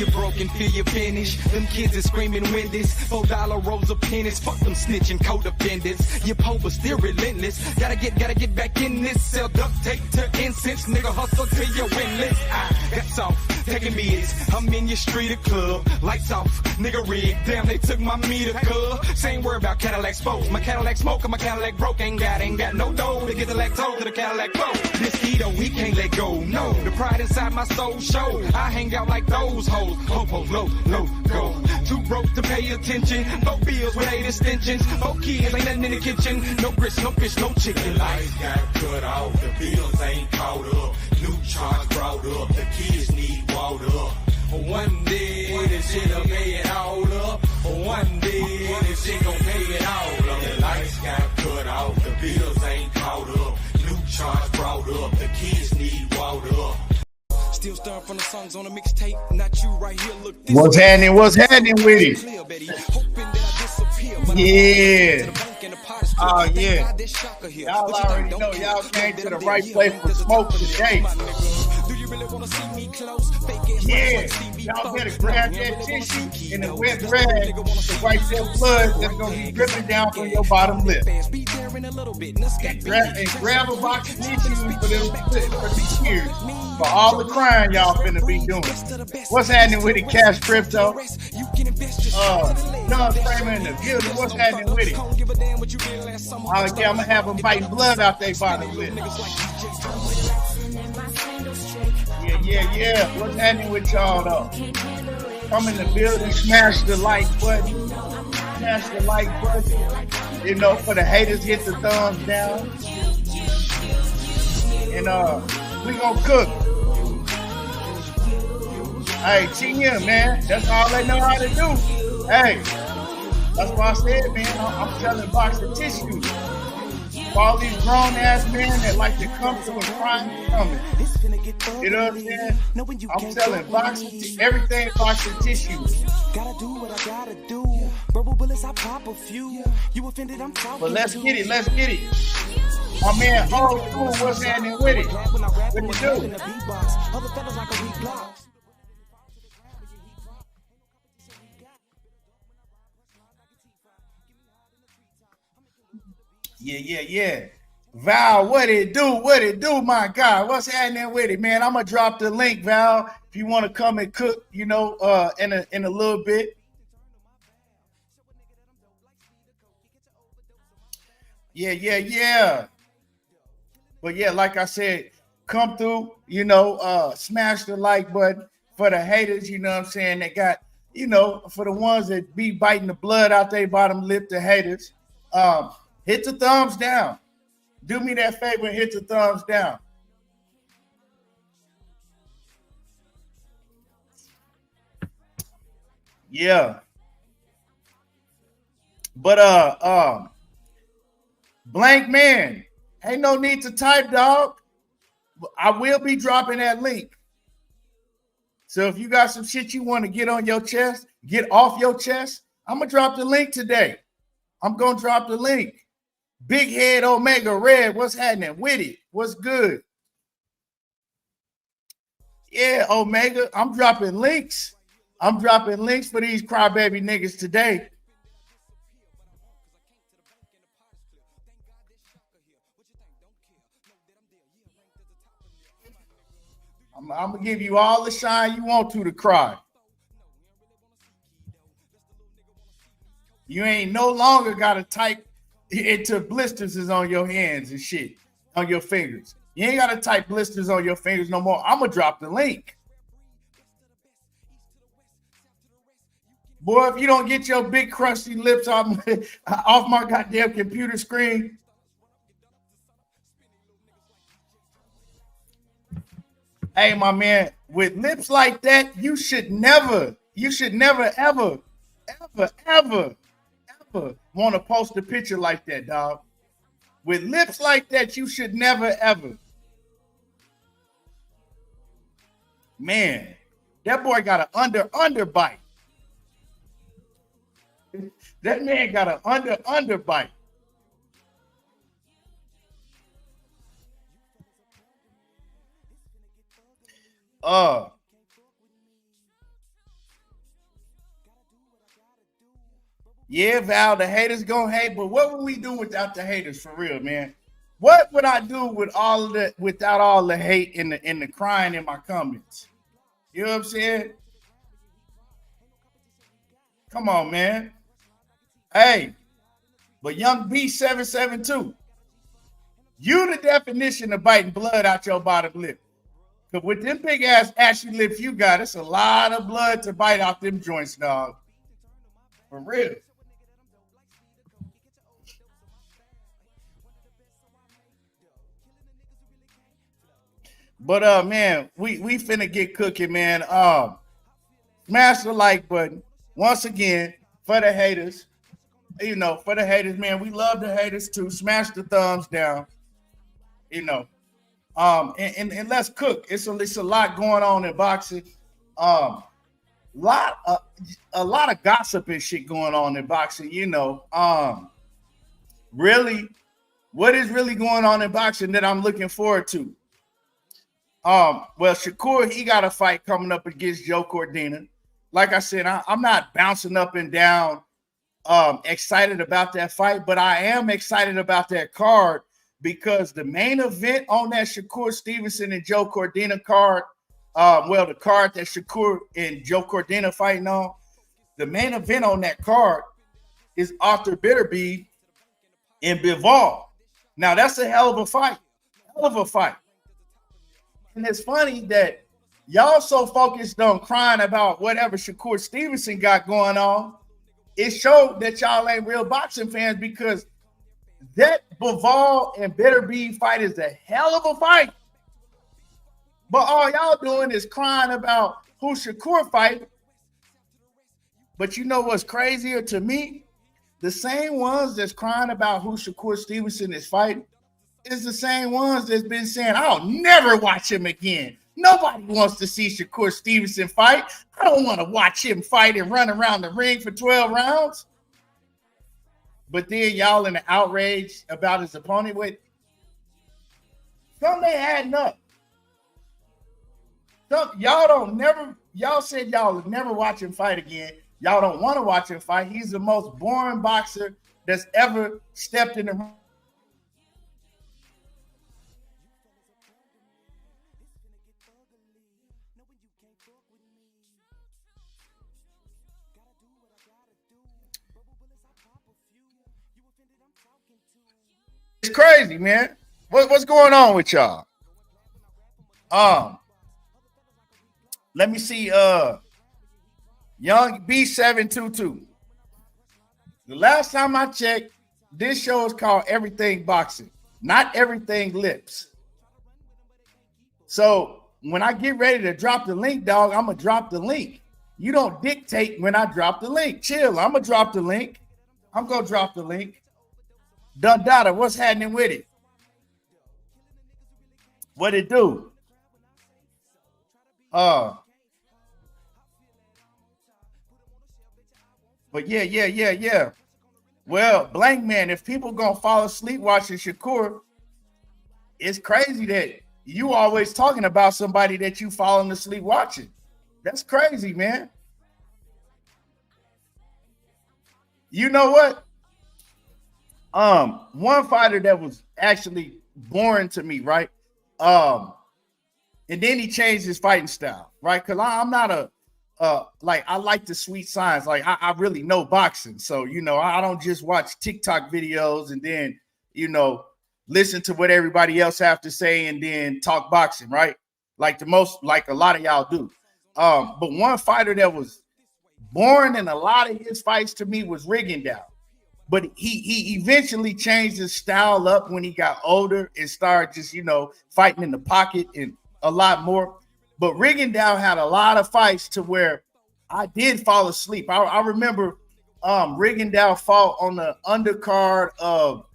Get broken, feel your finish. Them kids is screaming Wendy's. $4 rolls of pennies. Fuck them snitching codependents. Your po was still relentless. Gotta get back in this. Sell duct tape to incense. Nigga hustle till you winless. I got off, taking bids. I'm in your street or club. Lights off, nigga rig. Damn, they took my meter, cuz. Same word about Cadillac spokes. My Cadillac smoke and my Cadillac broke. Ain't got no dough to get the lactose to the Cadillac flow. This keto, we can't let go. No, the pride inside my soul show. I hang out like those hoes. Ho-pos, low, go. Too broke to pay attention. 4 bills with 8 extensions. 4 kids, ain't nothing in the kitchen. No grits, no fish, no chicken. Lights got cut off. The bills ain't caught up. New charge brought up. The kids need water up. One day this shit'll pay it all up. One day this shit gon' pay it all up. The lights got cut off. The bills ain't caught up. New charge brought up. The kids need water up. Still starting from the songs on a mixtape. Not you right here. Look. What's happening? What's happening with it? Yeah. Oh yeah. Y'all already know. Y'all came to the right place for smoke today. Yeah. Y'all better grab that tissue and the wet rag to wipe that blood that's gonna be dripping down from your bottom lip. And grab a box of tissues for these years. For all the crying y'all finna be doing. What's happening with it, Cash Crypto? John Framer in the building. What's happening with it? Okay, I'm gonna have them biting blood out their bottom lip. Yeah. What's happening with y'all though? Come in the building, smash the like button. Smash the like button. You know, for the haters, hit the thumbs down. And we gonna cook. Hey, TM, man. That's all they know how to do. Hey, that's why I said, man, I'm selling box of tissues. For all these grown-ass men that like to come to and cry and coming. You know what I'm saying? I'm selling boxes, everything box of tissues. Gotta do what I gotta do. Verbal bullets, I pop a few. You offended, I'm talking. But let's get it. My man, old school, what's happening with it? What you do? Yeah. Val, what it do, my God? What's happening with it, man? I'm gonna drop the link, Val, if you want to come and cook, you know, in a little bit. Yeah. But yeah, like I said, come through, you know, smash the like button for the haters, you know what I'm saying? They got, you know, for the ones that be biting the blood out their bottom lip, the haters, hit the thumbs down. Do me that favor and hit the thumbs down. Yeah. But blank man, ain't no need to type, dog. I will be dropping that link. So if you got some shit you want to get on your chest, get off your chest, I'm gonna drop the link today. I'm gonna drop the link. Big Head Omega Red, what's happening with it? What's good? Yeah, Omega, I'm dropping links. I'm dropping links for these crybaby niggas today. I'm gonna give you all the shine you want to cry. You ain't no longer gotta type into blisters is on your hands and shit, on your fingers. You ain't gotta type blisters on your fingers no more. I'm gonna drop the link. Boy, if you don't get your big crusty lips off my goddamn computer screen. Hey, my man, with lips like that, you should never ever want to post a picture like that, dog. With lips like that, you should never ever. Man, that boy got an under bite. That man got an under bite. Yeah, Val, the haters gonna hate, but what would we do without the haters for real, man? What would I do with without all the hate and the crying in my comments? You know what I'm saying? Come on, man. Hey, but young B772, you the definition of biting blood out your bottom lip. Because with them big ass ashy lips you got, it's a lot of blood to bite off them joints, dog. For real. But man, we finna get cooking, man. Smash the like button once again for the haters. You know, for the haters, man. We love the haters too. Smash the thumbs down. You know, and let's cook. It's a lot going on in boxing. A lot of gossip and shit going on in boxing. You know, really, what is really going on in boxing that I'm looking forward to? Well, Shakur, he got a fight coming up against Joe Cordina. Like I said, I'm not bouncing up and down excited about that fight, but I am excited about that card because the main event on that Shakur Stevenson and Joe Cordina card, the card that Shakur and Joe Cordina fighting on, the main event on that card is Arthur Bitterby and Bivol. Now, that's a hell of a fight. Hell of a fight. And it's funny that y'all so focused on crying about whatever Shakur Stevenson got going on. It showed that y'all ain't real boxing fans because that Bivol and Bitterby fight is a hell of a fight. But all y'all doing is crying about who Shakur fighting. But you know what's crazier to me? The same ones that's crying about who Shakur Stevenson is fighting is the same ones that's been saying, I'll never watch him again. Nobody wants to see Shakur Stevenson fight. I don't want to watch him fight and run around the ring for 12 rounds. But then y'all in the outrage about his opponent with something they adding up. Y'all said y'all would never watch him fight again. Y'all don't want to watch him fight. He's the most boring boxer that's ever stepped in the ring. It's crazy, man. What's going on with y'all? Let me see. Young B722. The last time I checked, this show is called Everything Boxing, not Everything Lips. So when I get ready to drop the link, dog, I'm gonna drop the link. You don't dictate when I drop the link. Chill. I'm gonna drop the link. I'm gonna drop the link. Dundada, what's happening with it? What it do? But yeah. Well, blank man, if people gonna fall asleep watching Shakur, it's crazy that you always talking about somebody that you falling asleep watching. That's crazy, man. You know what? One fighter that was actually boring to me, right? And then he changed his fighting style, right? Because I'm not I like the sweet signs. Like I really know boxing. So, you know, I don't just watch TikTok videos and then, you know, listen to what everybody else have to say and then talk boxing, right? Like a lot of y'all do. But one fighter that was boring in a lot of his fights to me was Rigondeaux. But he eventually changed his style up when he got older and started just, you know, fighting in the pocket and a lot more. But Rigondeaux had a lot of fights to where I did fall asleep. I remember Rigondeaux fought on the undercard of,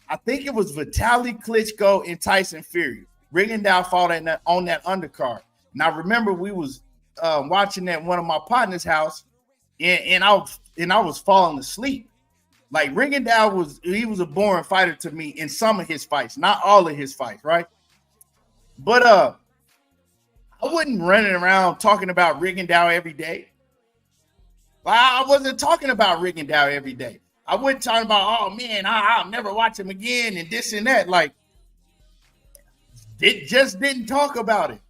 I think it was Vitaly Klitschko and Tyson Fury. Rigondeaux fought on that undercard. And I remember we was watching at one of my partners' house, and I was falling asleep. Like Rigondeaux was a boring fighter to me in some of his fights, not all of his fights, right? But I wasn't running around talking about Rigondeaux every day. I wasn't talking about Rigondeaux every day. I wasn't talking about, oh man, I'll never watch him again and this and that. Like, it just didn't talk about it.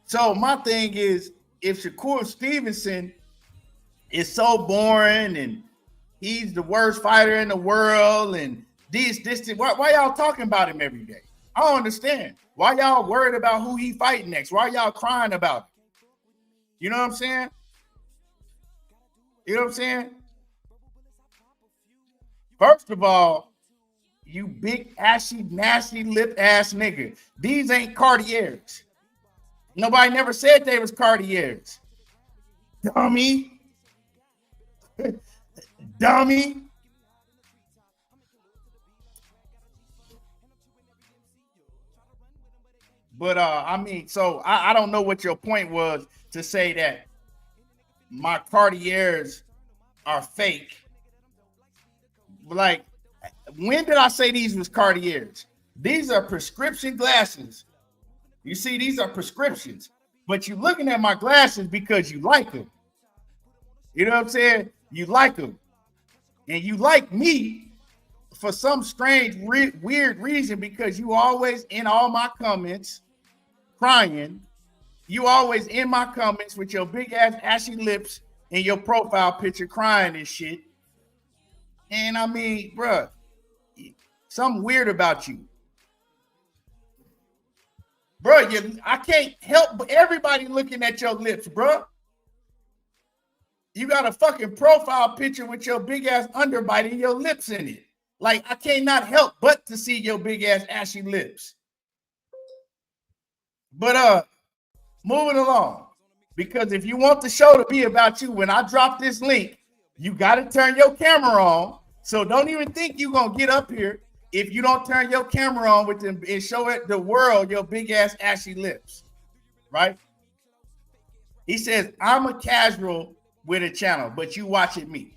So my thing is, if Shakur Stevenson is so boring and he's the worst fighter in the world and this, why y'all talking about him every day? I don't understand. Why y'all worried about who he fighting next? Why y'all crying about it? You know what I'm saying? You know what I'm saying? First of all, you big, ashy, nasty, lip-ass nigga. These ain't Cartiers. Nobody never said they was Cartiers. Dummy. Dummy. But I mean, so I don't know what your point was to say that my Cartiers are fake. Like, when did I say these was Cartiers? These are prescription glasses. You see, these are prescriptions, but you're looking at my glasses because you like them. You know what I'm saying? You like them, and you like me for some strange, weird reason, because you always in all my comments crying. You always in my comments with your big ass ashy lips and your profile picture crying and shit. And I mean, bruh, something weird about you. Bruh, I can't help but everybody looking at your lips, bruh. You got a fucking profile picture with your big ass underbite and your lips in it. Like, I cannot help but to see your big ass ashy lips. But moving along, because if you want the show to be about you, when I drop this link, you got to turn your camera on. So don't even think you're going to get up here if you don't turn your camera on with them and show it the world your big ass ashy lips, right? He says, I'm a casual with a channel, but you watching me.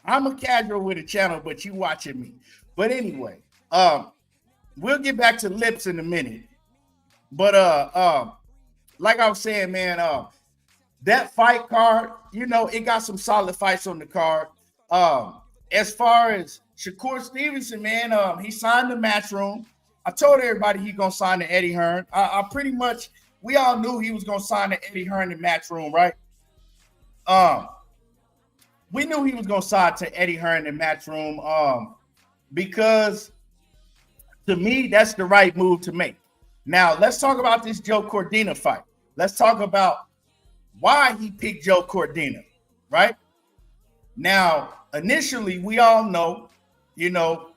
I'm a casual with a channel, but you watching me. But anyway, we'll get back to lips in a minute. But like I was saying, man, that fight card, you know, it got some solid fights on the card. As far as Shakur Stevenson, man, he signed the Matchroom. I told everybody he gonna sign to Eddie Hearn. I pretty much, we all knew he was gonna sign to Eddie Hearn in Matchroom, right? We knew he was gonna sign to Eddie Hearn in Matchroom, because to me, that's the right move to make. Now, let's talk about this Joe Cordina fight. Let's talk about why he picked Joe Cordina, right? Now, initially, we all know, you know,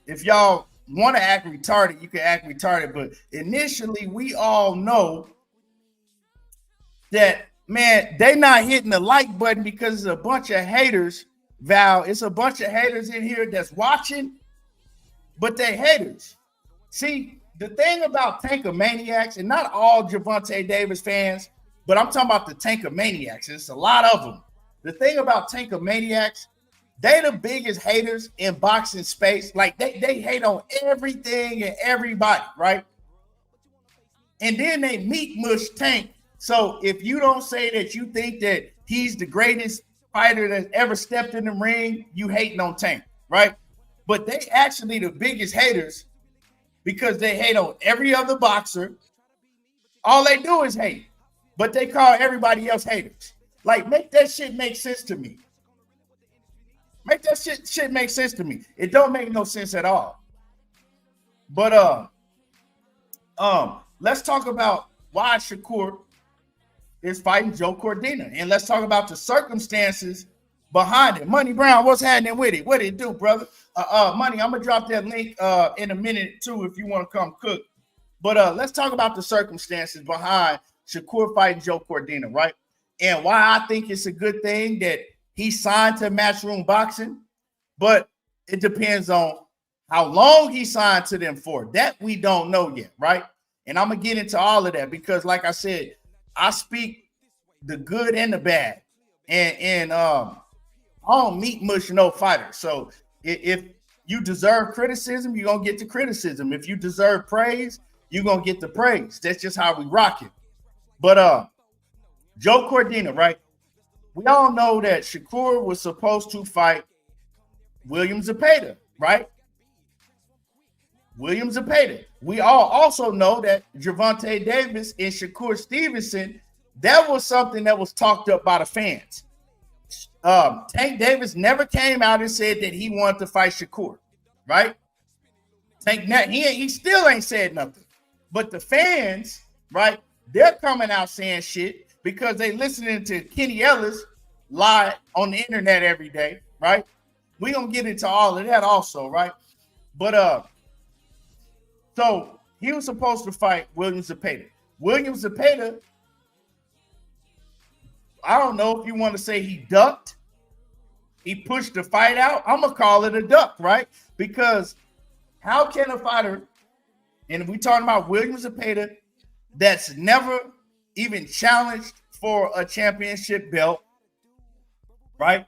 if y'all want to act retarded, you can act retarded. But initially, we all know that, man, they not hitting the like button because it's a bunch of haters, Val. It's a bunch of haters in here that's watching, but they haters. See, the thing about Tankamaniacs, and not all Gervonta Davis fans, but I'm talking about the Tankamaniacs. It's a lot of them. The thing about Tankamaniacs, they the biggest haters in boxing space. Like, they hate on everything and everybody, right? And then they meat mush Tank. So if you don't say that you think that he's the greatest fighter that ever stepped in the ring, you hating on Tank, right? But they actually the biggest haters because they hate on every other boxer. All they do is hate, but they call everybody else haters. Like, make that shit make sense to me. Make that shit make sense to me. It don't make no sense at all. But let's talk about why Shakur is fighting Joe Cordina, and let's talk about the circumstances behind it. Money Brown, what's happening with it? What did it do, brother? Money, I'm gonna drop that link in a minute too if you want to come cook. But let's talk about the circumstances behind Shakur fighting Joe Cordina, right? And why I think it's a good thing that he signed to Matchroom Boxing, but it depends on how long he signed to them for. That we don't know yet, right? And I'm gonna get into all of that because, like I said, I speak the good and the bad, and I don't meat mush no fighter. So if you deserve criticism, you're gonna get the criticism. If you deserve praise, you're gonna get the praise. That's just how we rock it. But Joe Cordina, right? We all know that Shakur was supposed to fight William Zepeda, right? William Zepeda. We all also know that Gervonta Davis and Shakur Stevenson, that was something that was talked up by the fans. Tank Davis never came out and said that he wanted to fight Shakur, right? He still ain't said nothing. But the fans, right, they're coming out saying shit because they listening to Kenny Ellis lie on the internet every day, right? We're going to get into all of that also, right? But so he was supposed to fight William Zepeda. William Zepeda, I don't know if you want to say he ducked. He pushed the fight out. I'm going to call it a duck, right? Because how can a fighter, and we talking about William Zepeda, that's never even challenged for a championship belt, right?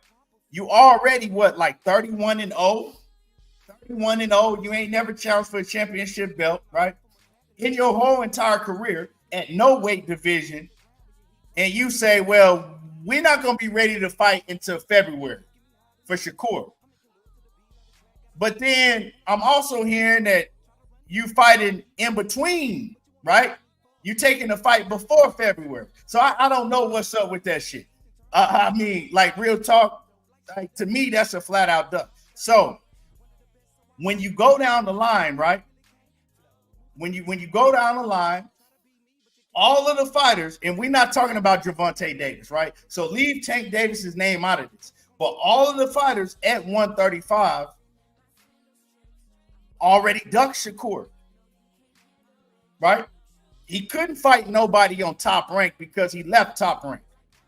You already, like 31-0? 31-0, you ain't never challenged for a championship belt, right? In your whole entire career at no weight division, and you say, well, we're not going to be ready to fight until February for Shakur. But then I'm also hearing that you fighting in between, right? You taking the fight before February. So I don't know what's up with that shit. I mean, like real talk, like to me, that's a flat out duck. So when you go down the line, right? When you go down the line, all of the fighters, and we're not talking about Gervonta Davis, right? So leave Tank Davis's name out of this. But all of the fighters at 135 already ducked Shakur, right? He couldn't fight nobody on Top Rank because he left Top Rank.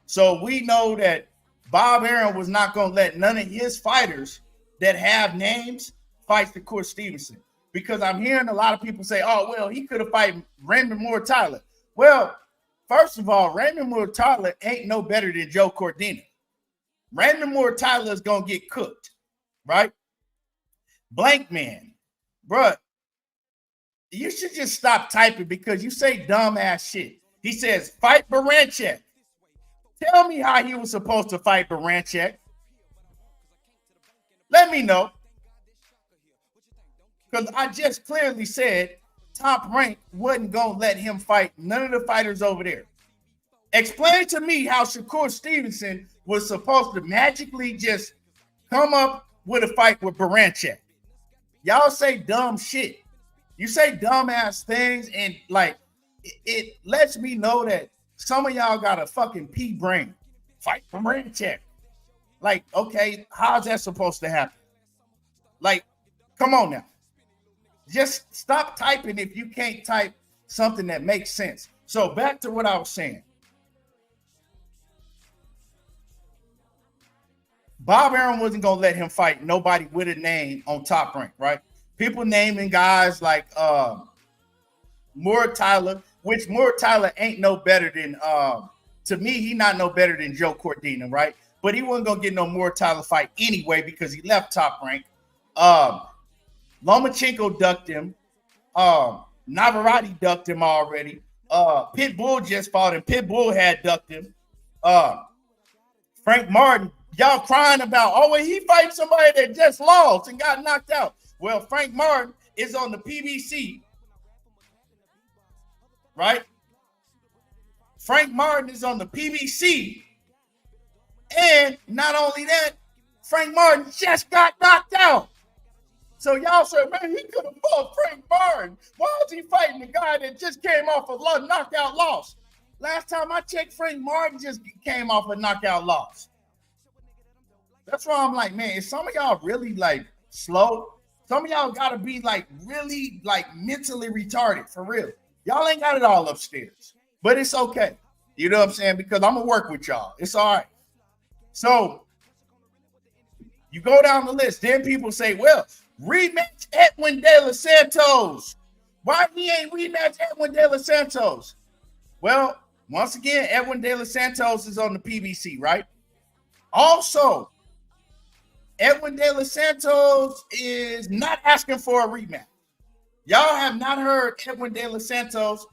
So we know that Bob Arum was not going to let none of his fighters that have names fight Shakur Stevenson. Because I'm hearing a lot of people say, oh, well, he could have fought Raymond Moore Tyler. Well, first of all, Raymond Moore Tyler ain't no better than Joe Cordina. Raymond Moore Tyler is going to get cooked, right? Blank man, bruh, you should just stop typing because you say dumbass shit. He says, fight Baranchek. Tell me how he was supposed to fight Baranchek. Let me know. Because I just clearly said Top Rank wasn't going to let him fight none of the fighters over there. Explain to me how Shakur Stevenson was supposed to magically just come up with a fight with Baranchek. Y'all say dumb shit. You say dumbass things, and like it lets me know that some of y'all got a fucking pea brain. Fight Baranchek. Like, okay, how's that supposed to happen? Like, come on now. Just stop typing if you can't type something that makes sense. So back to what I was saying. Bob Arum wasn't going to let him fight nobody with a name on Top Rank, right? People naming guys like Moore Tyler, which Moore Tyler ain't no better than, to me, he not no better than Joe Cordina, right? But he wasn't going to get no Moore Tyler fight anyway because he left Top Rank. Lomachenko ducked him. Navarrete ducked him already. Pitbull just fought him. Pitbull had ducked him. Frank Martin, y'all crying about, oh, well, he fighting somebody that just lost and got knocked out. Well, Frank Martin is on the PBC, right? Frank Martin is on the PBC. And not only that, Frank Martin just got knocked out. So y'all say, man, he could have fought Frank Martin. Why is he fighting the guy that just came off a knockout loss? Last time I checked, Frank Martin just came off a knockout loss. That's why I'm like, man, is some of y'all really like slow? Some of y'all got to be like really like mentally retarded for real. Y'all ain't got it all upstairs, but it's okay. You know what I'm saying? Because I'm going to work with y'all. It's all right. So you go down the list. Then people say, well, rematch Edwin De Los Santos. Why he ain't rematch Edwin De Los Santos? Well, once again, Edwin De Los Santos is on the PBC, right? Also, Edwin De Los Santos is not asking for a rematch. Y'all have not heard Edwin De Los Santos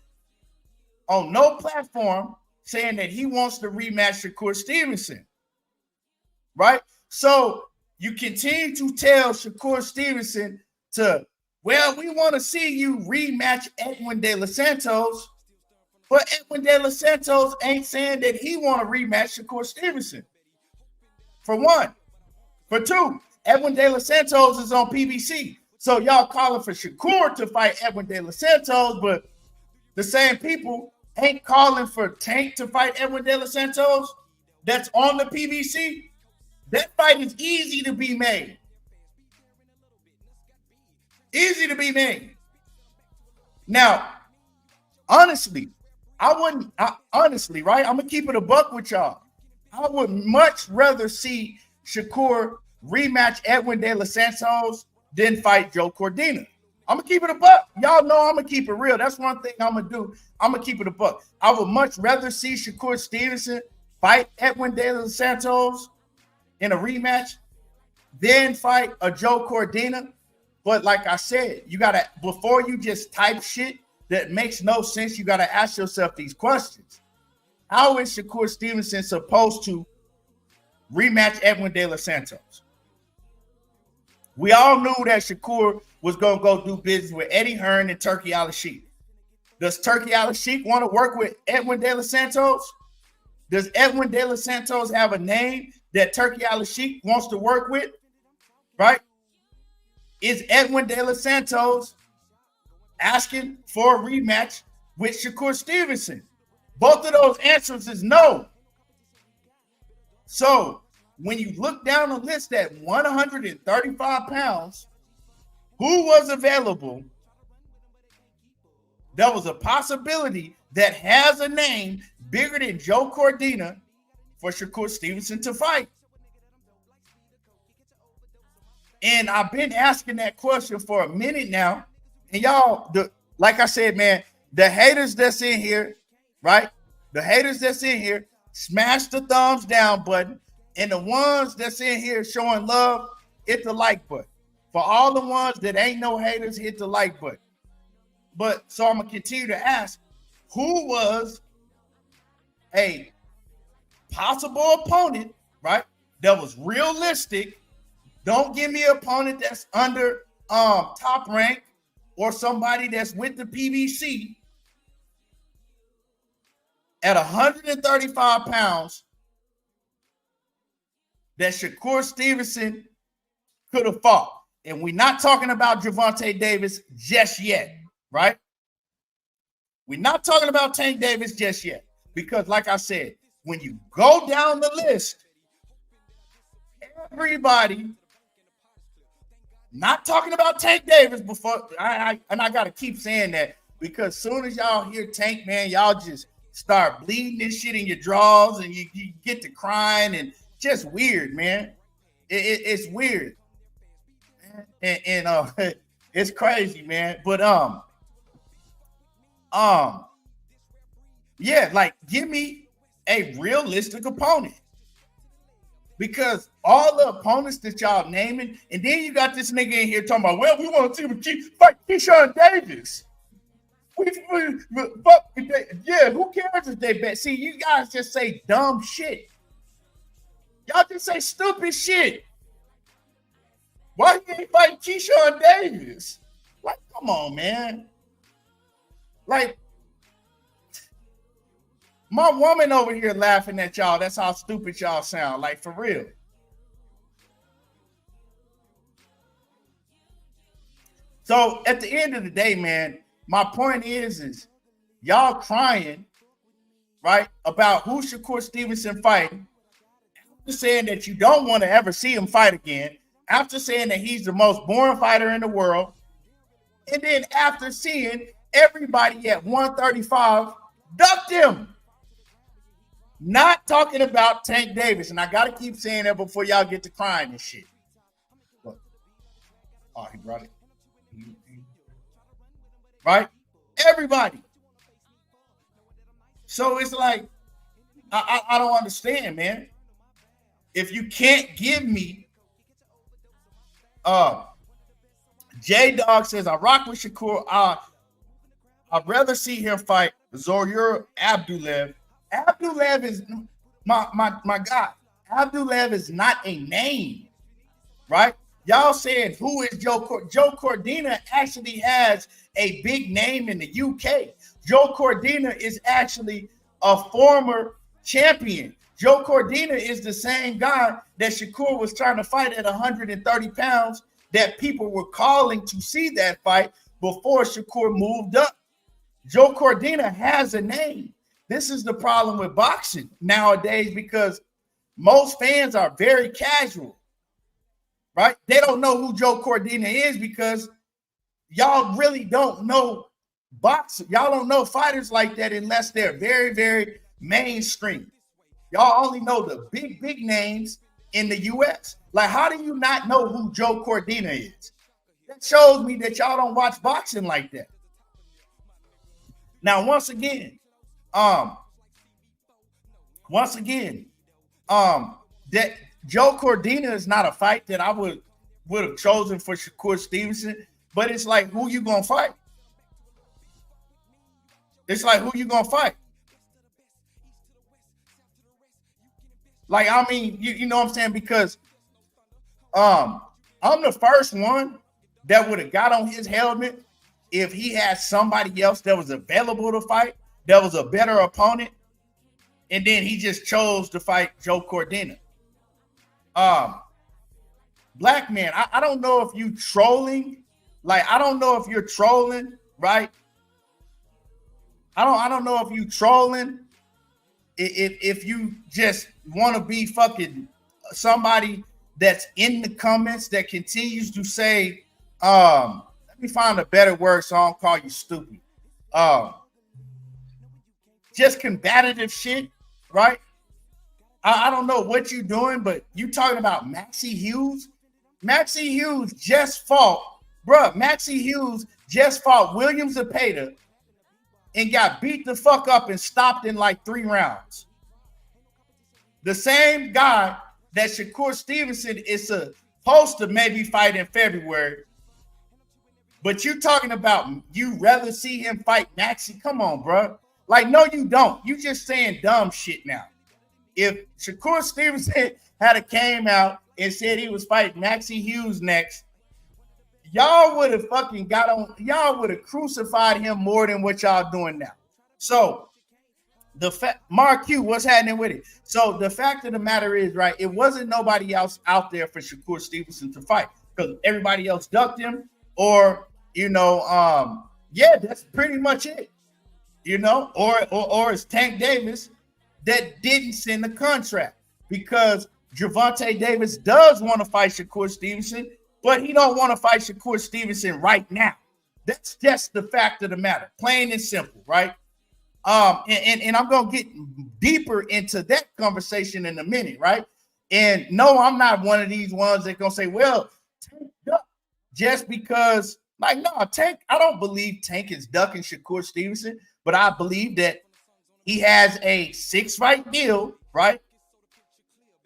on no platform saying that he wants to rematch Shakur Stevenson, right? So you continue to tell Shakur Stevenson well, we want to see you rematch Edwin De Los Santos, but Edwin De Los Santos ain't saying that he want to rematch Shakur Stevenson. For one. For two, Edwin De Los Santos is on PBC. So y'all calling for Shakur to fight Edwin De Los Santos, but the same people ain't calling for Tank to fight Edwin De Los Santos that's on the PBC. That fight is easy to be made. Easy to be made. Now, honestly, honestly, right? I'm going to keep it a buck with y'all. I would much rather see Shakur rematch Edwin De Los Santos than fight Joe Cordina. I'm going to keep it a buck. Y'all know I'm going to keep it real. That's one thing I'm going to do. I'm going to keep it a buck. I would much rather see Shakur Stevenson fight Edwin De Los Santos in a rematch than fight a Joe Cordina. But like I said, you got to, before you just type shit that makes no sense, you got to ask yourself these questions. How is Shakur Stevenson supposed to rematch Edwin De Los Santos? We all knew that Shakur was going to go do business with Eddie Hearn and Turkey Al-Sheikh. Does Turkey Al-Sheikh want to work with Edwin De Los Santos? Does Edwin De Los Santos have a name that Turkey Al-Sheikh wants to work with? Right? Is Edwin De Los Santos asking for a rematch with Shakur Stevenson? Both of those answers is no. So when you look down the list at 135 pounds, who was available, there was a possibility that has a name bigger than Joe Cordina for Shakur Stevenson to fight. And I've been asking that question for a minute now. And y'all, like I said, man, the haters that's in here, right? The haters that's in here, smash the thumbs down button. And the ones that's in here showing love, hit the like button. For all the ones that ain't no haters, hit the like button. But so I'm going to continue to ask, who was a possible opponent, right? That was realistic. Don't give me an opponent that's under top rank or somebody that's with the PBC at 135 pounds that Shakur Stevenson could have fought. And we're not talking about Gervonta Davis just yet, right? We're not talking about Tank Davis just yet. Because like I said, when you go down the list, everybody, not talking about Tank Davis before, I got to keep saying that because soon as y'all hear Tank, man, y'all just start bleeding this shit in your drawers and you get to crying and just weird, man. It's weird. And it's crazy, man. But yeah, like give me a realistic opponent. Because all the opponents that y'all naming, and then you got this nigga in here talking about, well, we want to see him fight Keyshawn Davis. Yeah, who cares if they bet? See, you guys just say dumb shit. Y'all just say stupid shit. Why you ain't fighting Keyshawn Davis? Like, come on, man. Like, my woman over here laughing at y'all. That's how stupid y'all sound. Like, for real. So, at the end of the day, man, my point is y'all crying, right, about who Shakur Stevenson fighting, after saying that you don't want to ever see him fight again, after saying that he's the most boring fighter in the world, and then after seeing everybody at 135 ducked him. Not talking about Tank Davis, and I got to keep saying that before y'all get to crying and shit. What? Oh, he brought it. Right? Everybody. So it's like, I don't understand, man. If you can't give me, J-Dog says, I rock with Shakur. I'd rather see him fight Zohar Abdullayev Abdulaev is my guy. Abdulaev is not a name, right? Y'all saying who is Joe Cordina actually has a big name in the UK. Joe Cordina is actually a former champion. Joe Cordina is the same guy that Shakur was trying to fight at 130 pounds that people were calling to see that fight before Shakur moved up. Joe Cordina has a name. This is the problem with boxing nowadays because most fans are very casual, right? They don't know who Joe Cordina is because y'all really don't know boxing. Y'all don't know fighters like that unless they're very, very mainstream. Y'all only know the big, big names in the U.S. Like, how do you not know who Joe Cordina is? That shows me that y'all don't watch boxing like that. Now, once again, that Joe Cordina is not a fight that I would have chosen for Shakur Stevenson, but it's like, who you gonna fight? It's like, who you gonna fight? Like, I mean, you know what I'm saying? Because I'm the first one that would have got on his helmet if he had somebody else that was available to fight, that was a better opponent, and then he just chose to fight Joe Cordina. Black man, I don't know if you trolling. Like, I don't know if you're trolling, right? I don't know if you trolling. If you just want to be fucking somebody that's in the comments that continues to say, let me find a better word so I don't call you stupid. Just combative shit, right? I don't know what you're doing, but you talking about Maxie Hughes? Maxie Hughes just fought, Maxie Hughes just fought William Zepeda and got beat the fuck up and stopped in like 3 rounds. The same guy that Shakur Stevenson is supposed to maybe fight in February. But you talking about you rather see him fight Maxie? Come on, bro. Like, no, you don't. You just saying dumb shit now. If Shakur Stevenson had came out and said he was fighting Maxie Hughes next, y'all would have fucking got on, y'all would have crucified him more than what y'all doing now. So the fact, Mark Q, what's happening with it? So the fact of the matter is, right, it wasn't nobody else out there for Shakur Stevenson to fight because everybody else ducked him, or yeah, that's pretty much it. Or it's Tank Davis that didn't send the contract because Gervonta Davis does want to fight Shakur Stevenson, but he don't want to fight Shakur Stevenson right now. That's just the fact of the matter, plain and simple, right? And I'm gonna get deeper into that conversation in a minute, right? And no, I'm not one of these ones that gonna say, well, Tank duck just because, like, no, Tank, I don't believe Tank is ducking Shakur Stevenson, but I believe that he has a 6-fight deal, right?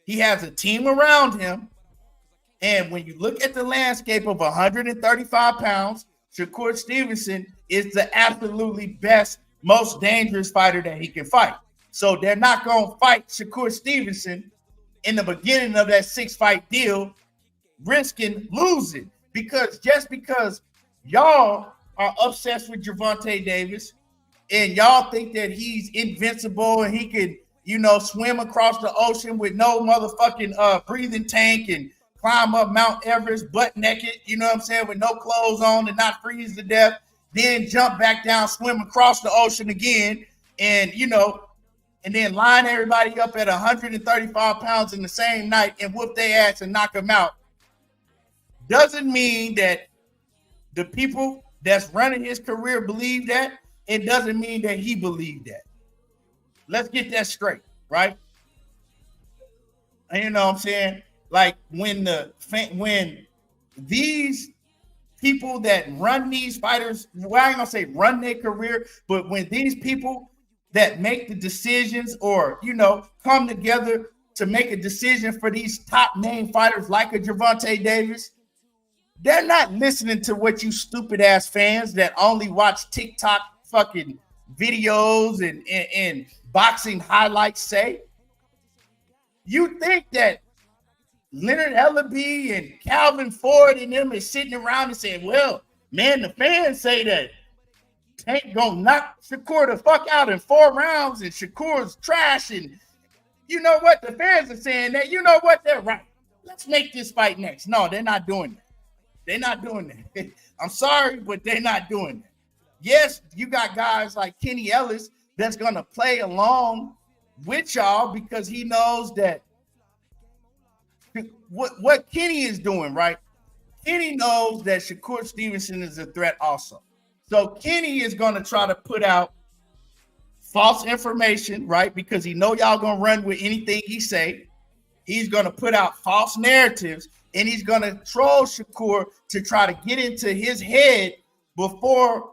He has a team around him. And when you look at the landscape of 135 pounds, Shakur Stevenson is the absolutely best, most dangerous fighter that he can fight. So they're not going to fight Shakur Stevenson in the beginning of that 6-fight deal, risking losing. Because y'all are obsessed with Gervonta Davis and y'all think that he's invincible and he can, swim across the ocean with no motherfucking breathing tank and climb up Mount Everest butt naked, with no clothes on and not freeze to death, then jump back down, swim across the ocean again, and then line everybody up at 135 pounds in the same night and whoop their ass and knock them out. Doesn't mean that the people that's running his career believe that. It doesn't mean that he believed that. Let's get that straight, right? And you know what I'm saying? Like, when these people that run these fighters, well, I ain't gonna say run their career, but when these people that make the decisions or, come together to make a decision for these top name fighters like a Gervonta Davis, they're not listening to what you stupid ass fans that only watch TikTok fucking videos and boxing highlights say. You think that Leonard Ellaby and Calvin Ford and them is sitting around and saying, well, man, the fans say that Tank gonna knock Shakur the fuck out in 4 rounds and Shakur's trash, and you know what? The fans are saying that. You know what? They're right. Let's make this fight next. No, they're not doing that. They're not doing that. I'm sorry, but they're not doing that. Yes, you got guys like Kenny Ellis that's gonna play along with y'all because he knows that what Kenny is doing, right? Kenny knows that Shakur Stevenson is a threat also. So Kenny is going to try to put out false information, right? Because he know y'all going to run with anything he say. He's going to put out false narratives, and he's going to troll Shakur to try to get into his head before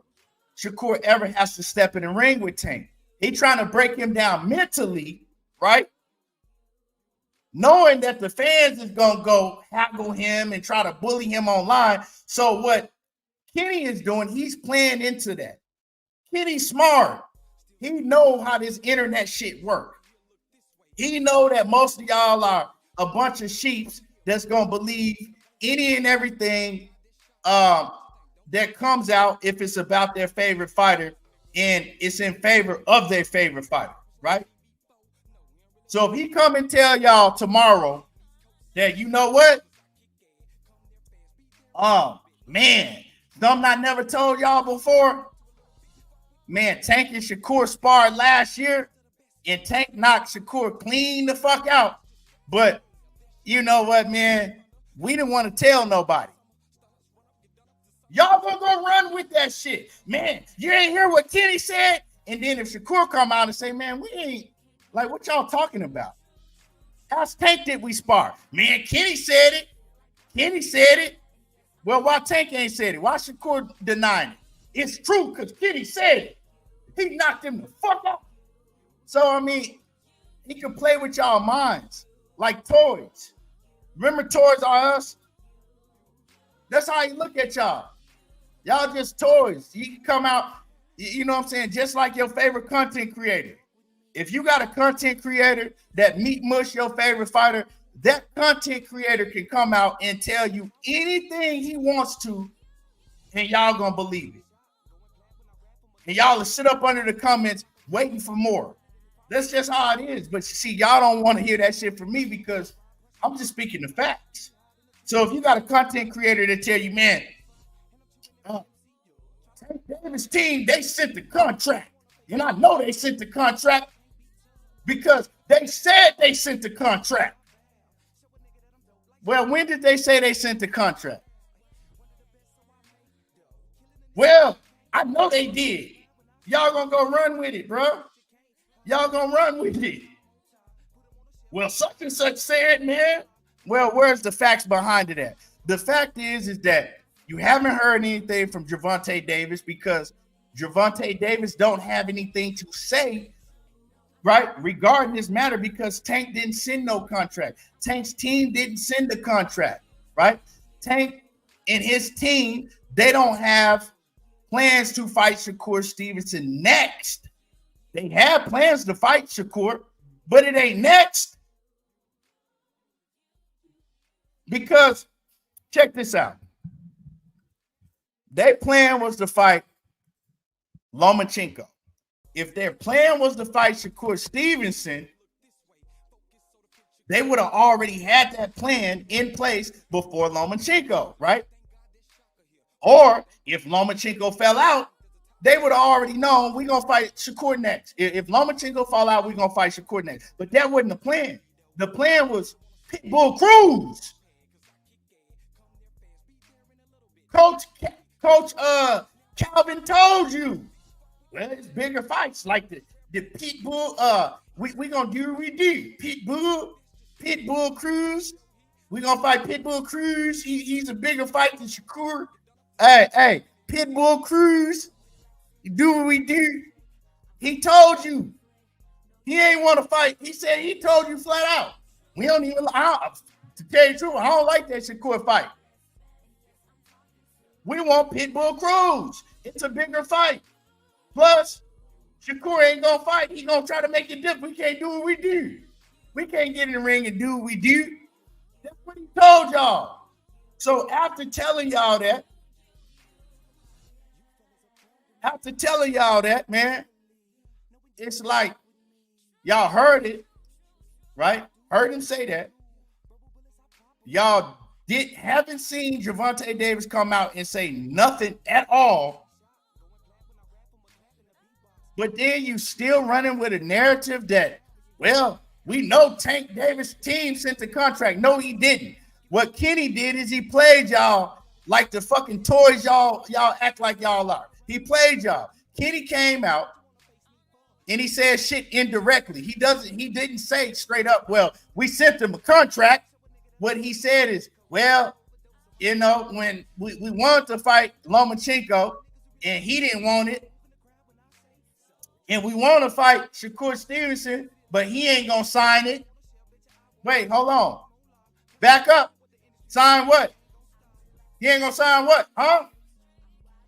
Shakur ever has to step in the ring with Tank. He's trying to break him down mentally, right? Knowing that the fans is going to go haggle him and try to bully him online. So what Kenny is doing, he's playing into that. Kenny's smart. He know how this internet shit work. He know that most of y'all are a bunch of sheeps that's going to believe any and everything that comes out if it's about their favorite fighter and it's in favor of their favorite fighter, right? So if he come and tell y'all tomorrow that, you know what? Oh, man, something I never told y'all before. Man, Tank and Shakur sparred last year, and Tank knocked Shakur clean the fuck out. But you know what, man? We didn't want to tell nobody. Y'all gonna go run with that shit. Man, you ain't hear what Kenny said? And then if Shakur come out and say, man, we ain't, like, what y'all talking about? How's Tank did we spar? Man, Kenny said it. Kenny said it. Well, why Tank ain't said it? Why Shakur denying it? It's true because Kenny said it. He knocked him the fuck out. So, I mean, he can play with y'all minds like toys. Remember Toys R Us? That's how he look at y'all. Y'all just toys. You can come out, you know what I'm saying, just like your favorite content creator. If you got a content creator that meat mush your favorite fighter, that content creator can come out and tell you anything he wants to, and y'all gonna believe it. And y'all will sit up under the comments waiting for more. That's just how it is. But see, y'all don't want to hear that shit from me because I'm just speaking the facts. So if you got a content creator that tell you, man, Tank Davis team, they sent the contract. And I know they sent the contract because they said they sent the contract. Well, when did they say they sent the contract? Well, I know they did. Y'all gonna go run with it, bro. Y'all gonna run with it. Well, such and such said, man. Well, where's the facts behind it at? The fact is that you haven't heard anything from Gervonta Davis because Gervonta Davis don't have anything to say, right, regarding this matter because Tank didn't send no contract. Tank's team didn't send the contract, right? Tank and his team, they don't have plans to fight Shakur Stevenson next. They have plans to fight Shakur, but it ain't next. Because, check this out. Their plan was to fight Lomachenko. If their plan was to fight Shakur Stevenson, they would have already had that plan in place before Lomachenko, right? Or if Lomachenko fell out, they would have already known we're going to fight Shakur next. If Lomachenko fall out, we're going to fight Shakur next. But that wasn't the plan. The plan was Pitbull Cruz. Coach Calvin told you. Well, it's bigger fights like the Pitbull. We going to do what we do. Pitbull Cruz. We're going to fight Pitbull Cruz. He's a bigger fight than Shakur. Hey, Pitbull Cruz, do what we do. He told you. He ain't want to fight. He said he told you flat out. We don't even, to tell you the truth, I don't like that Shakur fight. We want Pitbull Cruz. It's a bigger fight. Plus, Shakur ain't gonna fight. He gonna try to make it different. We can't do what we do. We can't get in the ring and do what we do. That's what he told y'all. So after telling y'all that, man, it's like y'all heard it, right? Heard him say that. Y'all haven't seen Gervonta Davis come out and say nothing at all. But then you still running with a narrative that, well, we know Tank Davis' team sent the contract. No, he didn't. What Kenny did is he played y'all like the fucking toys y'all act like y'all are. He played y'all. Kenny came out and he said shit indirectly. He didn't say straight up, well, we sent him a contract. What he said is, well, you know, when we wanted to fight Lomachenko and he didn't want it, and we want to fight Shakur Stevenson, but he ain't gonna sign it. Wait, hold on. Back up. Sign what? He ain't gonna sign what? Huh?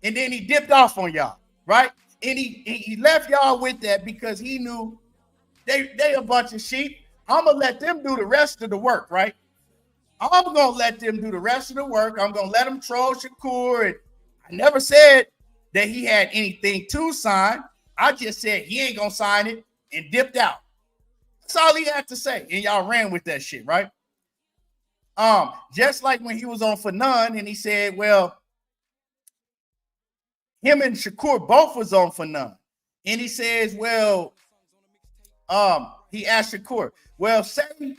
And then he dipped off on y'all, right? And he left y'all with that because he knew they a bunch of sheep. I'm gonna let them do the rest of the work, right? I'm gonna let them do the rest of the work. I'm gonna let them troll Shakur. And I never said that he had anything to sign. I just said he ain't gonna sign it and dipped out. That's all he had to say. And y'all ran with that shit, right? Just like when he was on For None and he said, well, him and Shakur both was on For None. And he says, well, he asked Shakur, well, say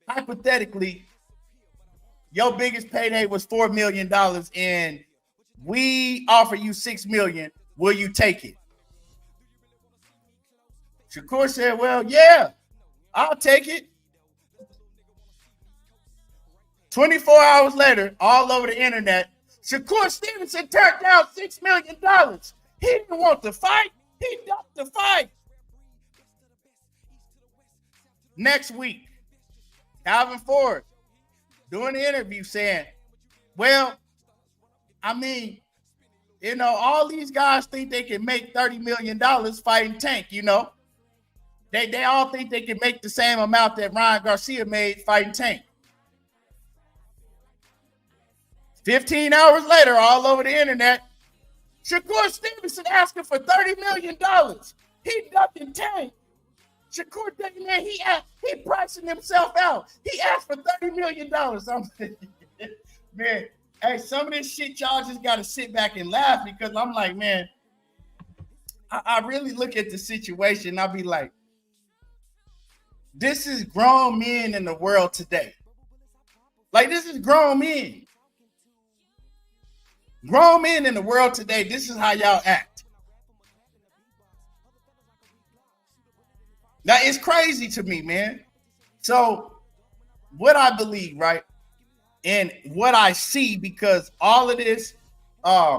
hypothetically, your biggest payday was $4 million and we offer you $6 million. Will you take it? Shakur said, well, yeah, I'll take it. 24 hours later, all over the internet, Shakur Stevenson turned down $6 million. He didn't want to fight. He ducked the fight. Next week, Calvin Ford doing the interview saying, well, I mean, you know, all these guys think they can make $30 million fighting Tank, you know. They all think they can make the same amount that Ryan Garcia made fighting Tank. 15 hours later, all over the internet, Shakur Stevenson asking for $30 million. He ducking Tank. Shakur, man, he pricing himself out. He asked for $30 million. Man, hey, some of this shit, y'all just got to sit back and laugh because I'm like, man, I really look at the situation and I'll be like, this is grown men in the world today. Like, this is grown men. Grown men in the world today, this is how y'all act. Now, it's crazy to me, man. So, what I believe, right, and what I see, because all of this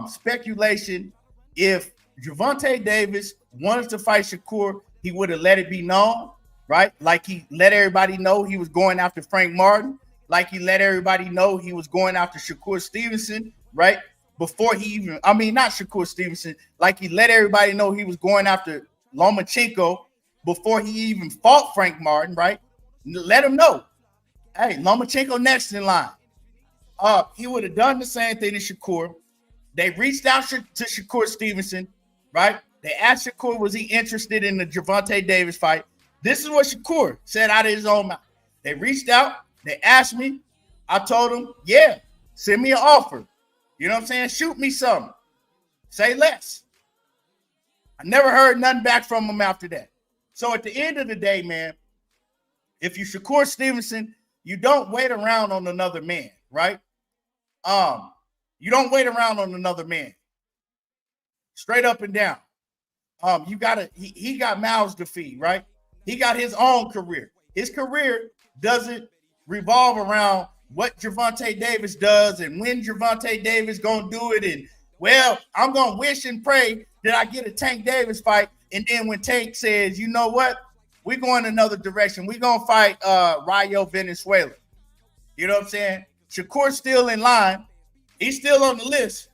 speculation, if Gervonta Davis wanted to fight Shakur, he would have let it be known, right? Like he let everybody know he was going after Frank Martin, like he let everybody know he was going after Shakur Stevenson, right? Before he even, I mean, not Shakur Stevenson, like he let everybody know he was going after Lomachenko before he even fought Frank Martin, right? Let him know, hey, Lomachenko next in line. He would have done the same thing to Shakur. They reached out to Shakur Stevenson, right? They asked Shakur, was he interested in the Gervonta Davis fight? This is what Shakur said out of his own mouth. They reached out. They asked me. I told them, yeah, send me an offer. You know what I'm saying? Shoot me something. Say less. I never heard nothing back from him after that. So at the end of the day, man, if you Shakur Stevenson, you don't wait around on another man, right? You don't wait around on another man. Straight up and down. You gotta, he got mouths to feed, right? He got his own career. His career doesn't revolve around what Gervonta Davis does and when Gervonta Davis gonna do it. And well, I'm gonna wish and pray that I get a Tank Davis fight. And then when Tank says, you know what, we're going another direction. We're gonna fight Rayo Venezuela. You know what I'm saying? Shakur's still in line. He's still on the list,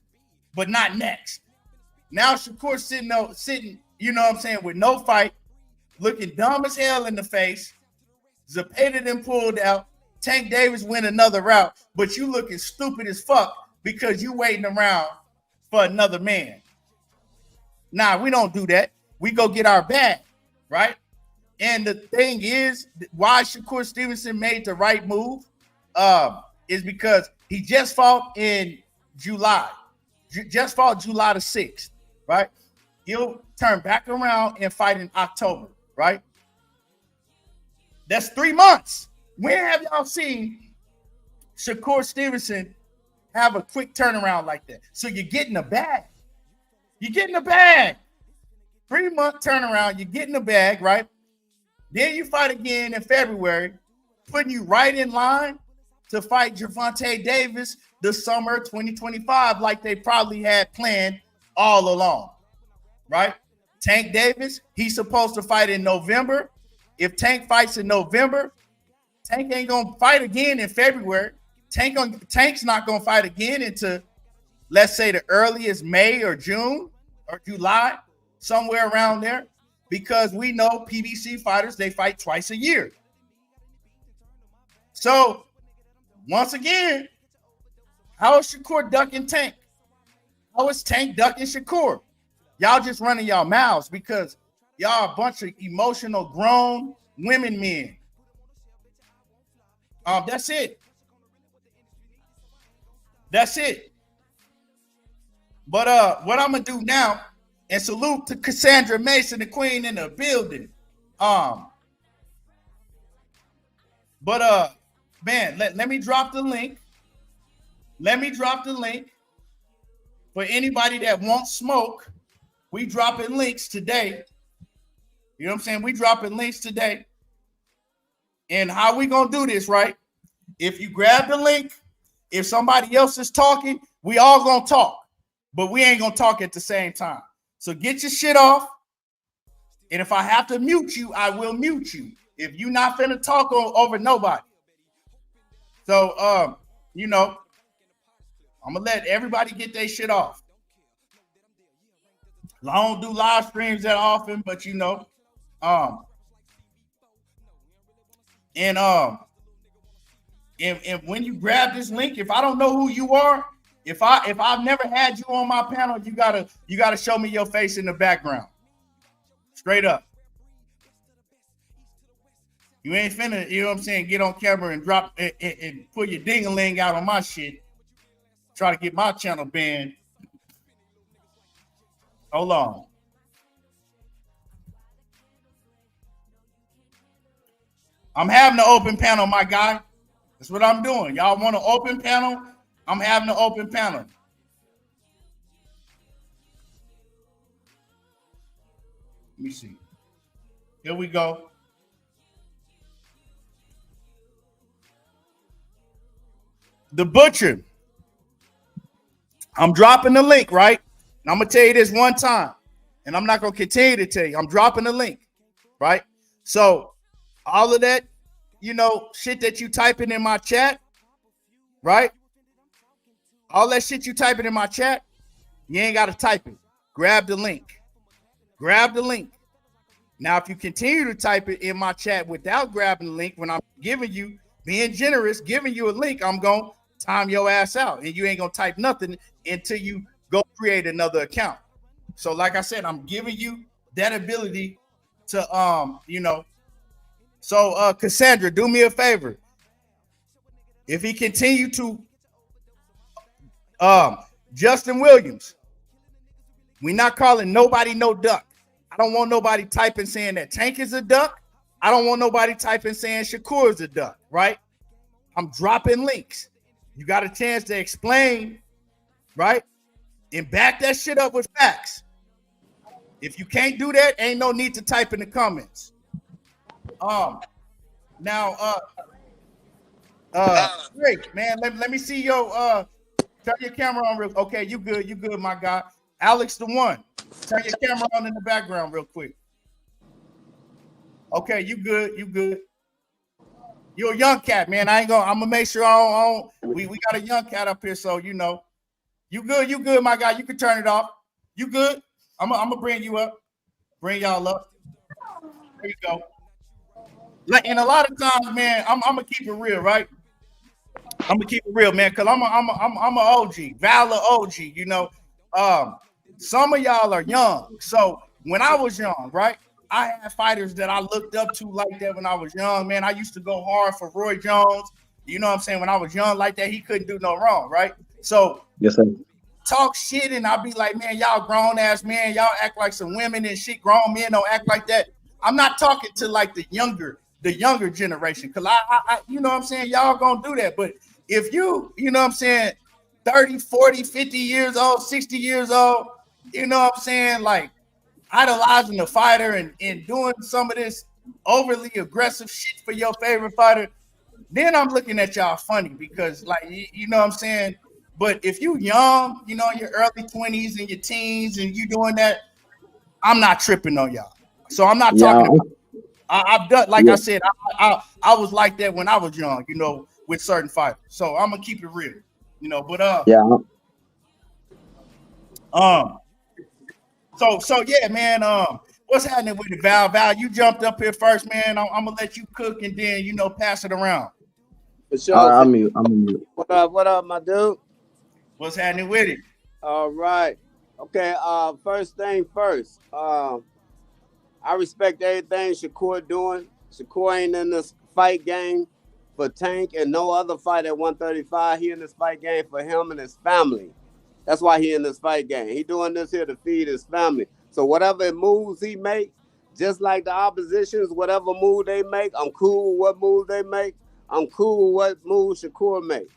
but not next. Now Shakur's sitting you know what I'm saying, with no fight, looking dumb as hell in the face. Zepeda then pulled out. Tank Davis win another route, but you looking stupid as fuck because you waiting around for another man. Nah, we don't do that. We go get our bag, right? And the thing is, why Shakur Stevenson made the right move is because he just fought in July. Just fought July the 6th, right? He'll turn back around and fight in October, right? That's 3 months. When have y'all seen Shakur Stevenson have a quick turnaround like that? So you're getting a bag. You're getting a bag. 3-month turnaround, you're getting a bag, right? Then you fight again in February, putting you right in line to fight Gervonta Davis the summer 2025, like they probably had planned all along, right? Tank Davis, he's supposed to fight in November. If Tank fights in November, Tank ain't gonna fight again in February. Tank's not gonna fight again until, let's say, the earliest May or June or July, somewhere around there, because we know PBC fighters, they fight twice a year. So once again, how is Shakur ducking Tank? How is Tank ducking Shakur? Y'all just running y'all mouths because y'all a bunch of emotional grown women men. That's it. That's it. But what I'm gonna do now, and salute to Cassandra Mason, the queen in the building. Man, let me drop the link. Let me drop the link for anybody that wants smoke. We dropping links today. You know what I'm saying? We dropping links today. And how we gonna do this, right? If you grab the link, if somebody else is talking, we all gonna talk, but we ain't gonna talk at the same time. So get your shit off. And if I have to mute you, I will mute you. If you not finna talk over nobody. So, you know, I'm gonna let everybody get their shit off. I don't do live streams that often, but you know, and when you grab this link, if I don't know who you are, if I've never had you on my panel, you gotta show me your face in the background. Straight up. You ain't finna, you know what I'm saying, get on camera and drop and put your ding-a-ling out on my shit. Try to get my channel banned. Hold on. I'm having an open panel, my guy. That's what I'm doing. Y'all want an open panel? I'm having an open panel. Let me see. Here we go. The Butcher. I'm dropping the link, right? And I'm going to tell you this one time, and I'm not going to continue to tell you. I'm dropping the link, right? So all of that, you know, shit that you typing in my chat, right? All that shit you typing in my chat, you ain't got to type it. Grab the link. Grab the link. Now, if you continue to type it in my chat without grabbing the link, when I'm giving you, being generous, giving you a link, I'm going to time your ass out. And you ain't going to type nothing until you go create another account. So like I said, I'm giving you that ability to, you know. So Cassandra, do me a favor. If he continue to, Justin Williams, we not calling nobody no duck. I don't want nobody typing saying that Tank is a duck. I don't want nobody typing saying Shakur is a duck, right? I'm dropping links. You got a chance to explain, right? And back that shit up with facts. If you can't do that, ain't no need to type in the comments. Great, man. Let me see your turn your camera on real. Okay, you good, my guy. Alex the one. Turn your camera on in the background real quick. Okay, you good. You're a young cat, man. I'm gonna make sure we got a young cat up here, so you know. You good, my guy. You can turn it off. You good? I'm gonna bring you up. Bring y'all up. There you go. Like, and a lot of times, man, I'm gonna keep it real, right? I'm gonna keep it real, man, because I'm a OG, Valor OG. You know, some of y'all are young. So when I was young, right, I had fighters that I looked up to like that when I was young, man. I used to go hard for Roy Jones. You know what I'm saying? When I was young like that, he couldn't do no wrong, right? So yes, sir. Talk shit, and I'll be like, man, y'all grown ass man, y'all act like some women and shit. Grown men don't act like that. I'm not talking to like the younger generation, because I you know what I'm saying, y'all gonna do that. But if you know what I'm saying, 30, 40, 50 years old, 60 years old, you know what I'm saying, like idolizing the fighter and doing some of this overly aggressive shit for your favorite fighter, then I'm looking at y'all funny, because like, you know what I'm saying. But if you young, you know, in your early 20s and your teens and you doing that, I'm not tripping on y'all. So I'm not talking about, I've done, like I said, I was like that when I was young, you know, with certain fighters. So I'm gonna keep it real, you know. But so yeah, man. What's happening with it, Val? Val, you jumped up here first, man. I'm gonna let you cook and then, you know, pass it around. For sure. I'm mute. What up, my dude? What's happening with it? All right. Okay. First thing first. I respect everything Shakur doing. Shakur ain't in this fight game for Tank and no other fight at 135. He in this fight game for him and his family. That's why he in this fight game. He doing this here to feed his family. So whatever moves he make, just like the oppositions, whatever move they make, I'm cool with what move they make. I'm cool with what move Shakur make.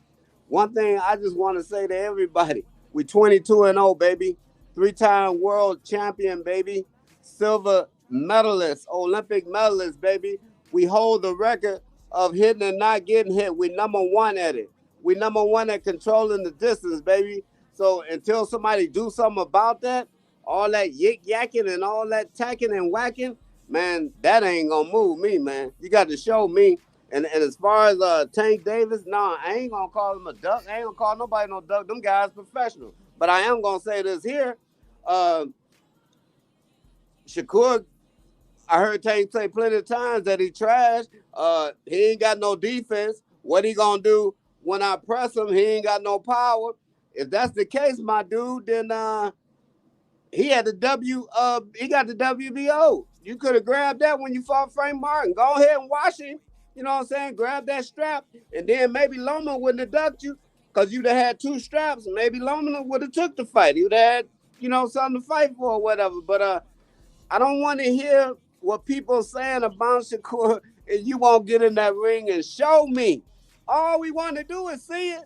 One thing I just want to say to everybody, we 22-0, baby. 3-time world champion, baby. Silver medalist, Olympic medalist, baby. We hold the record of hitting and not getting hit. We number one at it. We number one at controlling the distance, baby. So until somebody do something about that, all that yik-yakking and all that tacking and whacking, man, that ain't gonna move me, man. You got to show me. And as far as Tank Davis, nah, I ain't gonna call him a duck. I ain't gonna call nobody no duck. Them guys professional. But I am gonna say this here. Shakur, I heard Tank say plenty of times that he trashed. He ain't got no defense. What he gonna do when I press him? He ain't got no power. If that's the case, my dude, then he had the he got the WBO. You could have grabbed that when you fought Frank Martin. Go ahead and wash him. You know what I'm saying? Grab that strap, and then maybe Loma wouldn't have ducked you, because you'd have had 2 straps. Maybe Loma would have took the fight. You'd have had, you know, something to fight for or whatever. But I don't want to hear what people saying about Shakur, and you won't get in that ring and show me. All we want to do is see it.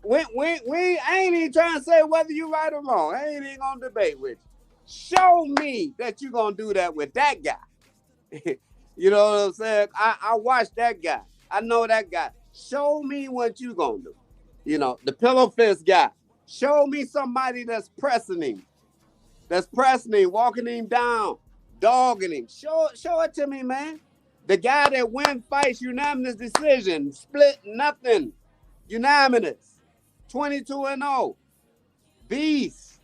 I ain't even trying to say whether you right or wrong. I ain't even gonna debate with you. Show me that you're gonna do that with that guy. You know what I'm saying? I watched that guy. I know that guy. Show me what you gonna do. You know, the pillow fist guy. Show me somebody that's pressing him. That's pressing him, walking him down, dogging him. Show it to me, man. The guy that wins fights, unanimous decision, split nothing. Unanimous. 22-0. Beast.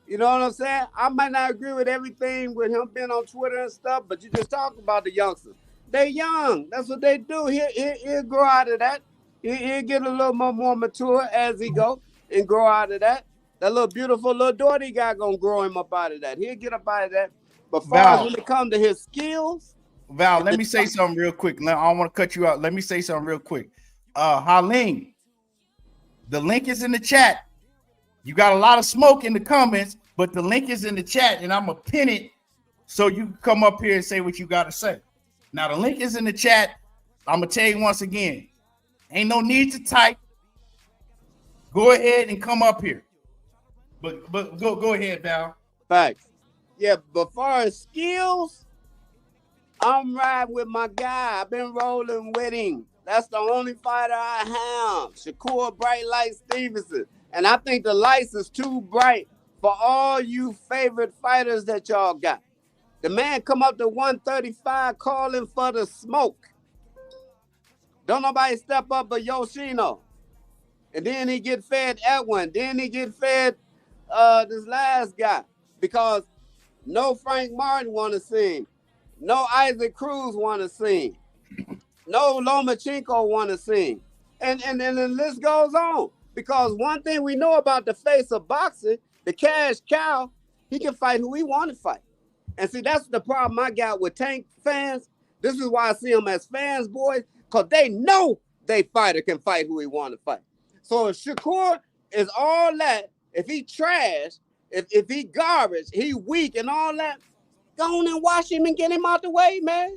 You know what I'm saying? I might not agree with everything with him being on Twitter and stuff, but you just talk about the youngsters. They young. That's what they do. He'll grow out of that. He'll get a little more mature as he go and grow out of that. That little beautiful little daughter he got gonna grow him up out of that. He'll get up out of that. But far as when it comes to his skills. Val, let me say something real quick. I don't want to cut you out. Let me say something real quick. Halim, the link is in the chat. You got a lot of smoke in the comments, but the link is in the chat, and I'm going to pin it so you can come up here and say what you got to say. Now, the link is in the chat. I'm going to tell you once again, ain't no need to type. Go ahead and come up here. But go ahead, Val. Facts. Yeah, but far as skills, I'm riding with my guy. I've been rolling with him. That's the only fighter I have. Shakur Bright Light Stevenson. And I think the lights is too bright for all you favorite fighters that y'all got. The man come up to 135 calling for the smoke. Don't nobody step up but Yoshino. And then he get fed Edwin. Then he get fed this last guy. because no Frank Martin want to see him. No Isaac Cruz want to see him. No Lomachenko want to see him. And the list goes on. Because one thing we know about the face of boxing, the cash cow, he can fight who he want to fight. And see, that's the problem I got with Tank fans. This is why I see them as fans, boys, because they know they fighter can fight who he want to fight. So if Shakur is all that, if he trash, if he garbage, he weak and all that, go on and wash him and get him out the way, man.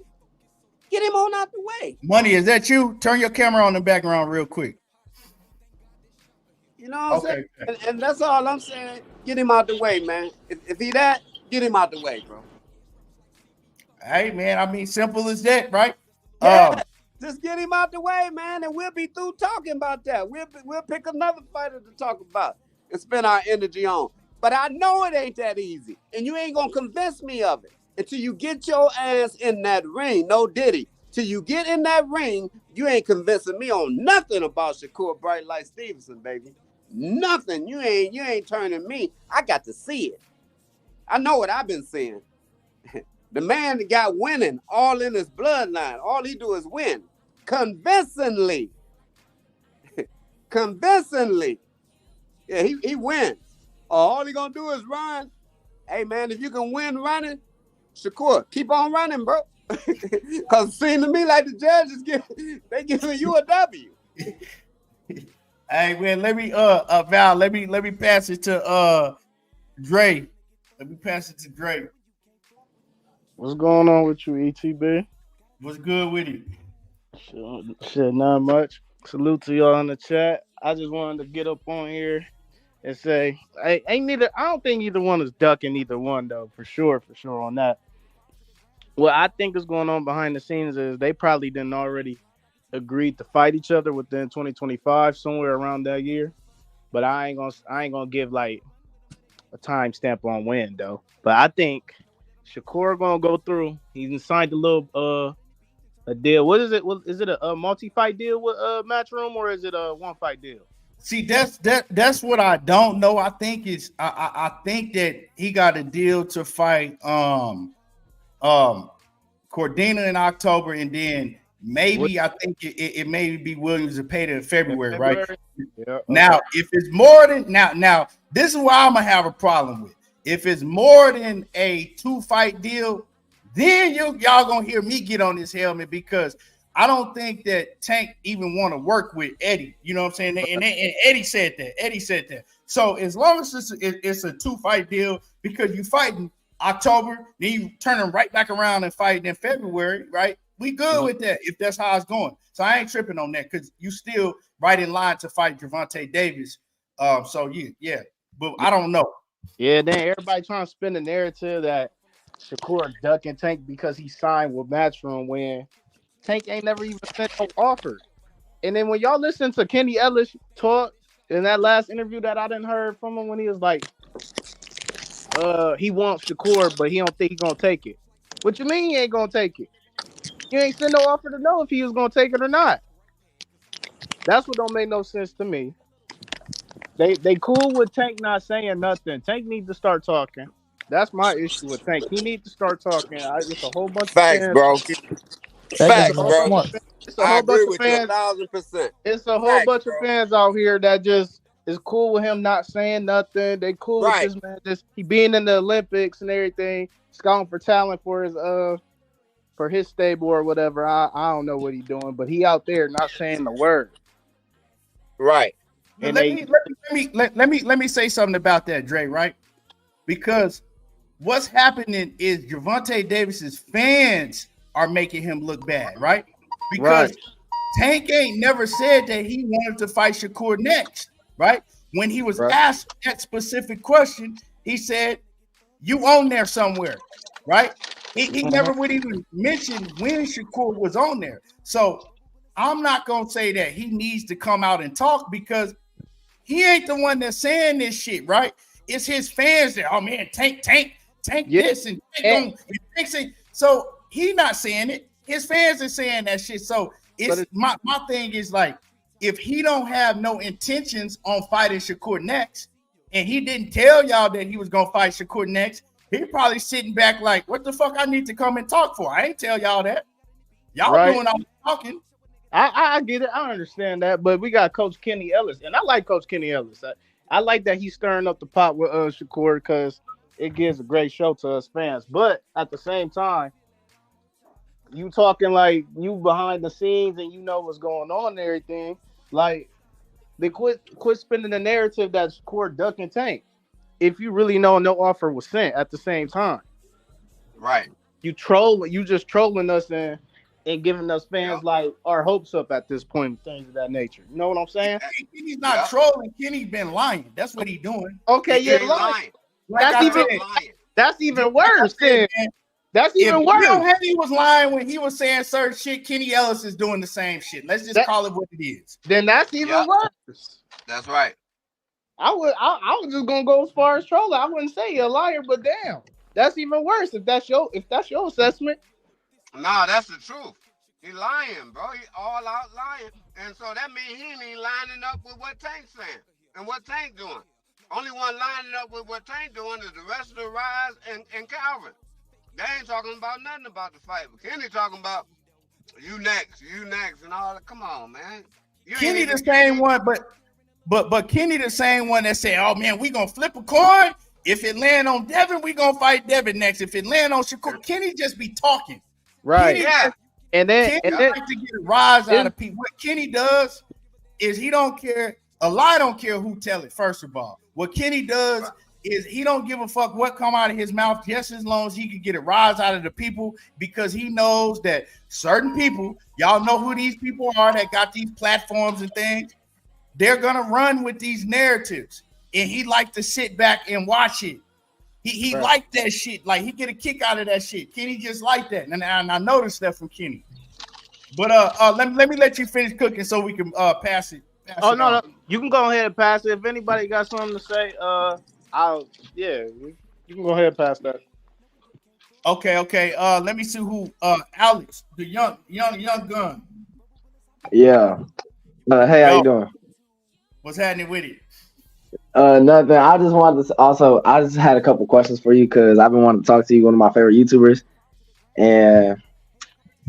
Get him on out the way. Money, is that you? Turn your camera on in the background real quick. You know what I'm saying? And that's all I'm saying. Get him out the way, man. If he that, get him out the way, bro. Hey, man, I mean, simple as that, right? Yeah, just get him out the way, man, and we'll be through talking about that. We'll pick another fighter to talk about and spend our energy on. But I know it ain't that easy, and you ain't going to convince me of it until you get your ass in that ring. No Diddy. Till you get in that ring, you ain't convincing me on nothing about Shakur Bright like Stevenson, baby. Nothing. You ain't turning me. I got to see it. I know what I've been seeing. The man that got winning all in his bloodline. All he do is win. Convincingly. Convincingly. Yeah, he wins. All he gonna do is run. Hey, man, if you can win running, Shakur, keep on running, bro. Because it seems to me like the judges giving you a W. Hey, man, let me Val, let me pass it to Dre. Let me pass it to Dre. What's going on with you, ETB? What's good with you? Shit, not much. Salute to y'all in the chat. I just wanted to get up on here and say, I don't think either one is ducking either one, though, for sure on that. What I think is going on behind the scenes is they probably didn't already agreed to fight each other within 2025, somewhere around that year. But I ain't gonna give like a timestamp on when though. But I think Shakur gonna go through. He signed a little a deal. What is it? Is it a multi-fight deal with Matchroom, or is it a one-fight deal? See, that's what I don't know. I think I think that he got a deal to fight Cordina in October, and then maybe I think it may be Williams and Payton in February, right? Yeah, okay. Now, if it's more than now, this is why I'm gonna have a problem with. If it's more than a 2-fight deal, then y'all gonna hear me get on this helmet, because I don't think that Tank even want to work with Eddie. You know what I'm saying? And Eddie said that. So as long as it's a 2-fight deal, because you fighting October, then you turning right back around and fighting in February, right? We good with that if that's how it's going. So I ain't tripping on that, because you still right in line to fight Gervonta Davis. So yeah, but I don't know. Yeah, then everybody trying to spin the narrative that Shakur ducking Tank because he signed with Matchroom when Tank ain't never even sent no offer. And then when y'all listen to Kenny Ellis talk in that last interview that I didn't heard from him, when he was like, he wants Shakur, but he don't think he's gonna take it. What you mean he ain't gonna take it? You ain't send no offer to know if he was gonna take it or not. That's what don't make no sense to me. They cool with Tank not saying nothing. Tank needs to start talking. That's my issue with Tank. He needs to start talking. It's a whole bunch of facts, bro. Facts, bro. It's a whole bunch of fans. 1,000%. It's a whole bunch of fans out here that just is cool with him not saying nothing. They cool with this man. He being in the Olympics and everything, scouting for talent for his stable or whatever. I don't know what he's doing, but he out there not saying the word. Right. And let me say something about that, Dre, right? Because what's happening is Gervonta Davis's fans are making him look bad, right? Because Tank ain't never said that he wanted to fight Shakur next, right? When he was asked that specific question, he said, "You on there somewhere," right? He never would even mention when Shakur was on there. So I'm not gonna say that he needs to come out and talk, because he ain't the one that's saying this shit, right? It's his fans that, oh man, Tank this and Tank don't. So he not saying it. His fans are saying that shit. So it's my thing is like, if he don't have no intentions on fighting Shakur next, and he didn't tell y'all that he was gonna fight Shakur next, he probably sitting back like, what the fuck I need to come and talk for? I ain't tell y'all that. Y'all doing all the talking. I get it. I understand that, but we got Coach Kenny Ellis, and I like Coach Kenny Ellis. I like that he's stirring up the pot with Shakur because it gives a great show to us fans. But at the same time, you talking like you behind the scenes and you know what's going on and everything. Like, they quit spinning the narrative that Shakur duck and tank. If you really know no offer was sent at the same time, right? You just trolling us and giving us fans like our hopes up at this point and things of that nature. You know what I'm saying? Kenny's not trolling. Kenny's been lying. That's what he's doing. Okay, lying. That's even worse. That's even worse. Bill Haney was lying when he was saying certain shit. Kenny Ellis is doing the same shit. Let's just call it what it is. Then that's even worse. That's right. I was just gonna go as far as trolling. I wouldn't say you're a liar, but damn, that's even worse if that's your assessment. Nah, that's the truth. He lying, bro. He all out lying. And so that means he ain't lining up with what Tank's saying and what Tank doing. Only one lining up with what Tank doing is the rest of the Rise and Calvin. They ain't talking about nothing about the fight. But Kenny talking about you next, and all that. Come on, man. Kenny the same one, but Kenny the same one that said, oh man, we gonna flip a coin. If it land on Devin, we gonna fight Devin next. If it land on Shakur, Kenny just be talking. Right. Kenny, and then like to get a rise out of people. What Kenny does is he don't care. A lie don't care who tell it, first of all. What Kenny does is he don't give a fuck what come out of his mouth, just as long as he can get a rise out of the people, because he knows that certain people, y'all know who these people are that got these platforms and things, they're gonna run with these narratives. And he like to sit back and watch it. He right. Like that shit. Like he get a kick out of that shit. Kenny just like that. And I noticed that from Kenny. But let me let you finish cooking so we can pass it. No. You can go ahead and pass it. If anybody got something to say, you can go ahead and pass that. Okay. Let me see who Alex, the young gun. Yeah. Hey, how you doing? What's happening with it? Nothing. I just wanted to I just had a couple questions for you because I've been wanting to talk to you, one of my favorite YouTubers. And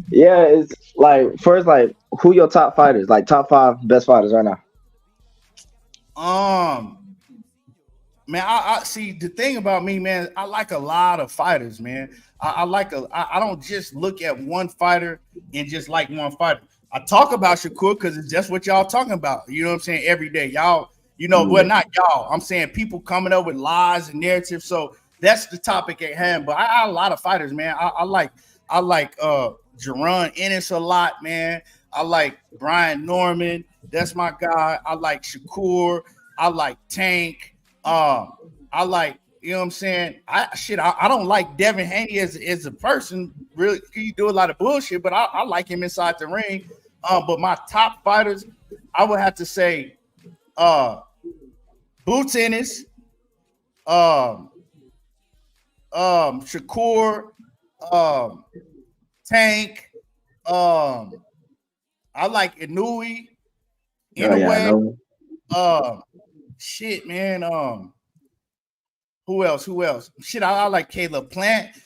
yeah, it's like, first, like, who your top fighters, like top 5 best fighters right now? Man, I see the thing about me, man, I like a lot of fighters, man. I don't just look at one fighter and just like one fighter. I talk about Shakur because it's just what y'all talking about. You know what I'm saying? Every day. Y'all, well, not y'all. I'm saying people coming up with lies and narratives. So that's the topic at hand. But I a lot of fighters, man. I like Jerron Ennis a lot, man. I like Brian Norman. That's my guy. I like Shakur. I like Tank. I like, you know what I'm saying? I don't like Devin Haney as a person. Really, he do a lot of bullshit, but I like him inside the ring. But my top fighters, I would have to say Boots Ennis, Shakur, Tank, I like Inouye in a way. Shit, man. Who else? Shit, I like Caleb Plant,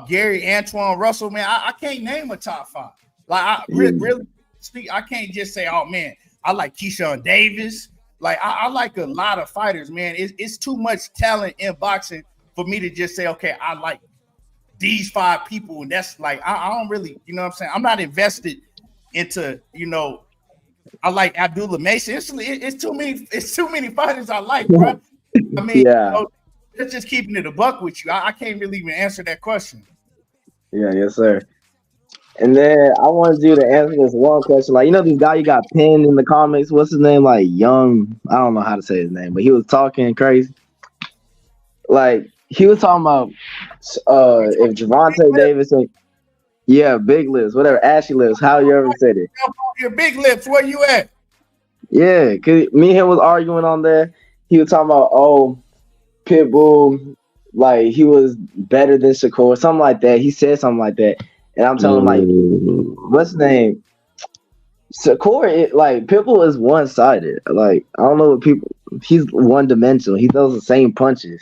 Gary Antoine Russell, man. I can't name a top 5. Like I really speak. I can't just say, oh man, I like Keyshawn Davis. Like I like a lot of fighters, man. It's too much talent in boxing for me to just say, okay, I like these 5 people, and that's like I don't really, you know what I'm saying? I'm not invested into, I like Abdullah Mason. It's too many fighters I like, bro. I mean, it's just keeping it a buck with you. I can't really even answer that question. Yeah, yes, sir. And then I wanted you to answer this one question. Like, this guy you got pinned in the comments. What's his name? Like Young. I don't know how to say his name, but he was talking crazy. Like, he was talking about if Gervonta Davis and Big Lips, whatever, Ashy Lips, how you ever said it. Your Big Lips, where you at? Yeah, cause me and him was arguing on there. He was talking about, Pitbull, like he was better than Shakur, something like that. He said something like that. And I'm telling him, like, what's his name? Shakur, like, Pitbull is one-sided. Like, I don't know what people, he's one dimensional. He throws the same punches.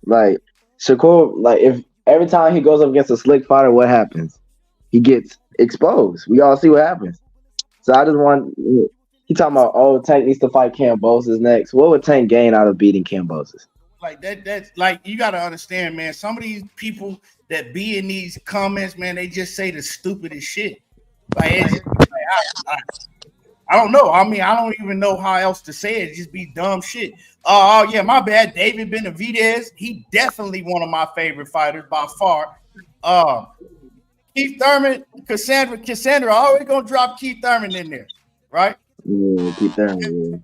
Like Shakur, like if every time he goes up against a slick fighter, what happens? He gets exposed. We all see what happens. So I just want he talking about Tank needs to fight Cambosis next. What would Tank gain out of beating Cambosis? Like that's like you got to understand, man. Some of these people that be in these comments, man, they just say the stupidest shit. Like, I don't know. I mean, I don't even know how else to say it. Just be dumb shit. Oh yeah, my bad. David Benavidez, he definitely one of my favorite fighters by far. Keith Thurman, Cassandra always gonna drop Keith Thurman in there, right? Yeah, Keith Thurman. Yeah.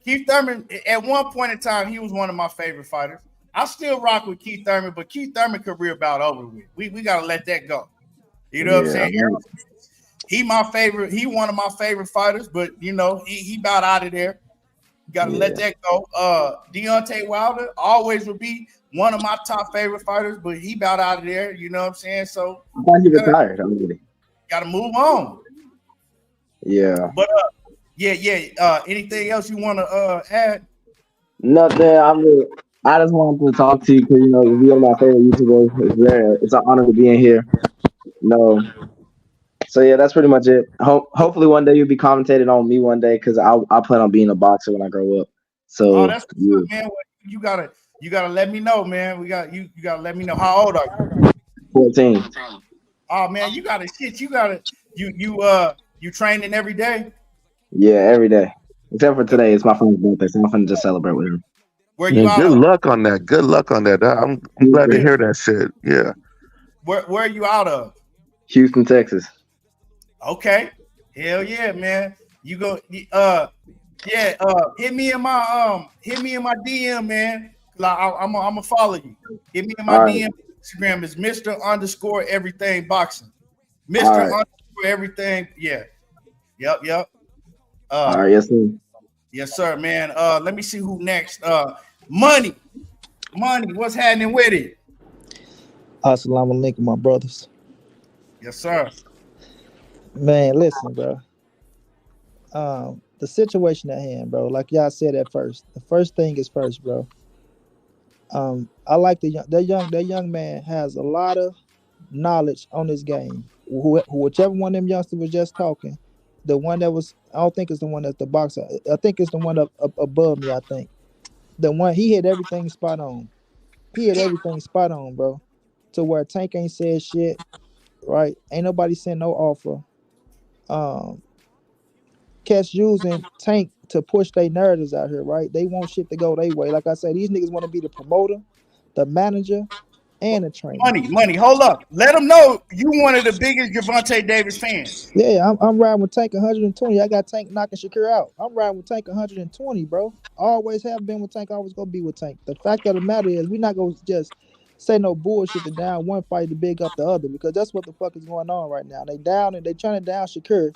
Keith Thurman, at one point in time, he was one of my favorite fighters. I still rock with Keith Thurman, but Keith Thurman career about over with. We gotta let that go. You know what I'm saying? He my favorite. He one of my favorite fighters, but you know he about out of there. Got to let that go. Deontay Wilder always would be one of my top favorite fighters, but he about out of there. You know what I'm saying? So I thought he retired. Got to move on. Yeah. But anything else you want to add? Nothing. I just wanted to talk to you because you know you're one of my favorite YouTubers. It's an honor to be in here. No. So yeah, that's pretty much it. Hopefully one day you'll be commentating on me one day because I plan on being a boxer when I grow up. So that's good, man. Well, you gotta let me know, man. You gotta let me know. How old are you? 14. Oh man, you training every day? Yeah, every day. Except for today, it's my friend's birthday, so I'm gonna just celebrate with him. Where you out good of? luck on that. Good luck on that. I'm glad to hear that shit. Yeah. Where are you out of? Houston, Texas. Okay. Hell yeah, man. You go hit me in my DM, man. I'm gonna follow you. Hit me in my DM. Instagram is Mr. _everything boxing. Mr. _everything. Yeah. Yep. All right, yes, sir. Yes, sir, man. Let me see who next. Money, what's happening with it? Assalamu alaikum, my brothers. Yes, sir. Man, listen, bro. The situation at hand, bro. Like y'all said at first, the first thing is first, bro. I like that young man has a lot of knowledge on this game. Whichever one of them youngsters was just talking, the one that was, I don't think it's the one that's the boxer. I think it's the one up above me. I think the one he hit everything spot on. He hit everything spot on, bro. To where Tank ain't said shit, right? Ain't nobody sent no offer. Cats using Tank to push their narratives out here, right? They want shit to go their way. Like I said, these niggas want to be the promoter, the manager, and the trainer. Money. Hold up. Let them know you one of the biggest Gervonta Davis fans. Yeah, I'm riding with Tank 120. I got Tank knocking Shakur out. I'm riding with Tank 120, bro. Always have been with Tank. Always gonna be with Tank. The fact of the matter is, we not gonna just say no bullshit to down one fight to big up the other, because that's what the fuck is going on right now. They down and they trying to down Shakur,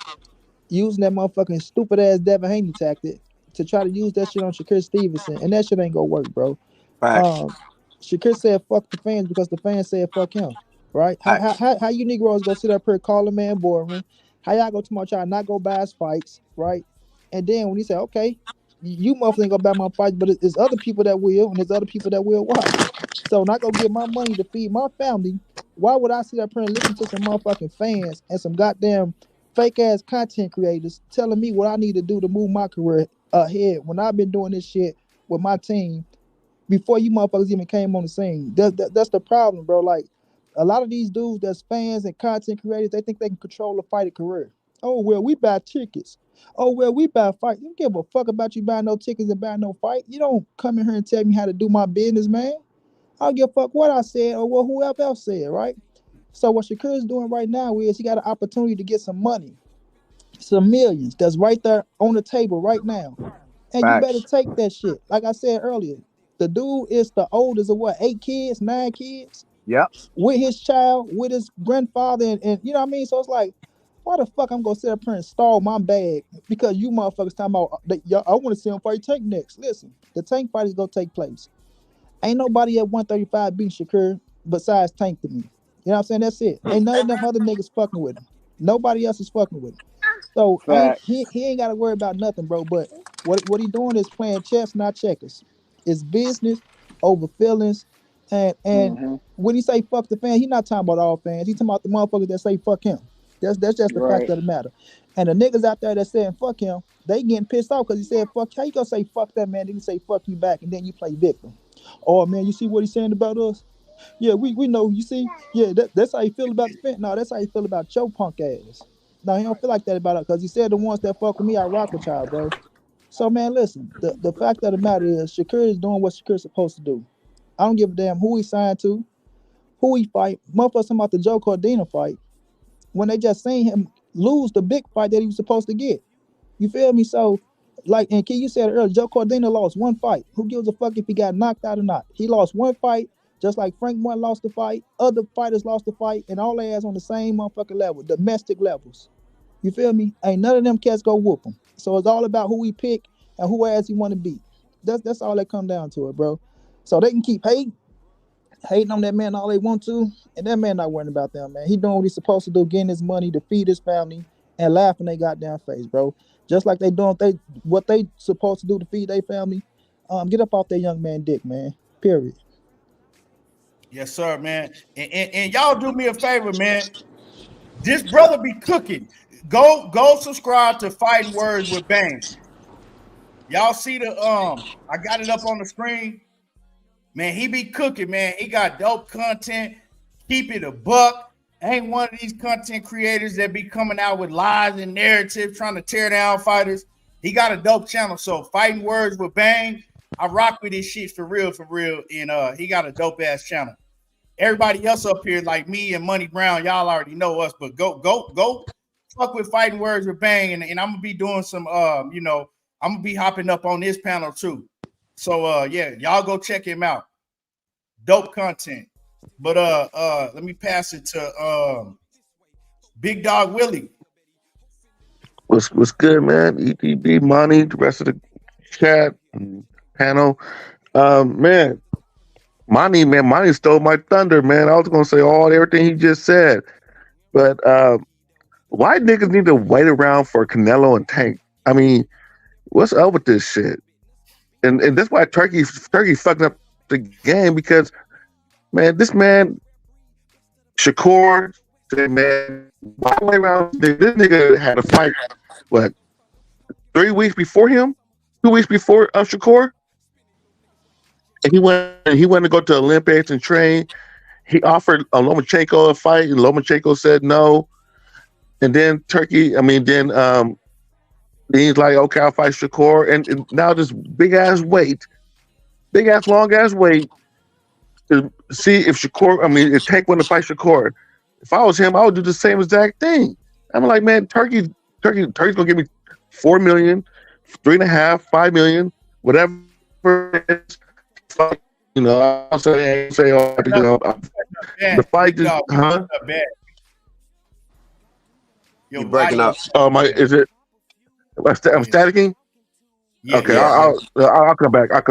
using that motherfucking stupid ass Devin Haney tactic to try to use that shit on Shakur Stevenson, and that shit ain't gonna work, bro. Shakur said fuck the fans because the fans said fuck him, right? How you Negroes go sit up here call a man boring? How y'all go tomorrow try not go buy his fights, right? And then when he said, okay, you motherfuckers ain't gonna buy my fights, but it's other people that will, and there's other people that will watch. So not gonna get my money to feed my family. Why would I sit up here and listen to some motherfucking fans and some goddamn fake ass content creators telling me what I need to do to move my career ahead when I've been doing this shit with my team before you motherfuckers even came on the scene? That's the problem, bro. Like, a lot of these dudes that's fans and content creators, they think they can control a fighter career. Oh, well, we buy tickets. Oh, well, we buy fights. You don't give a fuck about you buying no tickets and buying no fight. You don't come in here and tell me how to do my business, man. I don't give a fuck what I said or what whoever else said, right? So what Shakur is doing right now is he got an opportunity to get some money, some millions that's right there on the table right now. And you better take that shit. Like I said earlier, the dude is the oldest of what, 8 kids, 9 kids? Yep. With his child, with his grandfather, and you know what I mean? So it's like, why the fuck I'm gonna sit up here and stall my bag because you motherfuckers talking about I want to see him fight Tank next. Listen, the Tank fight is gonna take place. Ain't nobody at 135 beating Shakur besides Tank to me. You know what I'm saying? That's it. Ain't none of them other niggas fucking with him. Nobody else is fucking with him. So he ain't got to worry about nothing, bro. But What he doing is playing chess, not checkers. It's business over feelings, and Mm-hmm. when he say fuck the fans, he not talking about all fans. He talking about the motherfuckers that say fuck him. That's just the fact Right. of the matter. And the niggas out there that saying fuck him, they getting pissed off because he said fuck. How you gonna say fuck that man? Then you say fuck you back, and then you play victim. Oh man, you see what he's saying about us? Yeah, we know. You see, yeah, that's how you feel about the fan. No, that's how you feel about your punk ass. No, he don't feel like that about it because he said the ones that fuck with me, I rock with y'all, bro. So man, listen. The fact of the matter is, Shakur is doing what Shakur's supposed to do. I don't give a damn who he signed to, who he fight. Motherfuckers talking about the Joe Cordina fight when they just seen him lose the big fight that he was supposed to get. You feel me? So, like, and Key, you said it earlier, Joe Cordina lost one fight. Who gives a fuck if he got knocked out or not? He lost one fight, just like Frank One lost the fight. Other fighters lost the fight, and all they ass on the same motherfucking level, domestic levels. You feel me? Ain't none of them cats go whoop him. So it's all about who he pick and who ass he want to beat. That's all that come down to it, bro. So they can keep hating on that man all they want to, and that man not worrying about them, man. He doing what he's supposed to do, getting his money to feed his family and laughing they goddamn face, bro. Just like they doing what they supposed to do to feed their family. Get up off that young man dick, man. Period. Yes, sir, man. And y'all do me a favor, man. This brother be cooking. Go subscribe to Fighting Words with Bang. Y'all see the I got it up on the screen. Man, he be cooking, man. He got dope content. Keep it a buck. Ain't one of these content creators that be coming out with lies and narratives trying to tear down fighters. He got a dope channel. So Fighting Words with Bang. I rock with this shit for real. And he got a dope ass channel. Everybody else up here, like me and Money Brown, y'all already know us, but go fuck with Fighting Words with Bang. And I'm gonna be doing some I'm gonna be hopping up on this panel too. So yeah, y'all go check him out. Dope content. But let me pass it to Big Dog Willie. What's good, man? ETB, Money, the rest of the chat and panel. Man, Money stole my thunder, man. I was gonna say everything he just said. But why niggas need to wait around for Canelo and Tank? I mean, what's up with this shit? And that's why Turkey fucking up the game because man, this man Shakur said, man, why wait around? This nigga had a fight, what, 3 weeks before him? 2 weeks before Shakur? And he went to go to the Olympics and train. He offered Lomachenko a fight, and Lomachenko said no. And then he's like, okay, I'll fight Shakur. And now this big ass long ass wait to see if if Tank want to fight Shakur. If I was him, I would do the same exact thing. I'm like, man, Turkey's gonna give me 4 million, 3.5, 5 million, whatever it is. I'll say the fight is You breaking up. Is it? I'm staticking. Yeah, okay, yeah. I'll come back. All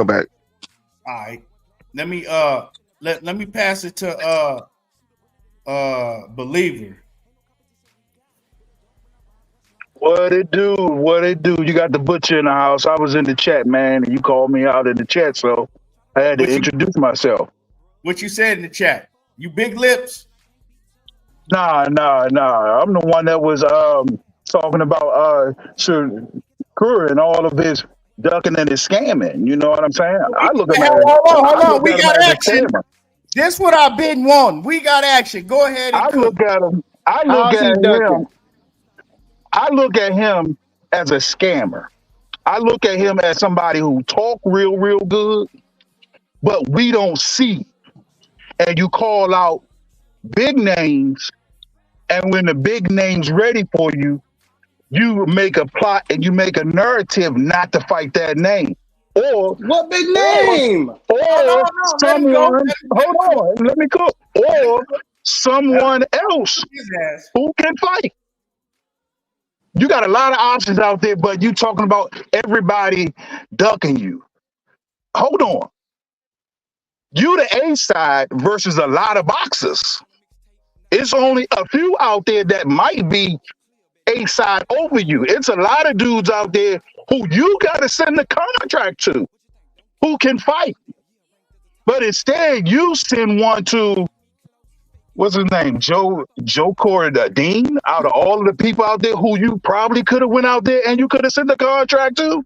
right. Let me let me pass it to Believer. What it do? You got the butcher in the house. I was in the chat, man, and you called me out in the chat, so I had to introduce myself. What you said in the chat? You big lips? Nah. I'm the one that was talking about Shakur and all of his ducking and his scamming. You know what I'm saying? I look at him. Hold on. We got action. This what I've been wanting. We got action. Go ahead and look at him. I look at him as a scammer. I look at him as somebody who talk real good, but we don't see. And you call out big names, and when the big name's ready for you, you make a plot and you make a narrative not to fight that name. Or what big name? Or someone, hold on, let me cook. Or someone else who can fight. You got a lot of options out there, but you talking about everybody ducking you. Hold on. You the A side versus a lot of boxers. It's only a few out there that might be A side over you. It's a lot of dudes out there who you got to send the contract to, who can fight. But instead, you send one to, what's his name, Joe Dean, out of all of the people out there who you probably could have went out there and you could have sent the contract to.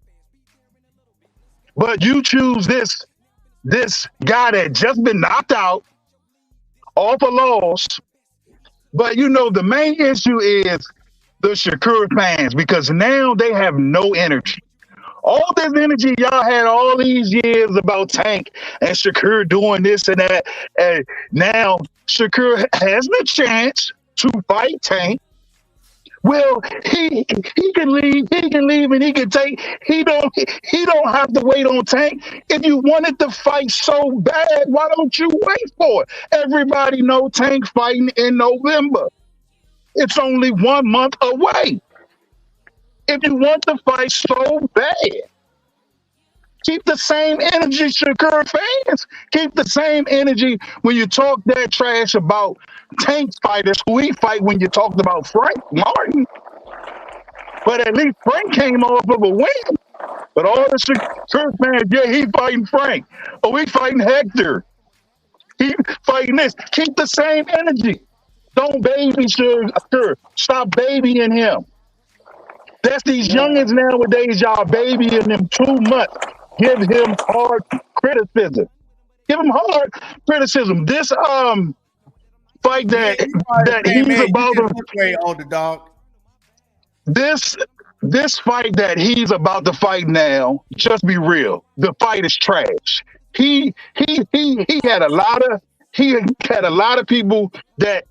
But you choose this guy that just been knocked out off a loss. But you know, the main issue is the Shakur fans, because now they have no energy. All this energy y'all had all these years about Tank and Shakur doing this and that, and now Shakur has the chance to fight Tank. Well, he can leave, and he can take. He don't have to wait on Tank. If you wanted to fight so bad, why don't you wait for it? Everybody know Tank fighting in November. It's only 1 month away. If you want to fight so bad, keep the same energy, Shakur fans. Keep the same energy when you talk that trash about Tank fighters who he fight when you talked about Frank Martin. But at least Frank came off of a win. But all the Shakur fans, yeah, he fighting Frank. Oh, he fighting Hector. He fighting this. Keep the same energy. Don't baby Shakur. Stop babying him. That's these youngins nowadays, y'all babying him too much. Give him hard criticism. Give him hard criticism. This fight that he's about to older dog. This fight that he's about to fight now, just be real. The fight is trash. He had a lot of people that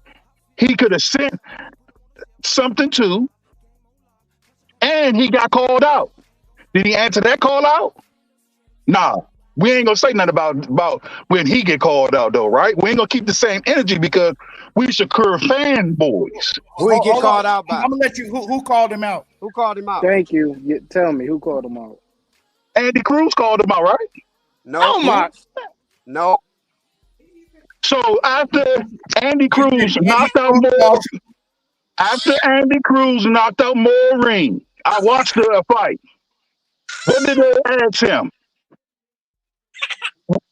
he could have sent something to, and he got called out. Did he answer that call out? Nah. We ain't gonna say nothing about when he get called out though, right? We ain't gonna keep the same energy because we Shakur fanboys. Who he get called out by? I'm gonna let you. Who called him out? Who called him out? Thank you. Tell me who called him out. Andy Cruz called him out, right? No. Oh my. No. So after Andy Cruz knocked out Maureen, I watched the fight. What did they ask him?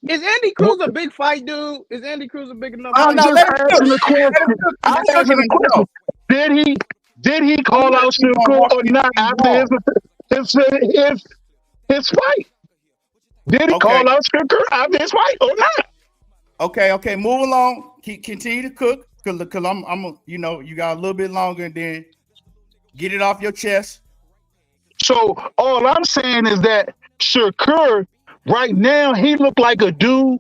Is Andy Cruz a big fight dude? Is Andy Cruz a big enough? I'm just asking the question. I'm asking the question. Did he call out Shakur or not after his fight? Did he call out Shakur after his fight or not? Okay. Move along. Continue to cook, cause I'm you know, you got a little bit longer, and then get it off your chest. So all I'm saying is that Shakur right now, he looked like a dude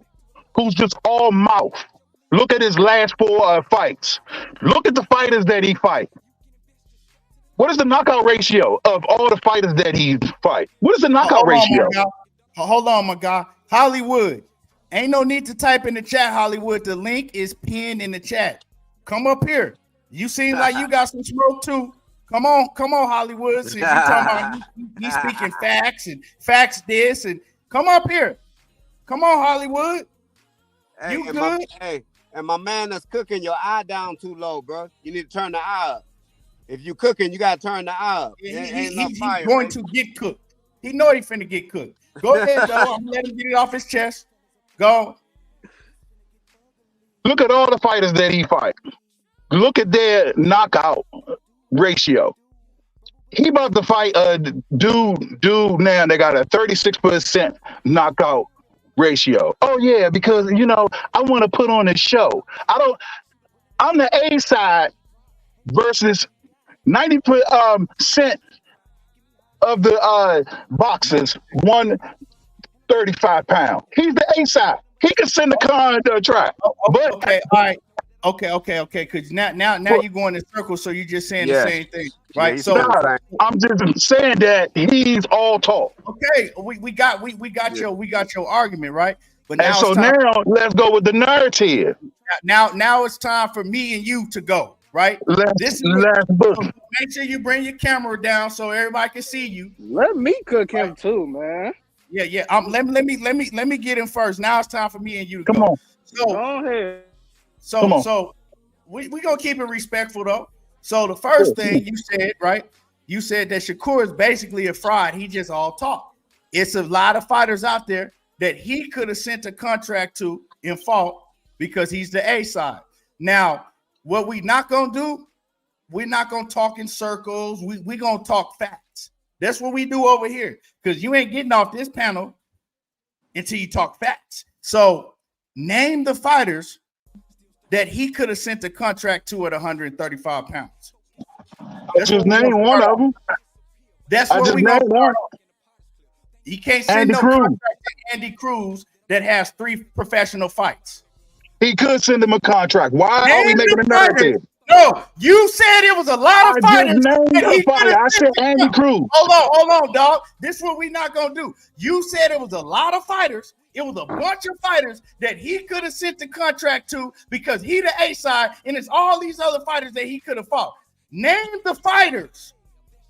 who's just all mouth. Look at his last 4 fights. Look at the fighters that he fight. What is the knockout ratio of all the fighters that he fight? What is the knockout ratio? Hold on, my guy. Hollywood. Ain't no need to type in the chat, Hollywood. The link is pinned in the chat. Come up here. You seem like you got some smoke too. Come on, Hollywood. Since you talking about he's speaking facts and facts this and come up here. Come on, Hollywood. Hey, you good? And my man that's cooking, your eye down too low, bro. You need to turn the eye up. If you cooking, you gotta turn the eye up. He's going to get cooked. He know he finna get cooked. Go ahead, though. I'm gonna let him get it off his chest. Go. Look at all the fighters that he fight. Look at their knockout ratio. He about to fight a dude now. They got a 36% knockout ratio. Oh yeah, because you know I want to put on a show. I'm the A side versus 90% of the boxers 135 pounds. He's the A side. He can send the contract. But okay, all right. Okay. Because now you're going in circles, so you're just saying the same thing, right? Yeah, so I'm just saying that he's all talk. Okay, we got your argument, right? But now now let's go with the narrative. Now it's time for me and you to go, right? Let's make sure you bring your camera down so everybody can see you. Let me cook him too, man. Yeah. Let me get him first. Now it's time for me and you to Come go. on. So go ahead. So we gonna keep it respectful though. So the first thing you said, right? You said that Shakur is basically a fraud. He just all talk. It's a lot of fighters out there that he could have sent a contract to in fault because he's the A side. Now, what we not gonna do, we're not gonna talk in circles. We gonna talk facts. That's what we do over here. Because you ain't getting off this panel until you talk facts. So name the fighters that he could have sent a contract to at 135 pounds. I just named one of them. That's what we gonna start off. He can't send no contract to Andy Cruz that has 3 professional fights. He could send him a contract. Why are we making a narrative? No, you said it was a lot of fighters. I said Andy Cruz. Hold on, dog. This is what we not gonna do. You said it was a lot of fighters. It was a bunch of fighters that he could have sent the contract to because he the A side, and it's all these other fighters that he could have fought. Name the fighters.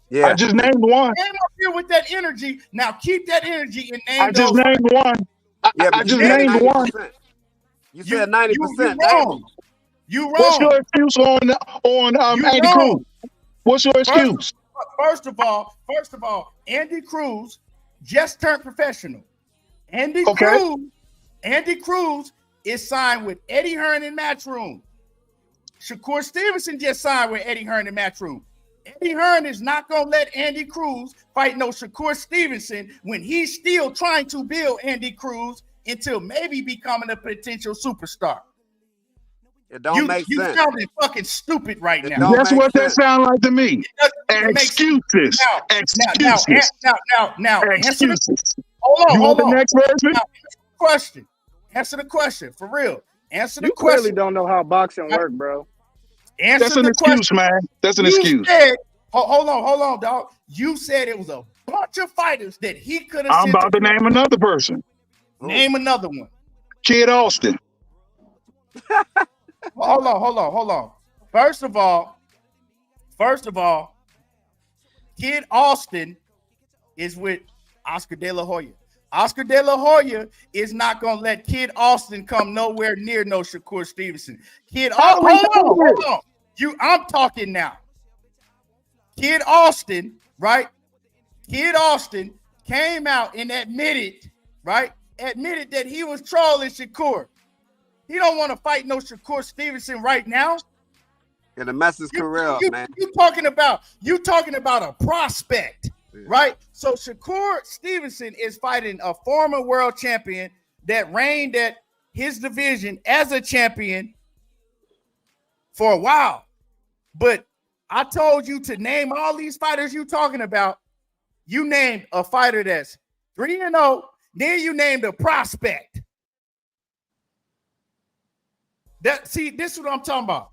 Yeah, I just named one. Name up here with that energy. Now keep that energy and name. I just named one. I just named 90%. one. You said 90%. You wrong. You wrong. What's your excuse on Andy Cruz? What's your excuse? First of all, Andy Cruz just turned professional. Andy Cruz is signed with Eddie Hearn and Matchroom. Shakur Stevenson just signed with Eddie Hearn and Matchroom. Eddie Hearn is not going to let Andy Cruz fight no Shakur Stevenson when he's still trying to build Andy Cruz into maybe becoming a potential superstar. It don't make sense. You sounding fucking stupid right now. That's what that sounds like to me. Excuses. Excuses. Now, excuses. Hold on. The next person? Answer the question. For real. Answer the you question. You clearly don't know how boxing works, bro. That's an excuse, man. That's an excuse. Hold on, dog. You said it was a bunch of fighters that he could have. I'm about to name another person. Name another one. Kid Austin. Hold on. First of all, Kid Austin is with Oscar De La Hoya. Oscar De La Hoya is not gonna let Kid Austin come nowhere near no Shakur Stevenson. Hold on. I'm talking now. Kid Austin, right? Kid Austin came out and admitted that he was trolling Shakur. He don't want to fight no Shakur Stevenson right now. Yeah, the mess his career up, man. You talking about a prospect, right? So Shakur Stevenson is fighting a former world champion that reigned at his division as a champion for a while. But I told you to name all these fighters you talking about. You named a fighter that's 3-0. Then you named a prospect. This is what I'm talking about.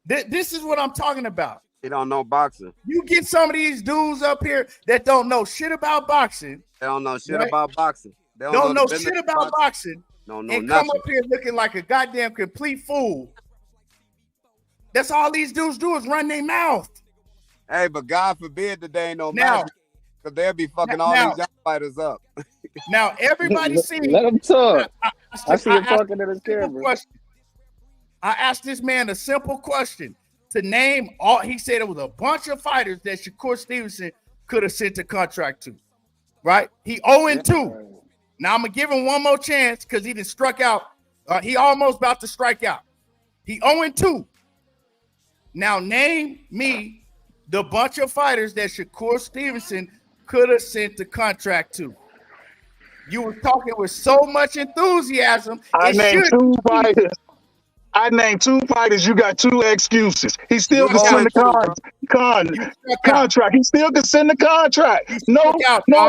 This is what I'm talking about. They don't know boxing. You get some of these dudes up here that don't know shit about boxing. They don't know shit about boxing. They don't know shit about boxing. Don't know and nothing. Come up here looking like a goddamn complete fool. That's all these dudes do is run their mouth. Hey, but God forbid that they ain't no match, because they'll be fucking all these young fighters up. Now everybody see. Let them talk. I see him talking to the camera. I asked this man a simple question to name all. He said it was a bunch of fighters that Shakur Stevenson could have sent a contract to. Right? He 0-2. Now I'm gonna give him one more chance because he done struck out. He almost about to strike out. He 0-2. Now name me the bunch of fighters that Shakur Stevenson could have sent the contract to. You were talking with so much enthusiasm. I named 2 fighters. You got 2 excuses. He still can send the contract. He still can send the contract. No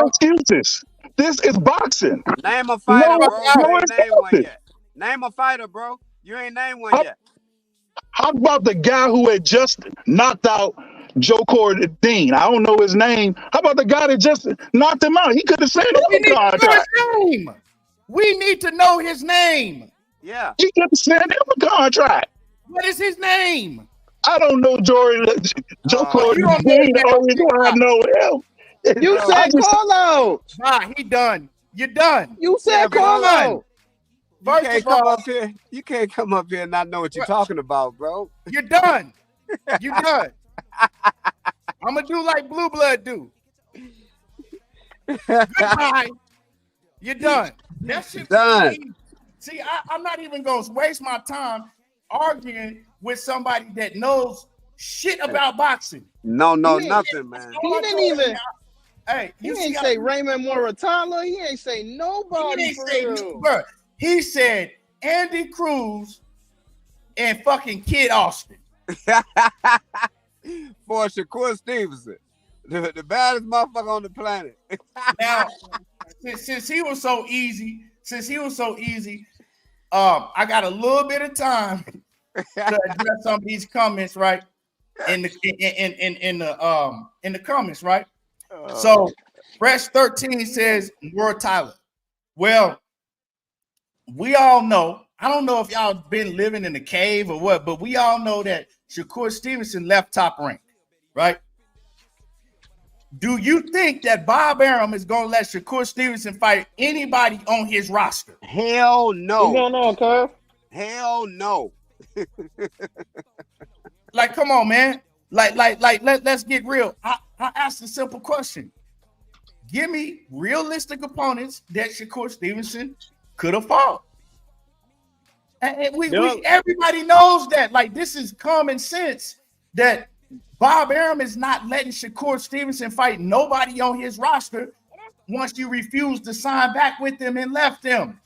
excuses. This is boxing. Name a fighter, bro. You ain't named one yet. Name a fighter, bro. You ain't named one yet. How about the guy who had just knocked out Joe Dean? I don't know his name. How about the guy that just knocked him out? He could have sent him a contract. We need to know his name. Yeah. He could have sent him a contract. What is his name? I don't know Joe Dean. I know him. You said Carlo. Nah, he done. You're done. You said Carlo. You can't come up here and not know what you're talking about, bro. You're done. You done. I'm gonna do like Blue Blood do. Goodbye. You're done. That shit Done. was too easy. See, I'm not even gonna waste my time arguing with somebody that knows shit about boxing. No, He nothing, man. All He I didn't told him, even. hey, He you see, ain't say Raymond Moratala. He ain't say nobody. he For didn't say, real. bro. He said Andy Cruz and fucking Kid Austin. For Shakur Stevenson, the baddest motherfucker on the planet. Now, since he was so easy, I got a little bit of time to address some of these comments, right? In the comments, right? So Fresh 13 says World Tyler. Well, we all know, I don't know if y'all been living in a cave or what, but we all know that Shakur Stevenson left Top Rank, right? Do you think that Bob Arum is going to let Shakur Stevenson fight anybody on his roster? Hell no. What's going on, cuz? Hell no. Like, come on, man. Let's get real. I asked a simple question. Give me realistic opponents that Shakur Stevenson could have fought. And everybody knows that. Like, this is common sense that Bob Arum is not letting Shakur Stevenson fight nobody on his roster once you refuse to sign back with them and left them.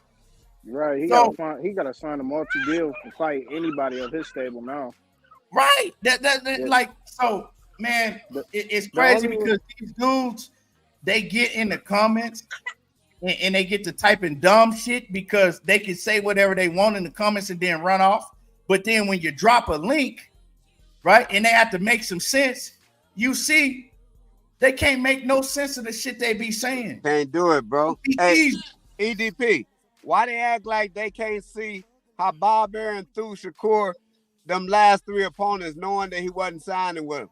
Right. He So- gotta sign a multi-deal to fight anybody of his stable now. Right. Like, so, man, it's crazy because these dudes, they get in the comments and they get to typing dumb shit because they can say whatever they want in the comments and then run off. But then when you drop a link, right, and they have to make some sense, you see, they can't make no sense of the shit they be saying. Can't do it, bro. Hey, EDP, why they act like they can't see how Bob Arum threw Shakur them last three opponents knowing that he wasn't signing with him?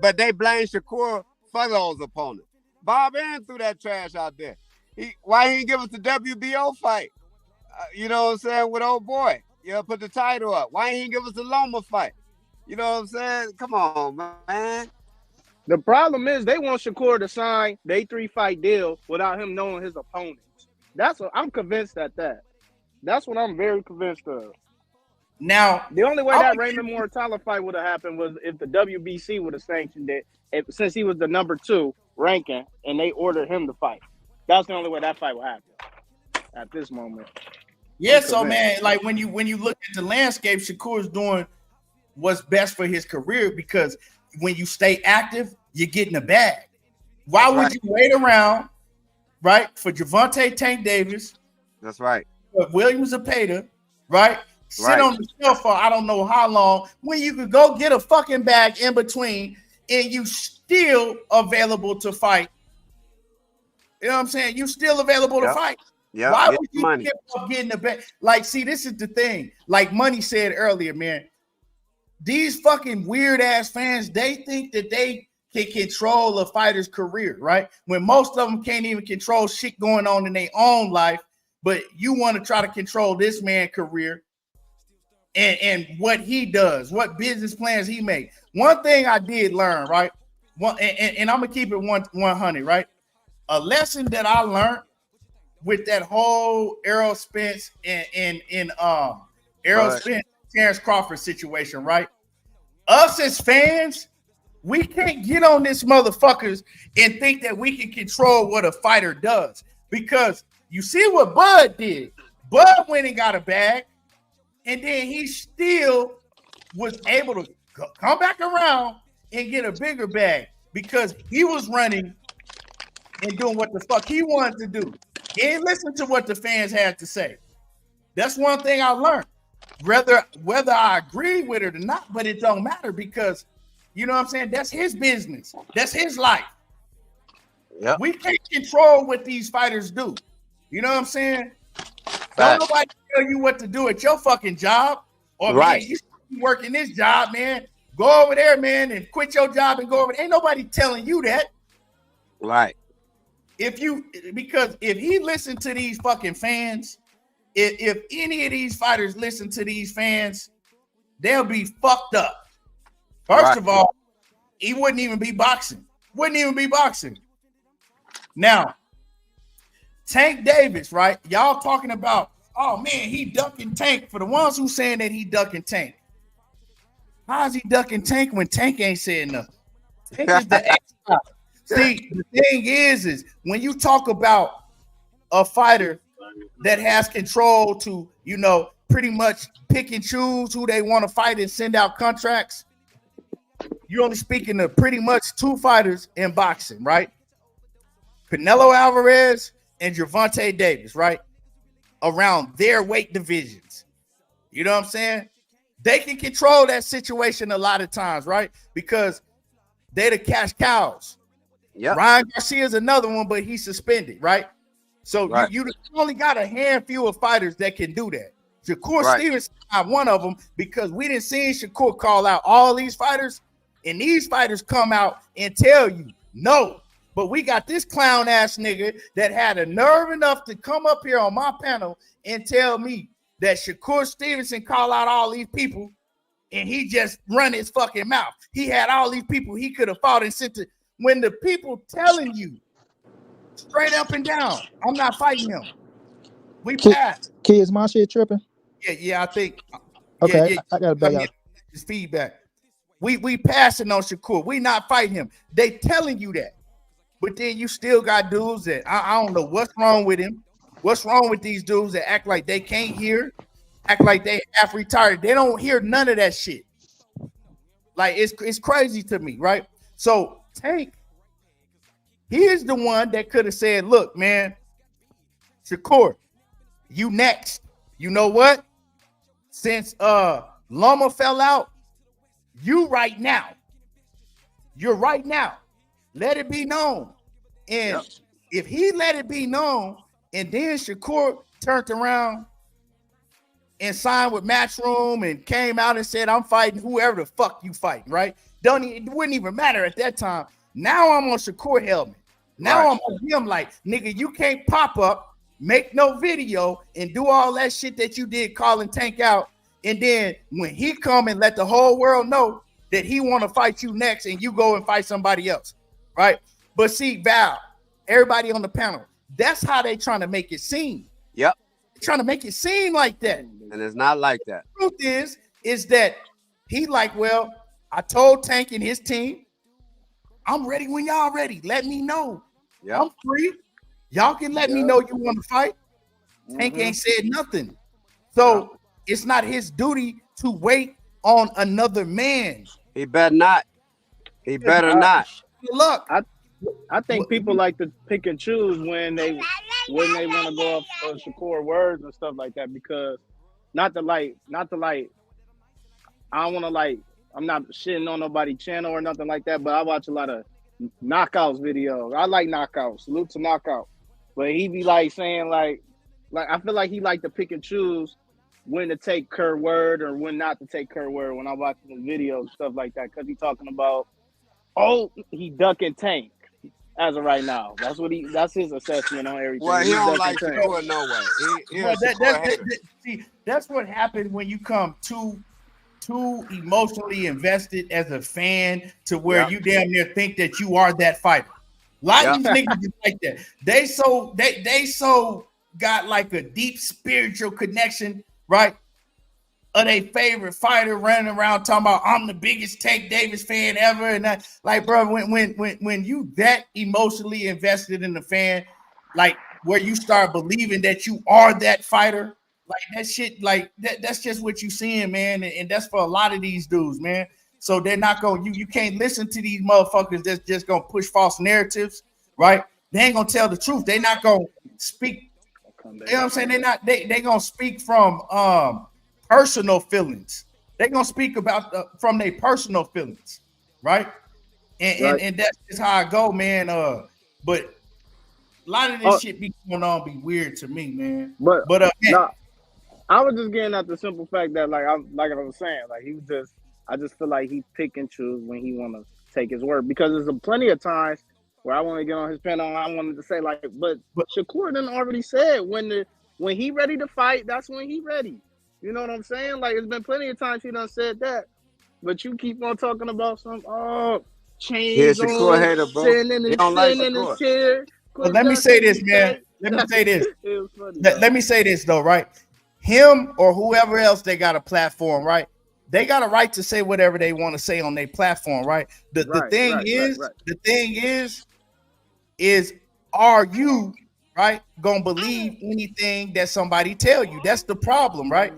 But they blame Shakur for those opponents. Bob Arum threw that trash out there. Why he didn't give us the WBO fight? You know what I'm saying? With old boy. You know, put the title up. Why he didn't give us the Loma fight? You know what I'm saying? Come on, man. The problem is they want Shakur to sign their 3-fight deal without him knowing his opponents. That's what I'm convinced at that. That's what I'm very convinced of. Now, the only way that Raymond Moratala fight would have happened was if the WBC would have sanctioned it, since he was the number 2 ranking and they ordered him to fight. That's the only way that fight would happen at this moment. Yeah, so man, like when you look at the landscape, Shakur's doing what's best for his career because when you stay active, you're getting a bag. Why would you wait around, right, for Gervonta Tank Davis? That's right. For Williams Zepeda, right? Sit on the shelf for I don't know how long when you could go get a fucking bag in between and you still available to fight. You know what I'm saying? You still available to fight. Yeah. Why would you give up getting the bag? Like, see, this is the thing. Like Money said earlier, man. These fucking weird ass fans, they think that they can control a fighter's career, right? When most of them can't even control shit going on in their own life, but you want to try to control this man's career and what he does, what business plans he makes. One thing I did learn, right? And I'm gonna keep it 100, right? A lesson that I learned with that whole Errol Spence and Errol Spence Terrence Crawford situation, right? Us as fans, we can't get on this motherfuckers and think that we can control what a fighter does because you see what Bud did. Bud went and got a bag, and then he still was able to come back around and get a bigger bag because he was running and doing what the fuck he wanted to do. He didn't listen to what the fans had to say. That's one thing I learned. Whether I agree with it or not, but it don't matter because, you know what I'm saying? That's his business. That's his life. Yep. We can't control what these fighters do. You know what I'm saying? Don't nobody tell you what to do at your fucking job. Or man, you should be working this job, man. Go over there, man, and quit your job and go over there. Ain't nobody telling you that. Right. Because if he listened to these fucking fans, if any of these fighters listen to these fans, they'll be fucked up. First of all, he wouldn't even be boxing. Now, Tank Davis, right? Y'all talking about, oh man, he ducking Tank. For the ones who saying that he ducking Tank, how is he ducking Tank when Tank ain't saying nothing? Tank is the expert. See, the thing is when you talk about a fighter that has control to, pretty much pick and choose who they want to fight and send out contracts, you're only speaking to pretty much two fighters in boxing, right? Canelo Alvarez and Gervonta Davis, right? Around their weight divisions. You know what I'm saying? They can control that situation a lot of times, right? Because they're the cash cows. Yep. Ryan Garcia is another one, but he's suspended, right? So you only got a handful of fighters that can do that. Shakur Stevenson is not one of them, because we didn't see Shakur call out all these fighters, and these fighters come out and tell you no. But we got this clown ass nigga that had a nerve enough to come up here on my panel and tell me that Shakur Stevenson call out all these people and he just run his fucking mouth. He had all these people he could have fought and sent to. When the people telling you straight up and down, I'm not fighting him. We passed. Kids, my shit tripping. Yeah, I think. Okay, I got it back out. His feedback. We passing on Shakur. We not fighting him. They telling you that. But then you still got dudes that I don't know what's wrong with him. What's wrong with these dudes that act like they can't hear, act like they half retarded? They don't hear none of that shit. Like it's crazy to me, right? So Tank, he is the one that could have said, "Look, man, Shakur, you next. You know what? Since Loma fell out, you're right now. Let it be known." And if he let it be known, and then Shakur turned around and signed with Matchroom and came out and said, "I'm fighting whoever the fuck you fighting," right? It wouldn't even matter at that time. Now I'm on Shakur helmet. Now I'm on him like, nigga, you can't pop up, make no video, and do all that shit that you did calling Tank out. And then when he come and let the whole world know that he want to fight you next, and you go and fight somebody else, right? But see, Val, everybody on the panel, that's how they trying to make it seem. Yep. They're trying to make it seem like that. And it's not like that. The truth is that he like, well, I told Tank and his team, I'm ready when y'all ready. Let me know. Yep. I'm free. Y'all can let me know you want to fight. Tank ain't said nothing. So it's not his duty to wait on another man. He better not. He better not. Look, I think people like to pick and choose when they want to go off Shakur words and stuff like that, because not to like I don't want to like, I'm not shitting on nobody's channel or nothing like that, but I watch a lot of knockouts videos. I like knockouts. Salute to knockout. But he be like saying like I feel like he like to pick and choose when to take Kerr word or when not to take Kerr word when I watch his videos and stuff like that, because he talking about, he ducking Tank as of right now. That's his assessment on everything. Well, he don't like Shakur no way. See, that's what happened when you come too emotionally invested as a fan to where you damn near think that you are that fighter. A lot of these niggas is like that. They so got like a deep spiritual connection, right? Of their favorite fighter running around talking about, I'm the biggest Tank Davis fan ever. And that, like, bro, when you that emotionally invested in the fan, like where you start believing that you are that fighter, like that shit, like that's just what you seeing, man. And that's for a lot of these dudes, man. So they're not going, you can't listen to these motherfuckers that's just gonna push false narratives, right? They ain't gonna tell the truth. They're not gonna speak. You know what I'm saying? They gonna speak from personal feelings. They're gonna speak about from their personal feelings, right? And that's just how I go, man. But a lot of this shit be going on be weird to me, man. But I was just getting at the simple fact that like I was saying, like I just feel like he pick and choose when he want to take his word, because there's plenty of times where I want to get on his panel and I wanted to say like, but Shakur done already said when he ready to fight, that's when he ready. You know what I'm saying? Like, it's been plenty of times he done said that. But you keep on talking about some Here's chains Shakur on, hater, bro. sitting He don't like in his Shakur. chair. But Quit let me say ducking this, me, man. Tank. Let me say this. It was funny. Let me say this though, right? Him or whoever else they got a platform, right? They got a right to say whatever they want to say on their platform, right? The thing is, are you right gonna believe anything that somebody tell you? That's the problem, right?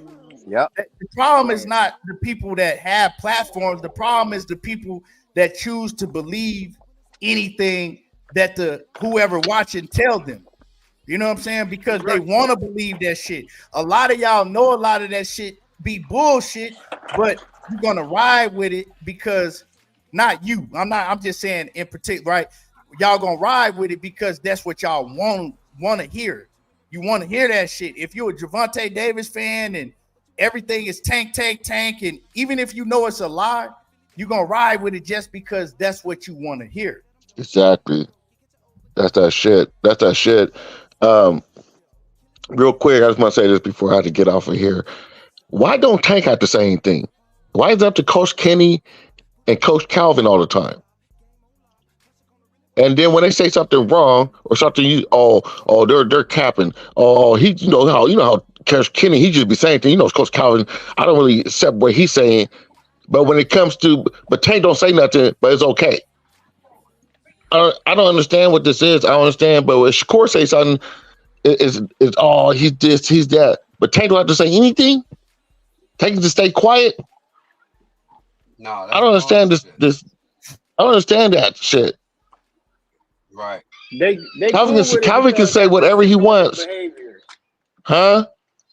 Yep. The problem is not the people that have platforms. The problem is the people that choose to believe anything that the whoever watching tell them. You know what I'm saying? Because they want to believe that shit. A lot of y'all know a lot of that shit be bullshit, but you're gonna ride with it because not you. I'm just saying in particular, right? Y'all gonna ride with it because that's what y'all want to hear. You want to hear that shit. If you're a Gervonta Davis fan and everything is tank, and even if you know it's a lie, you're gonna ride with it just because that's what you want to hear. Exactly. That's that shit. Real quick, I just want to say this before I have to get off of here. Why don't Tank have to say anything? Why is it up to Coach Kenny and Coach Calvin all the time? And then when they say something wrong or something, they're capping. You know how Coach Kenny, he just be saying things. You know, Coach Calvin, I don't really accept what he's saying. But when it comes to, but Tank don't say nothing, but it's okay. I don't understand what this is. I don't understand. But when Shakur say something, it's he's this, he's that. But Tank don't have to say anything. Tank can just stay quiet. No, I don't understand this. I don't understand that shit. Right. They Calvin can say whatever he wants. Behavior. Huh?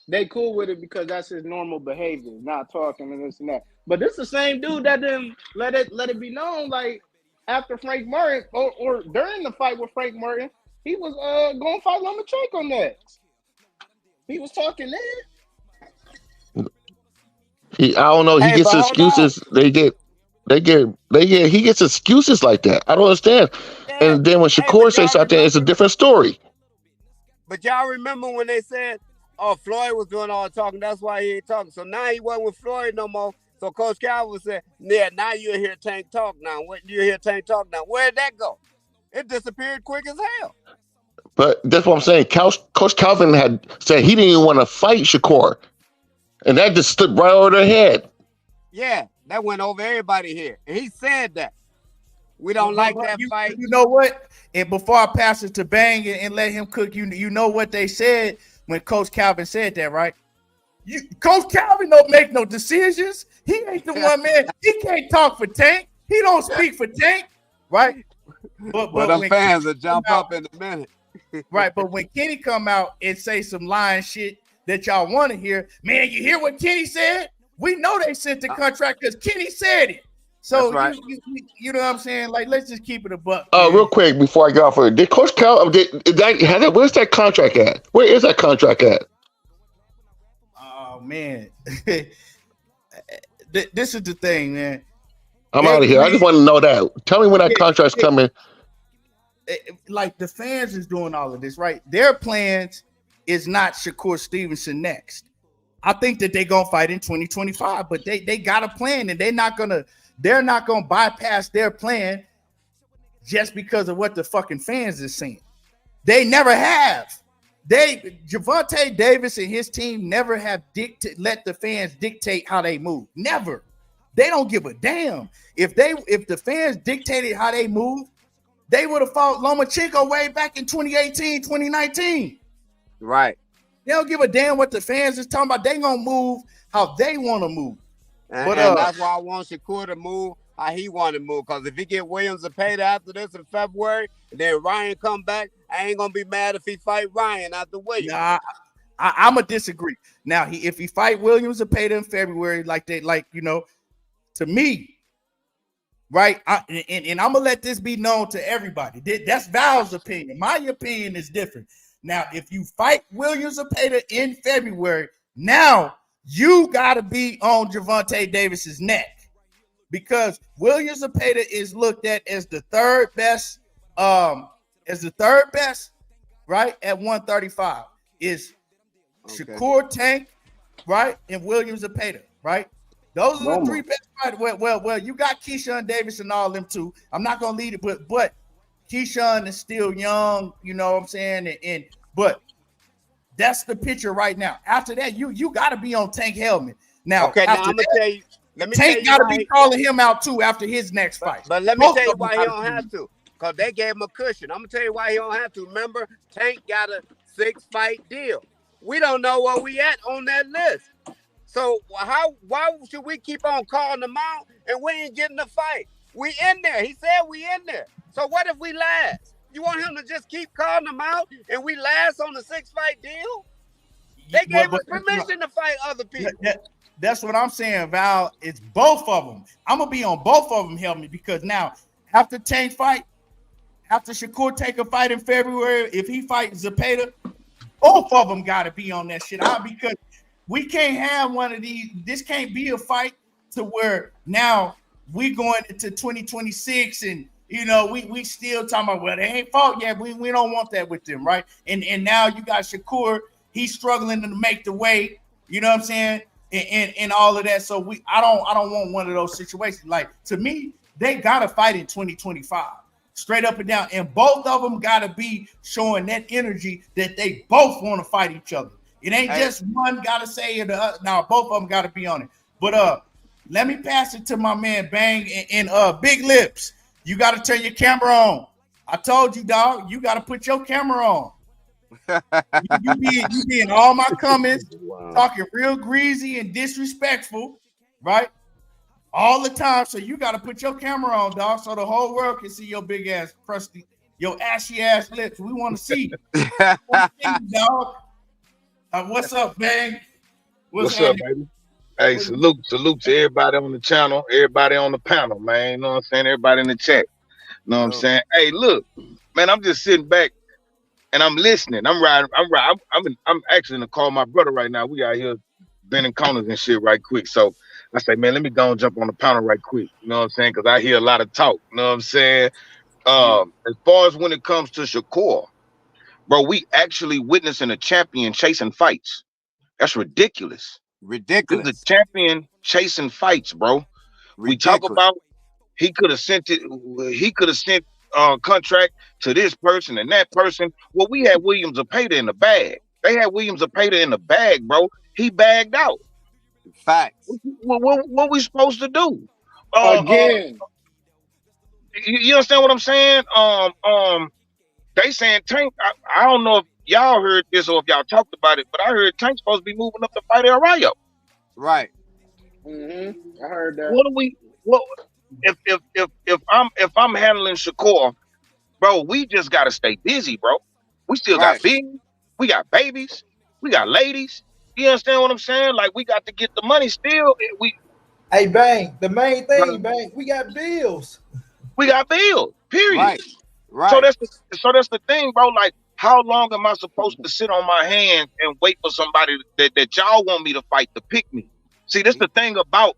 They cool with it because that's his normal behavior, not talking and this and that. But this the same dude that didn't let it be known, like after Frank Martin or during the fight with Frank Martin, he was going to fight Lomachenko next. He was talking there. I don't know. He gets excuses. He gets excuses like that. I don't understand. Yeah. And then when Shakur says something, it's a different story. But y'all remember when they said, "Oh, Floyd was doing all the talking. That's why he ain't talking." So now he wasn't with Floyd no more. So Coach Calvin said, "Yeah, now you hear Tank talk. Now you hear Tank talk. Now where'd that go? It disappeared quick as hell." But that's what I'm saying. Coach Calvin had said he didn't even want to fight Shakur, and that just stood right over their head. Yeah, that went over everybody here, and he said that we don't like that fight. You know what? And before I pass it to Bang and let him cook, you know what they said when Coach Calvin said that, right? Coach Calvin don't make no decisions. He ain't the one, man. He can't talk for Tank. He don't speak for Tank, right? But them fans will jump up in a minute. Right, but when Kenny come out and say some lying shit that y'all want to hear, man, you hear what Kenny said? We know they sent the contract because Kenny said it. So right. you know what I'm saying? Like, let's just keep it a buck. Real quick before I get off of it, did Coach Cal? Where's that contract at? Where is that contract at? Oh man, this is the thing, man. I'm out of here. I just want to know that. Tell me when that contract's coming. Like the fans is doing all of this, right? Their plans is not Shakur Stevenson next. I think that they're gonna fight in 2025, but they got a plan, and they're not gonna bypass their plan just because of what the fucking fans is saying. They never have. Gervonta Davis and his team never have let the fans dictate how they move. Never. They don't give a damn. If the fans dictated how they move, they would have fought Lomachenko way back in 2018, 2019. Right. They don't give a damn what the fans is talking about. They gonna move how they want to move. And that's why I want Shakur to move how he want to move. Because if he get Williams to pay after this in February, and then Ryan come back, I ain't gonna be mad if he fight Ryan after Williams. Nah, I'm gonna disagree. Now, if he fight Williams and pay in February, to me, right? And I'm gonna let this be known to everybody. That's Val's opinion. My opinion is different. Now, if you fight Williams Zepeda in February, now you gotta be on Gervonta Davis's neck because Williams Zepeda is looked at as the third best, right? At Those are the three best fighters. Well, you got Keyshawn Davis and all them too. I'm not gonna lead it, but Keyshawn is still young, you know what I'm saying? But that's the picture right now. After that, you got to be on Tank helmet. Now, okay, now I'm gonna tell you. Tank got to be calling him out too after his next fight. But let me tell you why he don't have to. Because they gave him a cushion. I'm gonna tell you why he don't have to. Remember, Tank got a 6-fight deal. We don't know where we at on that list. So why should we keep on calling them out and we ain't getting the fight? We in there. He said we in there. So what if we last? You want him to just keep calling them out and we last on the 6-fight deal? They gave us permission to fight other people. That's what I'm saying, Val. It's both of them. I'm gonna be on both of them, help me, because now after Tank fight, after Shakur take a fight in February, if he fights Zepeda, both of them got to be on that shit. Because we can't have one of these. This can't be a fight to where now we going into 2026 and we still talking about, well, they ain't fought yet. We don't want that with them, right? And now you got Shakur. He's struggling to make the weight. You know what I'm saying? And all of that. So I don't want one of those situations. Like, to me, they gotta fight in 2025. Straight up and down. And both of them gotta be showing that energy that they both want to fight each other. It ain't just one gotta say it. Now both of them gotta be on it. But let me pass it to my man Bang and Big Lips. You gotta turn your camera on. I told you, dog, you gotta put your camera on. you be in all my comments talking real greasy and disrespectful, right? All the time. So you got to put your camera on, dog, so the whole world can see your big ass, crusty, your ashy ass lips. We want to see you, dog. What's up, Bang? What's up, baby? Hey, salute to everybody on the channel, everybody on the panel, man. You know what I'm saying? Everybody in the chat. You know what I'm saying? Hey, look, man, I'm just sitting back and I'm listening. I'm actually gonna call my brother right now. We out here bending corners and shit right quick. So I say, man, let me go and jump on the panel right quick. You know what I'm saying? Because I hear a lot of talk. You know what I'm saying? As far as when it comes to Shakur, bro, we actually witnessing a champion chasing fights. That's ridiculous. Ridiculous. This is a champion chasing fights, bro. Ridiculous. We talk about he could have sent contract to this person and that person. Well, we had Williams Zepeda in the bag. They had Williams Zepeda in the bag, bro. He bagged out. Facts. What we supposed to do? Again. You understand what I'm saying? They saying Tank. I don't know if y'all heard this or if y'all talked about it, but I heard Tank's supposed to be moving up to fight El Rayo. Right. I heard that. If I'm handling Shakur, bro, we just gotta stay busy, bro. We still got bills, we got babies, we got ladies. You understand what I'm saying? Like, we got to get the money still. Hey, Bang, the main thing, Bang, we got bills. We got bills, period. Right. So that's the thing, bro. Like, how long am I supposed to sit on my hands and wait for somebody that y'all want me to fight to pick me? See, this the thing about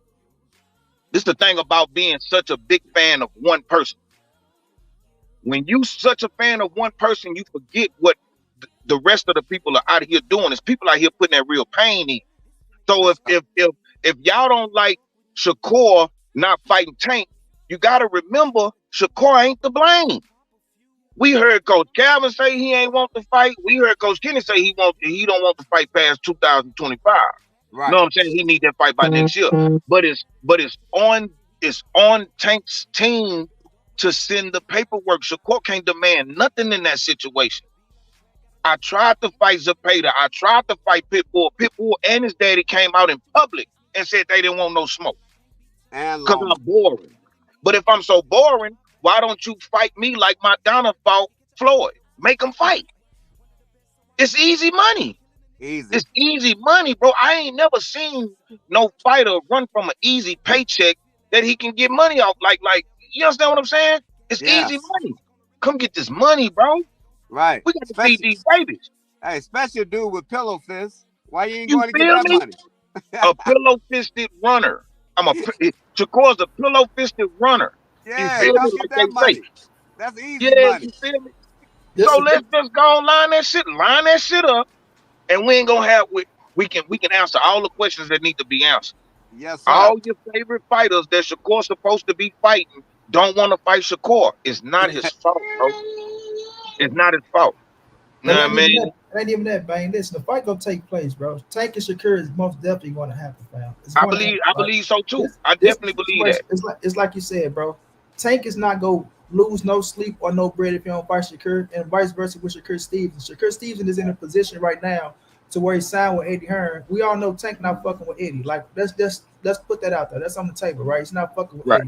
being such a big fan of one person. When you such a fan of one person, you forget what the rest of the people are out here doing. Is people out here putting that real pain in. So if y'all don't like Shakur not fighting Tank, you got to remember Shakur ain't to blame. We heard Coach Calvin say he ain't want to fight. We heard Coach Kenny say he don't want to fight past 2025. Right. You know what I'm saying? He need that fight by next year. But it's on Tank's team to send the paperwork. Shakur can't demand nothing in that situation. I tried to fight Zepeda. I tried to fight Pitbull. Pitbull and his daddy came out in public and said they didn't want no smoke. Because I'm boring. But if I'm so boring, why don't you fight me like Madonna fought Floyd? Make them fight. It's easy money. It's easy money, bro. I ain't never seen no fighter run from an easy paycheck that he can get money off. Like, you understand what I'm saying? It's easy money. Come get this money, bro. Right. We got to feed these babies. Hey, especially a dude with pillow fists. Why you ain't going to get that money? A pillow-fisted runner. Shakur's a pillow-fisted runner. Yeah, come get that money. That's easy money. You feel me? So let's just go and line that shit up, and we ain't gonna have we can answer all the questions that need to be answered. Yes, sir. All your favorite fighters that Shakur's supposed to be fighting don't want to fight Shakur. It's not his fault, bro. It's not his fault. You It know what I ain't even mean? that. It ain't even that, Bang. Listen, the fight gonna take place, bro. Tank and Shakur is most definitely going to happen, fam. It's I going to believe happen, I right? believe so too. This I this definitely believe that. situation, it's like you said, bro. Tank is not gonna lose no sleep or no bread if you don't fight Shakur, and vice versa with Shakur Stevenson. Shakur Stevenson is in a position right now to where he signed with Eddie Hearn. We all know Tank not fucking with Eddie. Like let's put that out there. That's on the table, right? He's not fucking with Right. Eddie.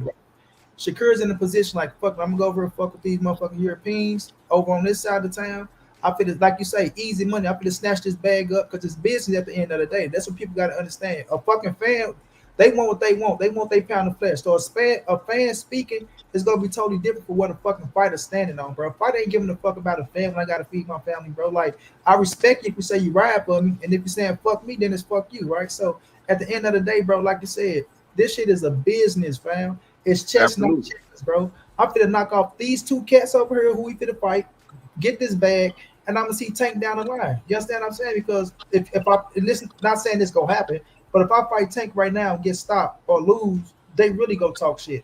Shakur's in a position like, fuck, I'm gonna go over and fuck with these motherfucking Europeans over on this side of town. I feel it's like you say, easy money. I feel to snatch this bag up because it's business at the end of the day. That's what people gotta understand. A fucking fan, they want what they want. They want they pound of flesh. So a fan speaking is gonna be totally different for what a fucking fighter's standing on, bro. Fighter ain't giving a fuck about a family. I gotta feed my family, bro. Like I respect you if you say you ride for me, and if you're saying fuck me, then it's fuck you, right? So at the end of the day, bro, like you said, this shit is a business, fam. It's chess, not Absolutely. checkers, bro. I'm finna knock off these two cats over here who we finna fight, get this bag, and I'm gonna see Tank down the line. You understand what I'm saying? Because if I and listen, not saying this gonna happen, but if I fight Tank right now and get stopped or lose, they really go talk shit.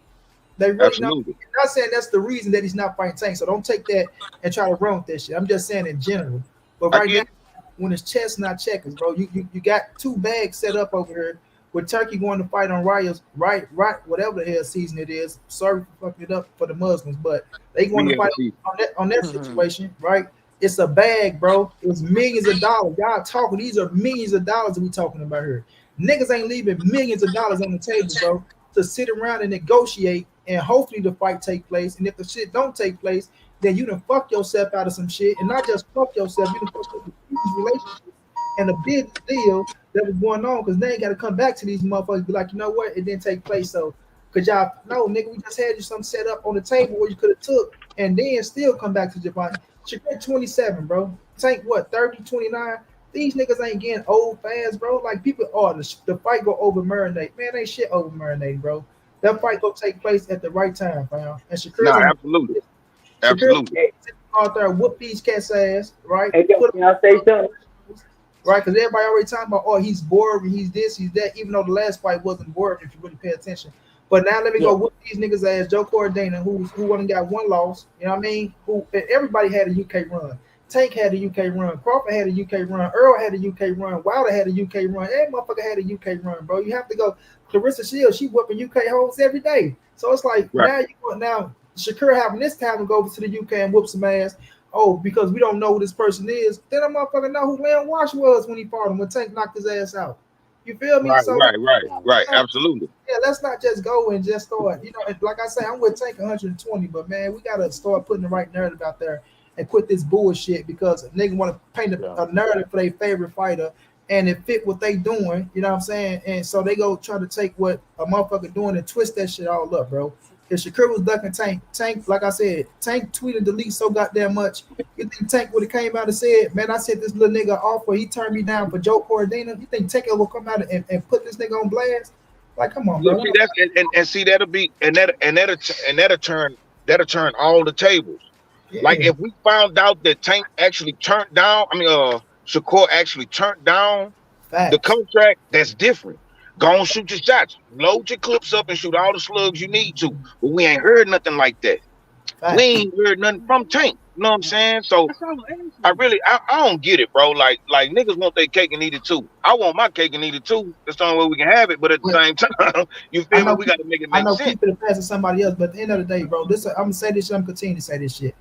They really not. Absolutely. I'm not saying that's the reason that he's not fighting Tank. So don't take that and try to run with that shit. I'm just saying in general. But I right now, get it. when it's chess, not checkers, bro, you got two bags set up over here with Turkey going to fight on Rio's right, whatever the hell season it is. Sorry for fucking it up for the Muslims, but they going to fight BFC. on that situation, right? It's a bag, bro. It's millions of dollars. Y'all talking, these are millions of dollars that we talking about here. Niggas ain't leaving millions of dollars on the table, bro, to sit around and negotiate and hopefully the fight take place. And if the shit don't take place, then you done fuck yourself out of some shit. And not just fuck yourself, you done fuck up a huge relationship and a big deal that was going on because they ain't got to come back to these motherfuckers. Be like, you know what? It didn't take place. So, cause y'all, no, nigga, we just had you something set up on the table where you could have took and then still come back to Japan. Shakur 27, bro. Tank what, 30, 29? These niggas ain't getting old fast, bro. Like people, oh, the fight go over marinate. Man, ain't shit over marinate, bro. That fight go take place at the right time, fam. And No, Shakur's in absolutely. Shakur Absolutely. out there whoop these cats ass, right? Hey, yo, Put can I say something? right? Because everybody already talking about, oh, he's bored, he's this, he's that. Even though the last fight wasn't bored, if you really pay attention. But now let me go whoop these niggas ass. Joe Cordana, who only got one loss. You know what I mean? Who everybody had a UK run. Tank had a UK run. Crawford had a UK run. Earl had a UK run. Wilder had a UK run. Every motherfucker had a UK run, bro. You have to go. Clarissa Shields, she whooping UK hoes every day. So it's like Right. now Shakur having this time to go over to the UK and whoop some ass. Oh, because we don't know who this person is. Then a motherfucker know who Leon Wash was when he fought him, when Tank knocked his ass out. You feel me? Right, So right, right, right. Absolutely. yeah, let's not just go and just start. You know, like I say, I'm with Tank 120, but man, we gotta start putting the right narrative out there and quit this bullshit because a nigga want to paint a narrative for their favorite fighter and it fit what they doing. You know what I'm saying? And so they go try to take what a motherfucker doing and twist that shit all up, bro. If Shakur was ducking Tank, like I said, Tank tweeted delete so goddamn much. You think Tank would have came out and said, man, I set this little nigga off where he turned me down for Joe Cordina? You think Tank will come out and put this nigga on blast? Like, come on, Yeah, bro. see that's and see that'll be that'll turn all the tables. Like Yeah, if we found out that Tank actually turned down, Shakur actually turned down the facts. contract, that's different. Go and shoot your shots, load your clips up, and shoot all the slugs you need to. But we ain't heard nothing like that. We Facts. ain't heard nothing from Tank. You know what I'm saying? So I don't get it, bro. Like niggas want their cake and eat it too. I want my cake and eat it too. That's the only way we can have it. But at the But same time, you I feel me? know We got to make it I make know sense. keep it pass to somebody else, but at the end of the day, bro, this I'm gonna say this shit, I'm gonna continue to say this shit.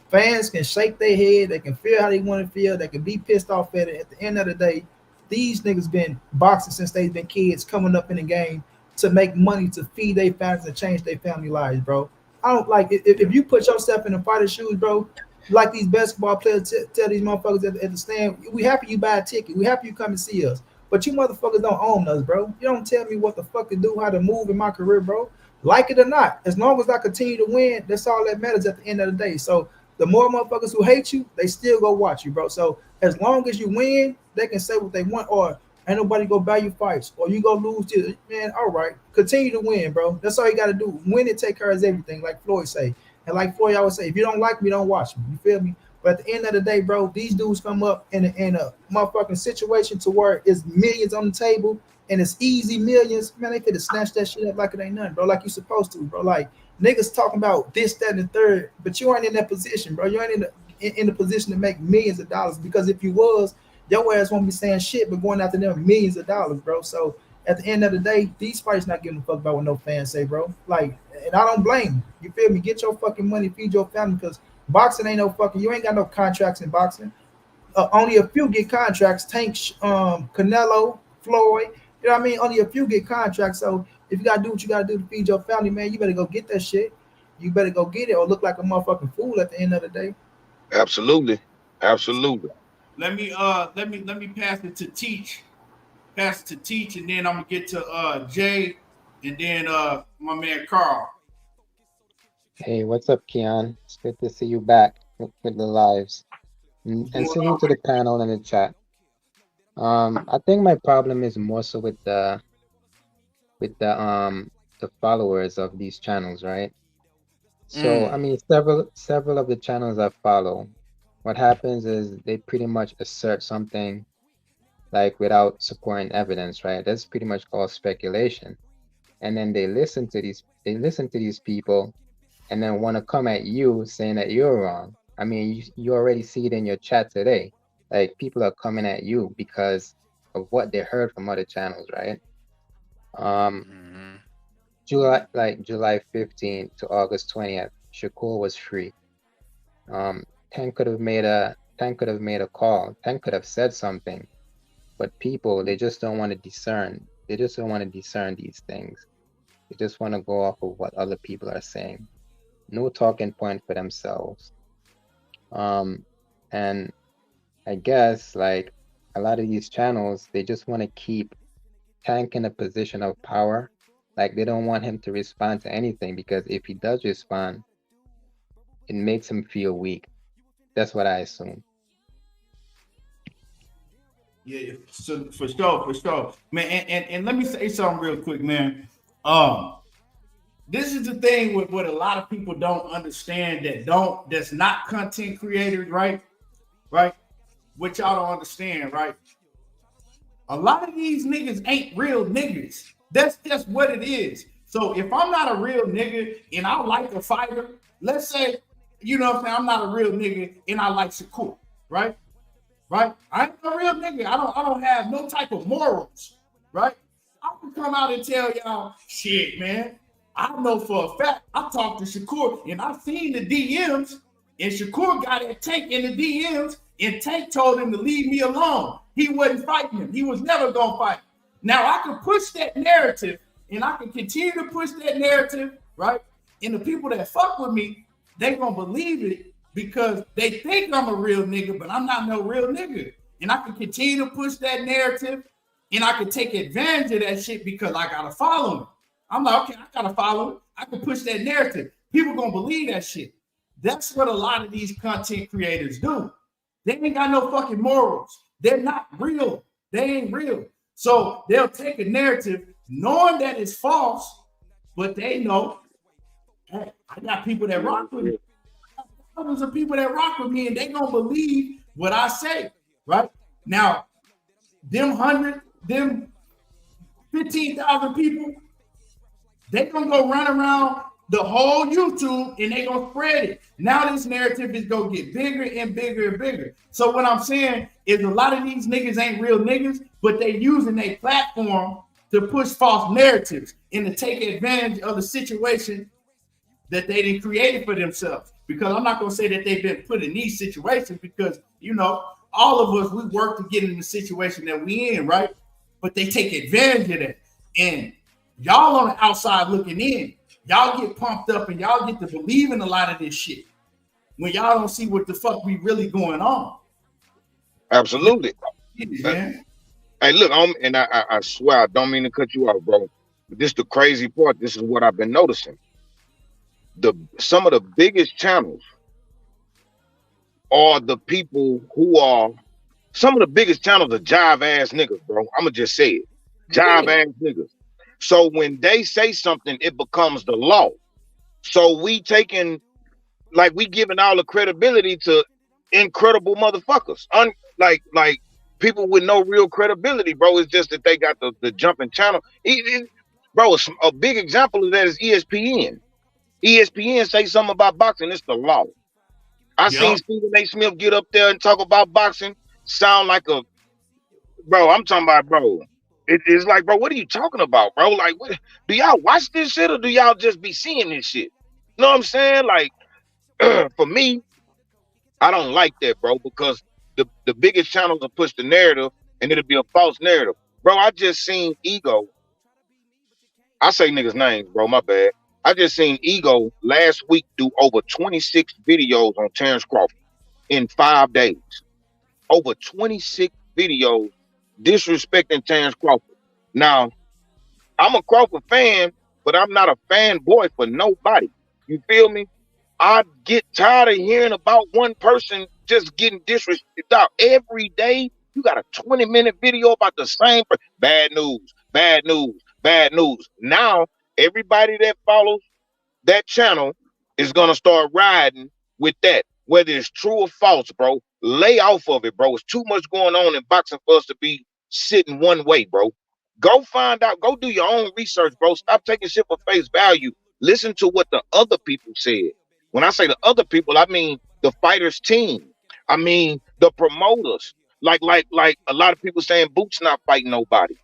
Fans can shake their head, they can feel how they want to feel, they can be pissed off at it. At the end of the day, these niggas been boxing since they've been kids coming up in the game to make money to feed their families and change their family lives, bro. I don't like if you put yourself in the fighter's shoes, bro, like these basketball players tell these motherfuckers at the stand, we happy you buy a ticket, we happy you come and see us. But you motherfuckers don't own us, bro. You don't tell me what the fuck to do, how to move in my career, bro. Like it or not, as long as I continue to win, that's all that matters at the end of the day. So the more motherfuckers who hate you, they still go watch you, bro. So as long as you win, they can say what they want, or ain't nobody go buy you fights, or you go lose to man. All right, continue to win, bro. That's all you got to do. Win and take care of everything, like Floyd say, and like Floyd always say, if you don't like me, don't watch me. You feel me? But at the end of the day, bro, these dudes come up in a motherfucking situation to where it's millions on the table, and it's easy millions, man, they finna snatch that shit up like it ain't nothing, bro. Like you supposed to, bro. Like niggas talking about this, that, and the third, but you ain't in that position, bro. You ain't in the position to make millions of dollars, because if you was, your ass won't be saying shit but going after them millions of dollars, bro. So at the end of the day, these fights not giving a fuck about what no fans say, bro. Like, and I don't blame you. Feel me? Get your fucking money, feed your family, because boxing ain't no fucking. You ain't got no contracts in boxing. Only a few get contracts. Tank, Canelo, Floyd. You know what I mean? Only a few get contracts. So if you gotta do what you gotta do to feed your family, man, you better go get that shit. You better go get it, or look like a motherfucking fool at the end of the day. Absolutely. Absolutely. Let me pass it to Teach. Pass it to Teach, and then I'm gonna get to Jay, and then my man Carl. Hey, what's up, Keon? It's good to see you back with the lives. And salute to the panel and the chat. I think my problem is more so with the followers of these channels, right? So I mean, several of the channels I follow, what happens is they pretty much assert something like without supporting evidence, right? That's pretty much all speculation. And then they listen to these people and then want to come at you saying that you're wrong. I mean, you already see it in your chat today. Like, people are coming at you because of what they heard from other channels, right? July 15th to August 20th, Shakur was free. Tank could have made a call. Tank could have said something, but people, they just don't want to discern. They just don't want to discern these things. They just want to go off of what other people are saying. No talking point for themselves. And I guess like a lot of these channels, they just want to keep Tank in a position of power. Like, they don't want him to respond to anything, because if he does respond, it makes him feel weak. That's what I assume. Yeah, so for sure, man. And let me say something real quick, man. This is the thing with what a lot of people don't understand, that's not content creators, right? What y'all don't understand, right? A lot of these niggas ain't real niggas. That's just what it is. So if I'm not a real nigga and I like a fighter, let's say, you know what I'm saying, I'm not a real nigga and I like Shakur, right? I ain't a real nigga. I don't have no type of morals, right? I can come out and tell y'all, shit, man. I know for a fact, I talked to Shakur and I seen the DMs, and Shakur got that Tank in the DMs, and Tank told him to leave me alone. He wasn't fighting him. He was never gonna fight. Now I can push that narrative, and I can continue to push that narrative, right? And the people that fuck with me, they gonna believe it because they think I'm a real nigga, but I'm not no real nigga. And I can continue to push that narrative, and I can take advantage of that shit because I gotta follow him. I'm like, okay, I gotta follow him. I can push that narrative. People gonna believe that shit. That's what a lot of these content creators do. They ain't got no fucking morals. They're not real. They ain't real. So they'll take a narrative knowing that it's false, but they know, hey, I got people that rock with me. Thousands of people that rock with me, and they gonna believe what I say, right? Now, them 15,000 people, they gonna go run around the whole YouTube and they gonna spread it. Now this narrative is gonna get bigger and bigger and bigger. So what I'm saying is a lot of these niggas ain't real niggas, but they using their platform to push false narratives and to take advantage of the situation that they didn't create for themselves. Because I'm not gonna say that they've been put in these situations, because you know, all of us, we work to get in the situation that we in, right? But they take advantage of that. And y'all on the outside looking in, y'all get pumped up and y'all get to believe in a lot of this shit when y'all don't see what the fuck we really going on. Absolutely. Yeah. Hey, look, I swear I don't mean to cut you off, bro. But this is the crazy part. This is what I've been noticing. Some of the biggest channels are the people who are some of the biggest channels are jive ass niggas, bro. I'ma just say it. Jive ass niggas. So when they say something, it becomes the law. So we giving all the credibility to incredible motherfuckers. Like people with no real credibility, bro. It's just that they got the jumping channel. Bro, a big example of that is ESPN. ESPN say something about boxing, it's the law. I seen Yep. Stephen A. Smith get up there and talk about boxing, sound like a bro. I'm talking about, bro. It's like, bro, what are you talking about, bro? Like, what, do y'all watch this shit or do y'all just be seeing this shit? You know what I'm saying? Like, for me, I don't like that, bro, because the biggest channels will push the narrative and it'll be a false narrative. Bro, I just seen Ego. I say niggas' names, bro, my bad. I just seen Ego last week do over 26 videos on Terrence Crawford in 5 days. Over 26 videos disrespecting Terrence Crawford. Now, I'm a Crawford fan, but I'm not a fanboy for nobody. You feel me? I get tired of hearing about one person just getting disrespected every day. You got a 20-minute video about the same bad news, bad news, bad news. Now, everybody that follows that channel is gonna start riding with that, whether it's true or false, bro. Lay off of it, bro. It's too much going on in boxing for us to be sitting one way, bro. Go find out, go do your own research, bro. Stop taking shit for face value. Listen to what the other people said. When I say the other people, I mean the fighters team. I mean the promoters. Like a lot of people saying Boots not fighting nobody.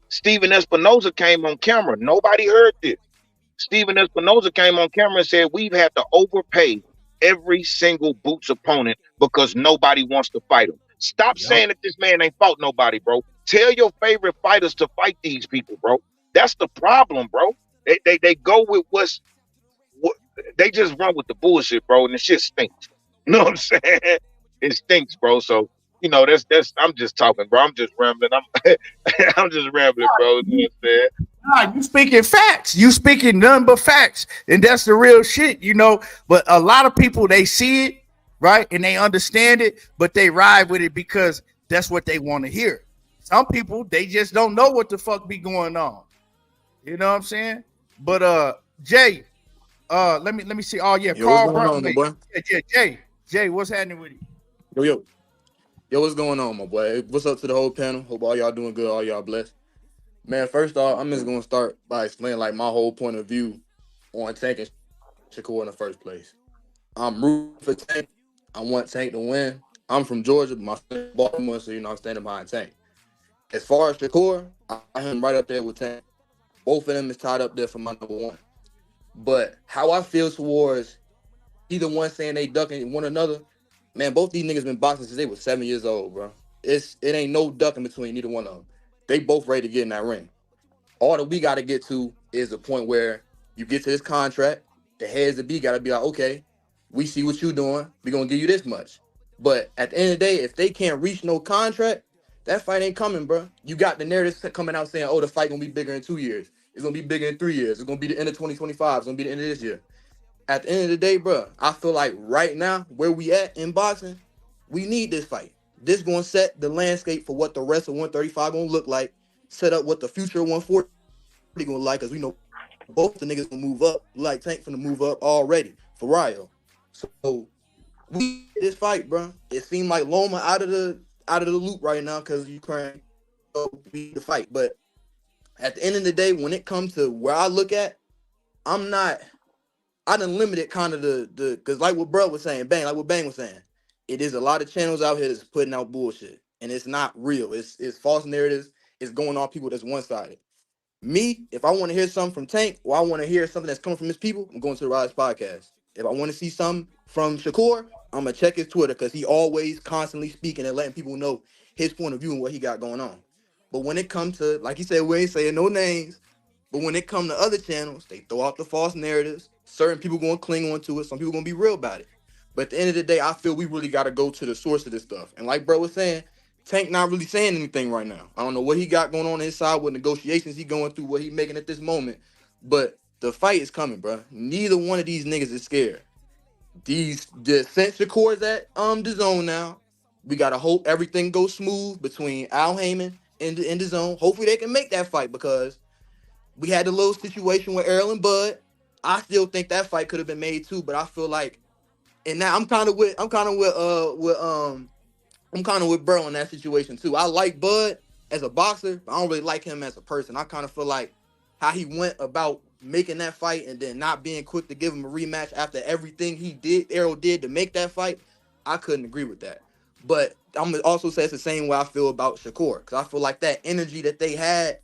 Steven Espinoza came on camera. Nobody heard this. Steven Espinoza came on camera and said, we've had to overpay every single Boots opponent because nobody wants to fight him. Stop saying that this man ain't fought nobody, bro. Tell your favorite fighters to fight these people, bro. That's the problem, bro. They go with what they just run with the bullshit, bro, and the shit stinks. You know what I'm saying? It stinks, bro. So, that's I'm just talking, bro. I'm just rambling. I'm just rambling, bro. You know what I'm saying? Nah, you speaking facts. You speaking none but facts. And that's the real shit, But a lot of people, they see it, right? And they understand it, but they ride with it because that's what they want to hear. Some people, they just don't know what the fuck be going on. You know what I'm saying? But Jay, let me see. Oh yeah, Yo, Carl what's going on, my boy? Yeah, Jay, what's happening with you? Yo, what's going on, my boy? What's up to the whole panel? Hope all y'all doing good, all y'all blessed. Man, first off, I'm just gonna start by explaining like my whole point of view on Tank and Shakur in the first place. I'm rooting for Tank. I want Tank to win. I'm from Georgia, but my family Baltimore, so I'm standing behind Tank. As far as Shakur, I have him right up there with Tank. Both of them is tied up there for my number one. But how I feel towards either one saying they ducking one another, man, both these niggas been boxing since they were 7 years old, bro. It ain't no ducking between neither one of them. They both ready to get in that ring. All that we got to get to is the point where you get to this contract, the heads that be got to be like, okay, we see what you doing. We're going to give you this much. But at the end of the day, if they can't reach no contract, that fight ain't coming, bro. You got the narratives coming out saying, oh, the fight going to be bigger in 2 years. It's going to be bigger in 3 years. It's going to be the end of 2025. It's going to be the end of this year. At the end of the day, bro, I feel like right now, where we at in boxing, we need this fight. This going to set the landscape for what the rest of 135 going to look like, set up what the future 140 going to like, because we know both the niggas going to move up, like Tank finna move up already for Rio. So we this fight, bro. It seemed like Loma out of the loop right now because Ukraine beat the fight. But at the end of the day, when it comes to where I look at, I done limited kind of the because like what Bro was saying, like what Bang was saying, it is a lot of channels out here that's putting out bullshit. And it's not real. It's false narratives. It's going on people that's one-sided. Me, if I want to hear something from Tank or I want to hear something that's coming from his people, I'm going to the Rise Podcast. If I want to see something from Shakur, I'm going to check his Twitter because he always constantly speaking and letting people know his point of view and what he got going on. But when it comes to, like he said, we ain't saying no names, but when it comes to other channels, they throw out the false narratives. Certain people going to cling on to it. Some people going to be real about it. But at the end of the day, I feel we really got to go to the source of this stuff. And like Bro was saying, Tank not really saying anything right now. I don't know what he got going on his side, what negotiations he going through, what he making at this moment. But the fight is coming, bro. Neither one of these niggas is scared. The since Shakur's at the zone now, we gotta hope everything goes smooth between Al Heyman and the zone. Hopefully they can make that fight because we had the little situation with Errol and Bud. I still think that fight could have been made too, but I feel like, and now I'm kind of with I'm kind of with Burrow in that situation too. I like Bud as a boxer, but I don't really like him as a person. I kind of feel like how he went about making that fight and then not being quick to give him a rematch after everything he did, Errol did to make that fight. I couldn't agree with that. But I'm gonna also say it's the same way I feel about Shakur, because I feel like that energy that they had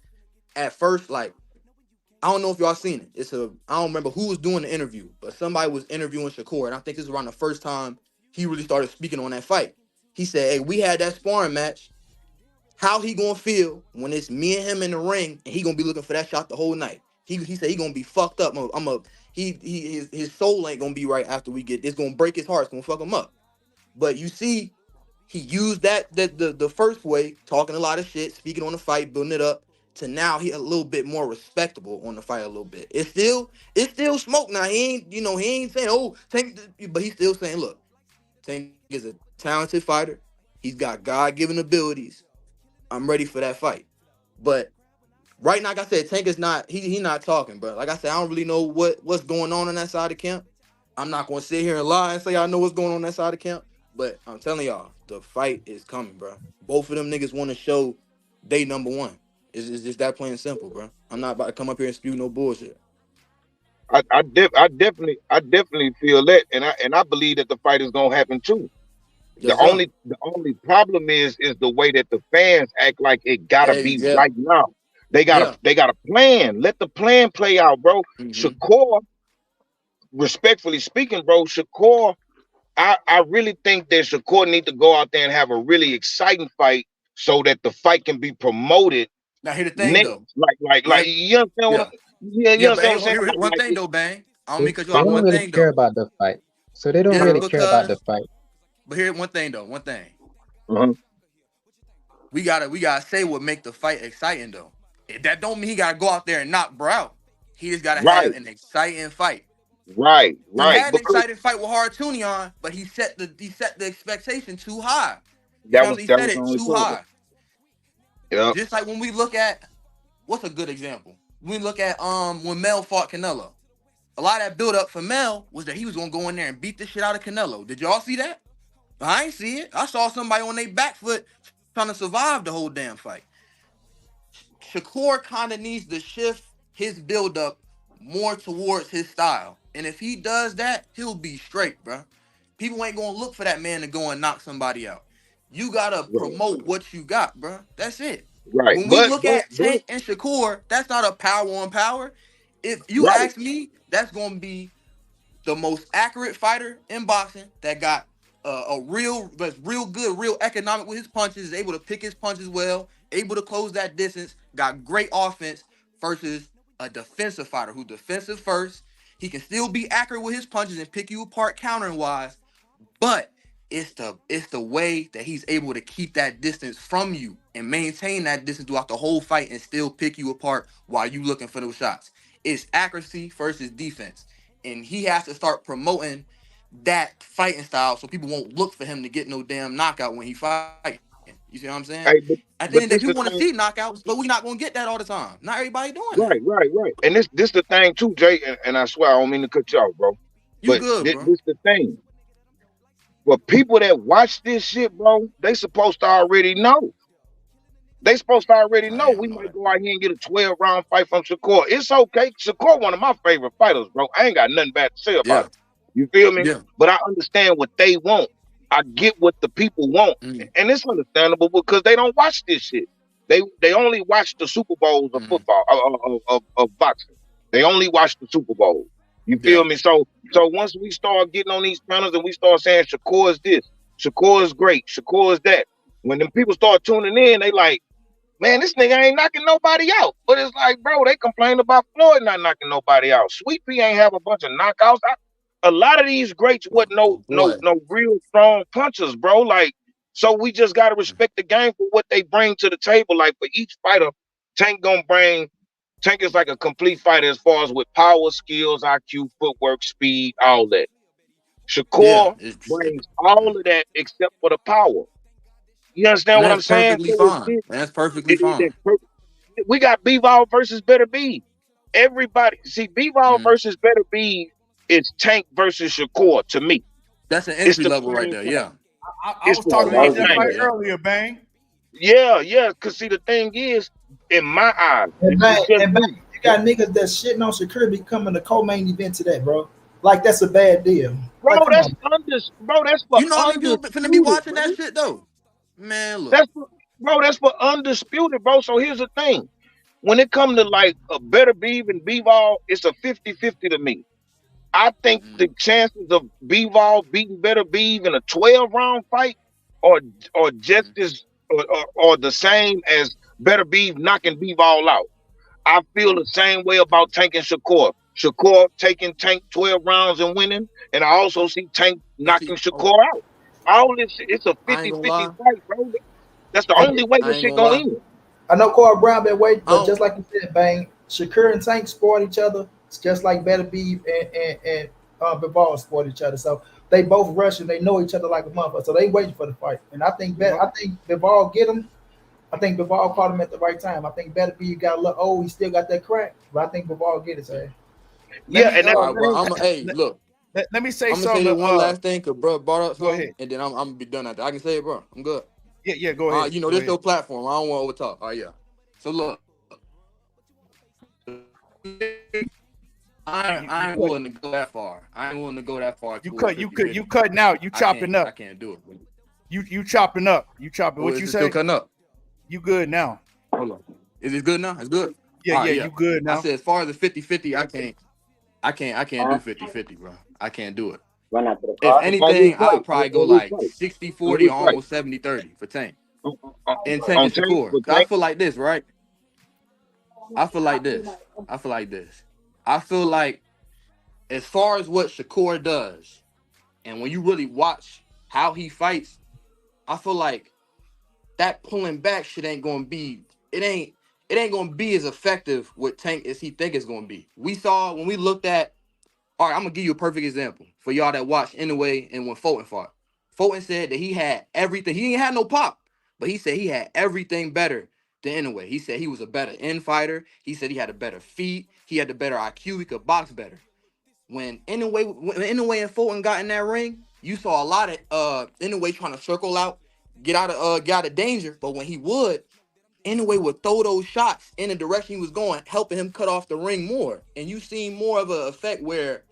at first, like I don't know if y'all seen it. I don't remember who was doing the interview, but somebody was interviewing Shakur, and I think this was around the first time he really started speaking on that fight. He said, "Hey, we had that sparring match. How he gonna feel when it's me and him in the ring, and he gonna be looking for that shot the whole night? He said he gonna be fucked up. His soul ain't gonna be right after we get. It's gonna break his heart. It's gonna fuck him up. But you see, he used the first way, talking a lot of shit, speaking on the fight, building it up, to now he a little bit more respectable on the fight a little bit. It's still smoke now. He ain't saying, oh, Tank, but he's still saying, look, Tank is a talented fighter. He's got God-given abilities. I'm ready for that fight. But right now, like I said, Tank is not, he not talking, bro. Like I said, I don't really know what's going on that side of camp. I'm not going to sit here and lie and say I know what's going on that side of camp. But I'm telling y'all, the fight is coming, bro. Both of them niggas want to show they number one. It's just that plain and simple, bro. I'm not about to come up here and spew no bullshit. I definitely feel that, and I believe that the fight is gonna happen too. Yes, sir. The only problem is the way that the fans act like it gotta Hey, be yeah, right now. yeah. They got a plan. Let the plan play out, bro. Mm-hmm. Shakur, respectfully speaking, bro, Shakur, I really think that Shakur need to go out there and have a really exciting fight so that the fight can be promoted Now, here's the thing, next. though. Like Yeah, you understand what yeah, you yeah. But understand hey, what I'm saying? here, one Like thing, though, Bang. I don't mean to cut you They off. don't One really thing, care though. about the fight. So they don't Just really care about the because, fight. but here, one thing, though. One thing. uh-huh. We gotta say what make the fight exciting, though. That don't mean he gotta go out there and knock bro out. He just gotta have Right, an exciting fight. He right. had an Because exciting fight with Hartunian, but he set the expectation too high. You see what I'm saying? He that set was the it only too problem. high. Yep. Just like when we look at what's a good example? We look at when Mel fought Canelo. A lot of that build up for Mel was that he was gonna go in there and beat the shit out of Canelo. Did y'all see that? I ain't see it. I saw somebody on their back foot trying to survive the whole damn fight. Shakur kind of needs to shift his build up more towards his style. And if he does that, he'll be straight, bro. People ain't gonna look for that man to go and knock somebody out. You gotta Right. promote what you got, bro. That's it. Right. When we look But at Tank and Shakur, that's not a power on power. If you right. ask me, that's gonna be the most accurate fighter in boxing that got that's real good, real economic with his punches, is able to pick his punches well, able to close that distance, got great offense versus a defensive fighter who defensive first. He can still be accurate with his punches and pick you apart countering wise, but it's the way that he's able to keep that distance from you and maintain that distance throughout the whole fight and still pick you apart while you looking for those shots. It's accuracy versus defense. And he has to start promoting that fighting style so people won't look for him to get no damn knockout when he fighting. You see what I'm saying? Hey, At the but end of the this day, you the want to thing. see knockouts, but we're not gonna get that all the time. Not everybody doing that. Right. And this the thing too, Jay. And I swear I don't mean to cut you off, bro. You But good, bro. this the thing. For people that watch this shit, bro, they supposed to already know. They supposed to already I know ain't we know might that. go out here and get a 12-round fight from Shakur. It's okay. Shakur, one of my favorite fighters, bro. I ain't got nothing bad to say about Yeah, him. You feel me? yeah. But I understand what they want. I get what the people want. Mm, And it's understandable because they don't watch this shit. They only watch the Super Bowls of mm, football, of boxing. They only watch the Super Bowl. You yeah. feel me? So once we start getting on these panels and we start saying Shakur is this, Shakur is great, Shakur is that, when them people start tuning in, they like, man, this nigga ain't knocking nobody out. But it's like, bro, they complain about Floyd not knocking nobody out. Sweet Pea ain't have a bunch of knockouts. A lot of these greats wasn't Oh boy. no real strong punchers, bro. Like, so we just gotta respect the game for what they bring to the table. Like for each fighter, Tank gonna bring. Tank is like a complete fighter as far as with power, skills, IQ, footwork, speed, all that. Yeah, Shakur it's brings all of that except for the power. You understand and what I'm that's saying? perfectly So fine. That's perfectly fine. we got B-Ball versus Better B. Everybody see B-Ball Mm. versus Better B is Tank versus Shakur to me. That's an It's entry the level right same there. fight. Yeah. I It's was for talking one about that thing. fight earlier, Bang. Yeah. Cause see, the thing is, in my eyes, And it's bang, just and me. bang, you got niggas that shitting on Shakur becoming the co-main event to that, bro. Like that's a bad deal. Bro, Like, come that's on. bro, that's for You know how many people finna be undisputed, watching bro. that shit though? Man, look. That's for, bro, that's for undisputed, bro. So here's the thing. When it comes to like a better Beav and B-Ball, it's a 50-50 to me. I think the chances of B-Ball beating better Beav in a 12-round fight are just as or the same as better Beav knocking B-Ball out. I feel the same way about Tank and Shakur. Shakur taking Tank 12 rounds and winning, and I also see Tank And knocking see, Shakur out. All this shit, it's a I ain't 50-50 gonna lie. fight, bro. That's the Hey, only way I this ain't shit gonna gonna lie. end. I know Corey Brown been waiting, I but don't. just like you said, bang, Shakur and Tank sport each other. It's just like Better Beef and Bivol sport each other. So they both Russian. They know each other like a motherfucker. So they waiting for the fight. And I think Bivol get him. I think Bivol caught him at the right time. I think Better Beef got a little old. He still got that crack, but I think Bivol get his ass. Let Yeah, me and that's All the right, well, thing. hey, look. let me say I'm gonna say something. this one last thing, cause bro brought up Go something, ahead. and then I'm gonna be done after. I can say it, bro. I'm good. Yeah, go ahead. You know, Go this ahead. your platform. I don't want to overtalk. All right, yeah. So look, I ain't willing to go that far. I ain't willing to go that far to a 50-50. You cutting out. You chopping I up. can't do it. You chopping up. You chopping. Oh, What is you it still say? cutting up? You good now? Hold on. Is it good now? It's good. Yeah, All right, you yeah. good I now? said as far as the 50-50, I can't do 50-50, bro. I can't do it. Run out to the If car. Okay, you anything, I'll right. probably go You like right. 60-40 You or right. almost 70-30 for Tank. On And Tank and Tank, Shakur. with 'Cause I Tank. feel like this, right? I feel like this. I feel like this. I feel like as far as what Shakur does, and when you really watch how he fights, I feel like that pulling back shit ain't gonna be. It ain't gonna be as effective with Tank as he think it's gonna be. We saw when we looked at. All right, I'm gonna give you a perfect example for y'all that watched anyway. And when Fulton fought, Fulton said that he had everything. He ain't had no pop, but he said he had everything better than Inoue. He said he was a better end fighter. He said he had a better feet. He had the better IQ. He could box better. When Inoue and Fulton got in that ring, you saw a lot of Inoue trying to circle out, get out of danger. But when he would throw those shots in the direction he was going, helping him cut off the ring more. And you seen more of an effect where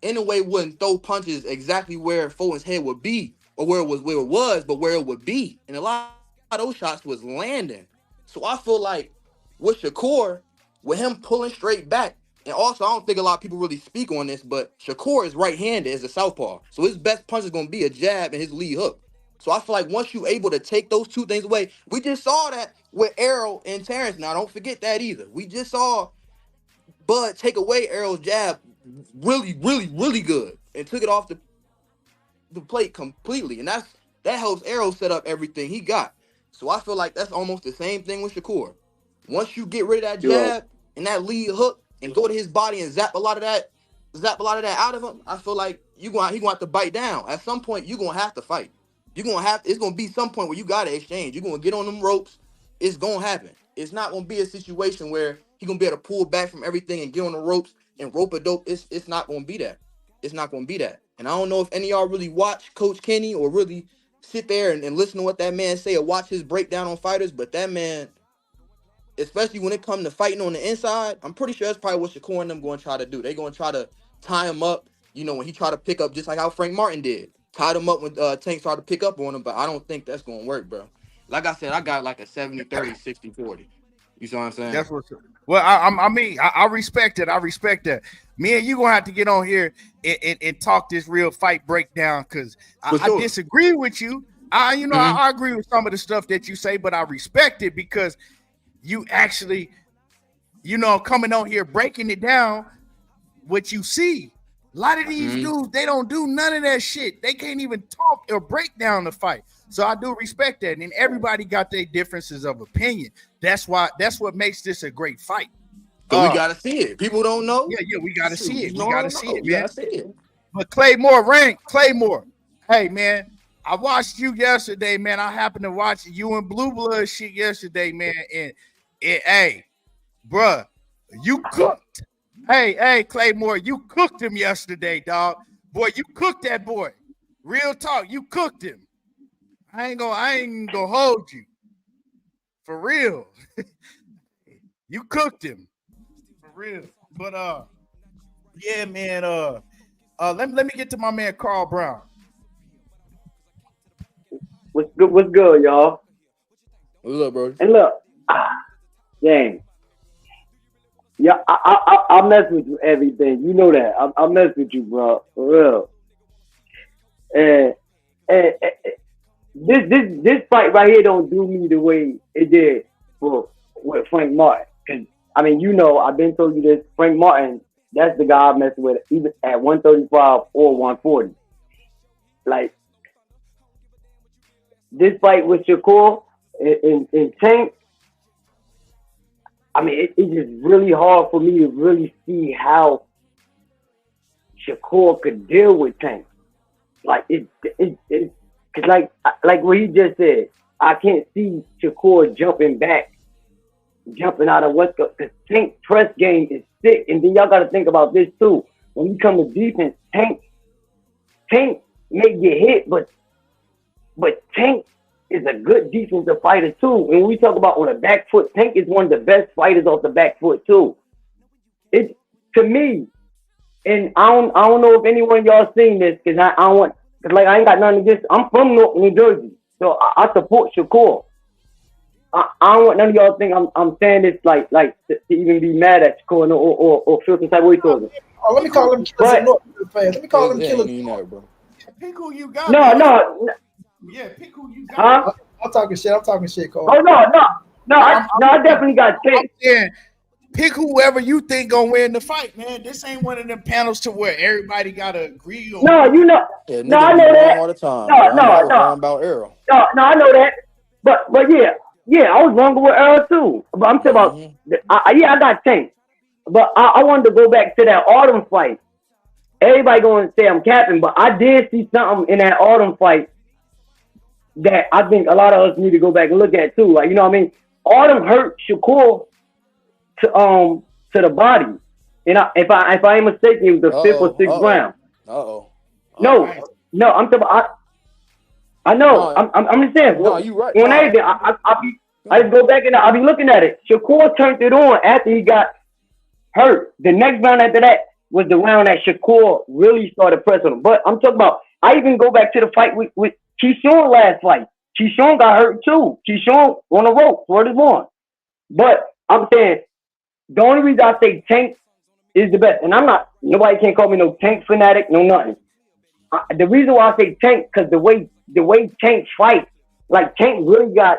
Inoue wouldn't throw punches exactly where Fulton's head would be, or where it was, but where it would be. And a lot of those shots was landing. So I feel like with Shakur, with him pulling straight back, and also I don't think a lot of people really speak on this, but Shakur is right-handed as a southpaw. So his best punch is gonna be a jab and his lead hook. So I feel like once you're able to take those two things away, we just saw that with Errol and Terrence. Now don't forget that either. We just saw Bud take away Errol's jab really, really, really good and took it off the plate completely. And that helps Errol set up everything he got. So I feel like that's almost the same thing with Shakur. Once you get rid of that jab and that lead hook and go to his body and zap a lot of that out of him, I feel like he gonna have to bite down. At some point, you're gonna have to fight. It's gonna be some point where you gotta exchange. You're gonna get on them ropes. It's gonna happen. It's not gonna be a situation where he gonna be able to pull back from everything and get on the ropes and rope a dope. It's not gonna be that. It's not gonna be that. And I don't know if any of y'all really watch Coach Kenny or really sit there and listen to what that man say or watch his breakdown on fighters, but that man, especially when it comes to fighting on the inside, I'm pretty sure that's probably what Shakur and them going to try to do. They're going to try to tie him up, when he tried to pick up, just like how Frank Martin did. Tied him up when Tank tried to pick up on him, but I don't think that's going to work, bro. Like I said, I got like a 70-30, 60-40. You see what I'm saying? That's what's well. I respect it. I respect that. Me and you gonna have to get on here and talk this real fight breakdown because I disagree with you. I agree with some of the stuff that you say, but I respect it because you actually, coming on here breaking it down. What you see, a lot of these dudes, they don't do none of that shit. They can't even talk or break down the fight. So I do respect that. And everybody got their differences of opinion. That's what makes this a great fight. So we gotta see it. People don't know. Yeah, we gotta see it. We gotta see it, we man. gotta see it. But Claymore. Hey, man, I watched you yesterday, man. I happened to watch you and Blue Blood shit yesterday, man. And hey, bruh, you cooked. Hey, Claymore, you cooked him yesterday, dog. Boy, you cooked that boy. Real talk, you cooked him. I ain't gonna hold you. For real. You cooked him. For real. But yeah, man. Let me get to my man Carl Brown. What's good, y'all? What's up, bro? And look, dang. Yeah, I mess with you everything. You know that. I mess with you, bro. For real. And this fight right here don't do me the way it did with Frank Martin. Cause I mean, you know, I've been told you this. Frank Martin, that's the guy I'm messing with, even at 135 or 140. Like this fight with Shakur and Tank. I mean, it's just really hard for me to really see how Shakur could deal with Tank. Like cause like what he just said, I can't see Shakur jumping out of West Coast. Cause Tank press game is sick, and then y'all got to think about this too. When you come to defense, Tank may get hit, but Tank is a good defensive fighter too. And when we talk about on the back foot, Tank is one of the best fighters off the back foot too. It to me, and I don't know if anyone of y'all seen this because I ain't got nothing against. I'm from New Jersey, so I support Shakur. I don't want none of y'all think I'm saying this like to even be mad at Shakur or feel some type of way towards him. Oh, let me call him killers. Let me call him killers. Pick who you got. No. Yeah, pick who you got. Huh? I'm talking shit, Cole. Oh no, I definitely got Tank. Pick whoever you think gonna win the fight, man. This ain't one of them panels to where everybody gotta agree on. No, you know. Yeah, no, I know that. All the time. No. About Errol. No, I know that. But yeah, I was wrong with Errol too. But I'm talking about. I got Tank. But I wanted to go back to that Autumn fight. Everybody going to say I'm capping, but I did see something in that Autumn fight that I think a lot of us need to go back and look at too. Like, you know what I mean? Autumn hurt Shakur to the body. And if I ain't mistaken, it was the fifth or sixth round. No, I'm talking about I know. No, I'm just saying. No, you right. When I just go back and I'll be looking at it. Shakur turned it on after he got hurt. The next round after that was the round that Shakur really started pressing him. But I'm talking about, I even go back to the fight with Keyshawn last fight. Keyshawn got hurt too. Keyshawn on the rope, word is on. But I'm saying, the only reason I say Tank is the best, and I'm not, nobody can call me no Tank fanatic, no nothing. The reason why I say Tank, because the way Tank fights, like Tank really got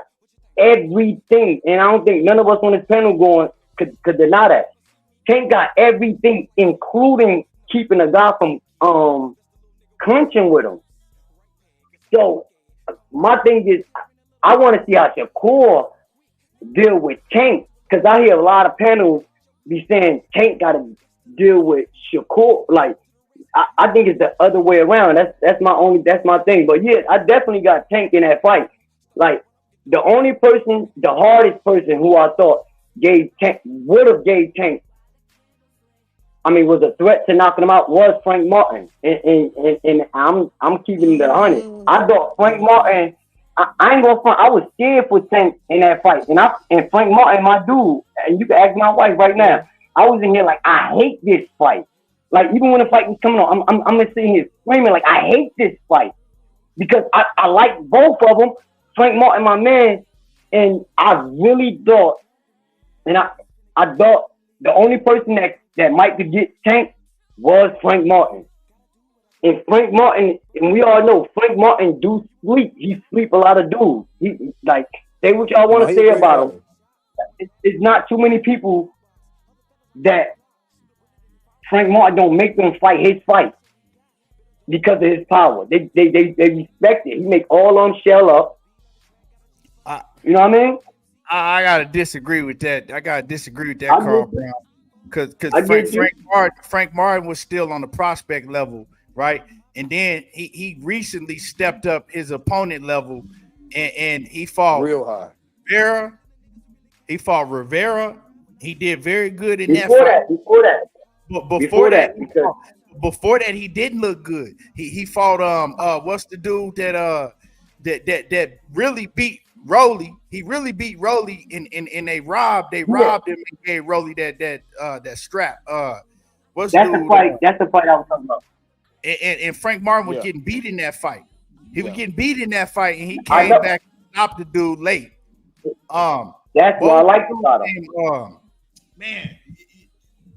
everything, and I don't think none of us on this panel could deny that. Tank got everything, including keeping a guy from clinching with him. So my thing is, I want to see how Shakur deal with Tank, because I hear a lot of panels be saying Tank got to deal with Shakur. Like, I think it's the other way around. That's my thing. But yeah, I definitely got Tank in that fight. Like, the only person, the hardest person who I thought would have gave Tank, I mean, was a threat to knocking him out, was Frank Martin. And I'm keeping it 100. I thought Frank Martin, I ain't gonna front, I was scared for Tank in that fight. And Frank Martin, my dude, and you can ask my wife right now, I was in here like, I hate this fight. Like, even when the fight was coming on, I'm sitting here screaming like, I hate this fight. Because I like both of them, Frank Martin, my man, and I really thought, and I thought the only person that might could get Tank was Frank Martin. And Frank Martin, and we all know Frank Martin do sleep. He sleep a lot of dudes. He like, say what y'all want to say about him. It's not too many people that Frank Martin don't make them fight his fight because of his power. They respect it. He make all of them shell up. You know what I mean? I gotta disagree with that. Carl Brown. Because Frank Martin was still on the prospect level, right? And then he recently stepped up his opponent level, and he fought real high. Rivera. He fought Rivera. He did very good in that fight. Before that, he didn't look good. He fought what's the dude that that really beat Rolly. He really beat Rolly in a rob. They robbed him and gave Rolly that strap. That's the fight. That's the fight I was talking about. And Frank Martin was getting beat in that fight. He was getting beat in that fight, and he came back and stopped the dude late. That's what I like about him. Man,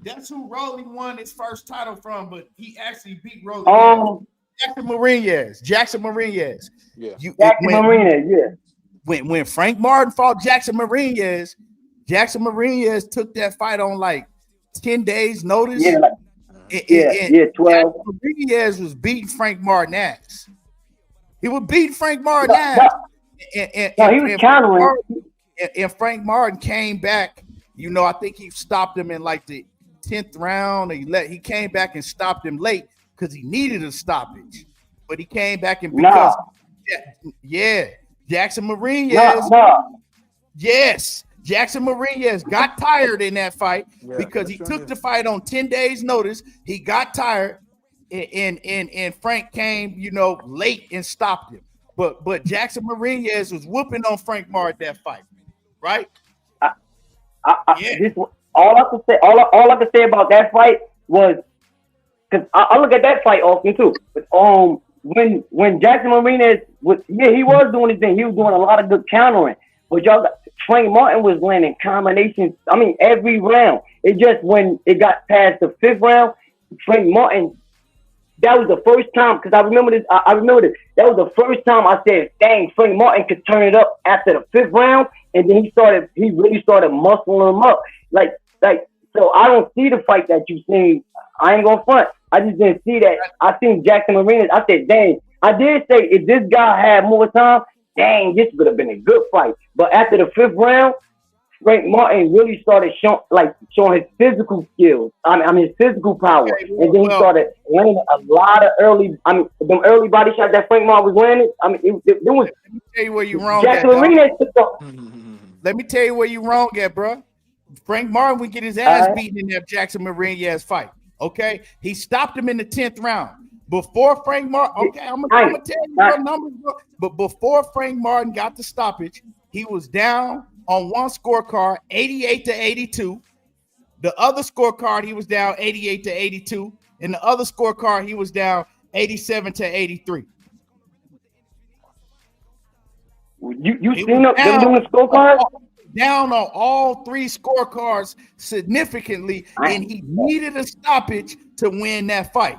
that's who Rolly won his first title from, but he actually beat Rolly. Jackson Marinez. Jackson Marinez, yeah. When Frank Martin fought Jackson Marinez took that fight on like 10 days notice. Yeah, 12. Marinez was beating Frank Martin ass. He was beating Frank Martin ass. He was countering. And Frank Martin came back. You know, I think he stopped him in like the 10th round. He came back and stopped him late because he needed a stoppage. But he came back and because Jackson Marinez. Yes. Jackson Marinez got tired in that fight because he took the fight on 10 days notice. He got tired and Frank came, you know, late and stopped him. But Jackson Marinez was whooping on Frank Martin that fight, right? All I could say about that fight was because I look at that fight often too. But, when Jackson Marinez he was doing his thing. He was doing a lot of good countering. But Frank Martin was landing combinations. I mean, every round. It just when it got past the 5th round, Frank Martin. That was the first time because I remember this. I remember this. That was the first time I said, "Dang, Frank Martin could turn it up after the 5th round." And then he really started muscling him up. Like. So I don't see the fight that you seen. I ain't gonna front. I just didn't see that. I seen Jackson Marinez. I said, "Dang." I did say if this guy had more time, dang, this would have been a good fight. But after the 5th round, Frank Martin really started showing his physical skills. I mean his physical power. And then he started landing a lot of them early body shots that Frank Martin was landing. I mean, it was. Let me tell you where you wrong. Jackson Marinez took off. Let me tell you where you wrong at, bro. Frank Martin would get his ass beaten in that Jackson Marinez fight. Okay, he stopped him in the 10th round. Before Frank Martin, okay, I'm gonna tell you the numbers, bro. But before Frank Martin got the stoppage, he was down on one scorecard, 88-82. The other scorecard, he was down 88-82, and the other scorecard, he was down 87-83. You seen them doing the scorecard? Down on all 3 scorecards significantly, and he needed a stoppage to win that fight.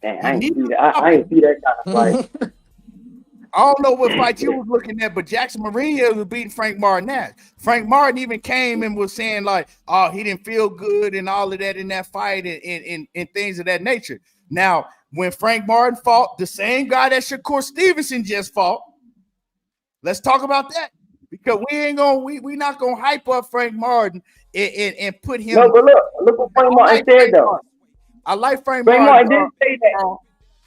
Damn, I ain't see that kind of fight. I don't know what fight you was looking at, but Jackson Marinez was beating Frank Martin ass. Frank Martin even came and was saying like, "Oh, he didn't feel good" and all of that in that fight and things of that nature. Now, when Frank Martin fought the same guy that Shakur Stevenson just fought, let's talk about that. Because we not gonna hype up Frank Martin and put him. No, but look what Frank Martin said though. I like Frank Martin. Martin didn't say that.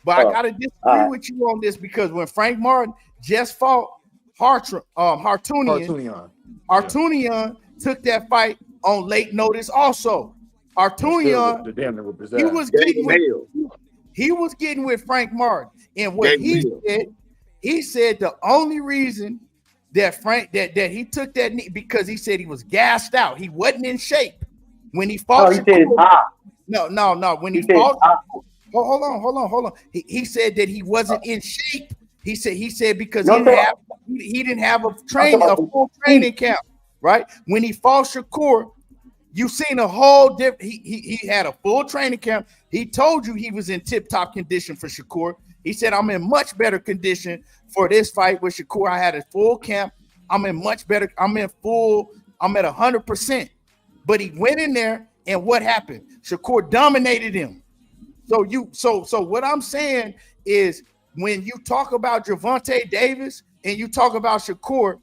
But I gotta disagree with you on this because when Frank Martin just fought Hartunian took that fight on late notice. Also, Hartunian he was getting with Frank Martin, and what he said the only reason that he took that knee because he said he was gassed out. He wasn't in shape when he fought. No. When he fought, hold on. He said that he wasn't in shape. He said because he didn't have a full training camp. Right when he fought Shakur, you seen a whole different. He had a full training camp. He told you he was in tip-top condition for Shakur. He said, I'm in much better condition for this fight with Shakur. I had a full camp. I'm at 100%. But he went in there, and what happened? Shakur dominated him. So what I'm saying is when you talk about Gervonta Davis and you talk about Shakur,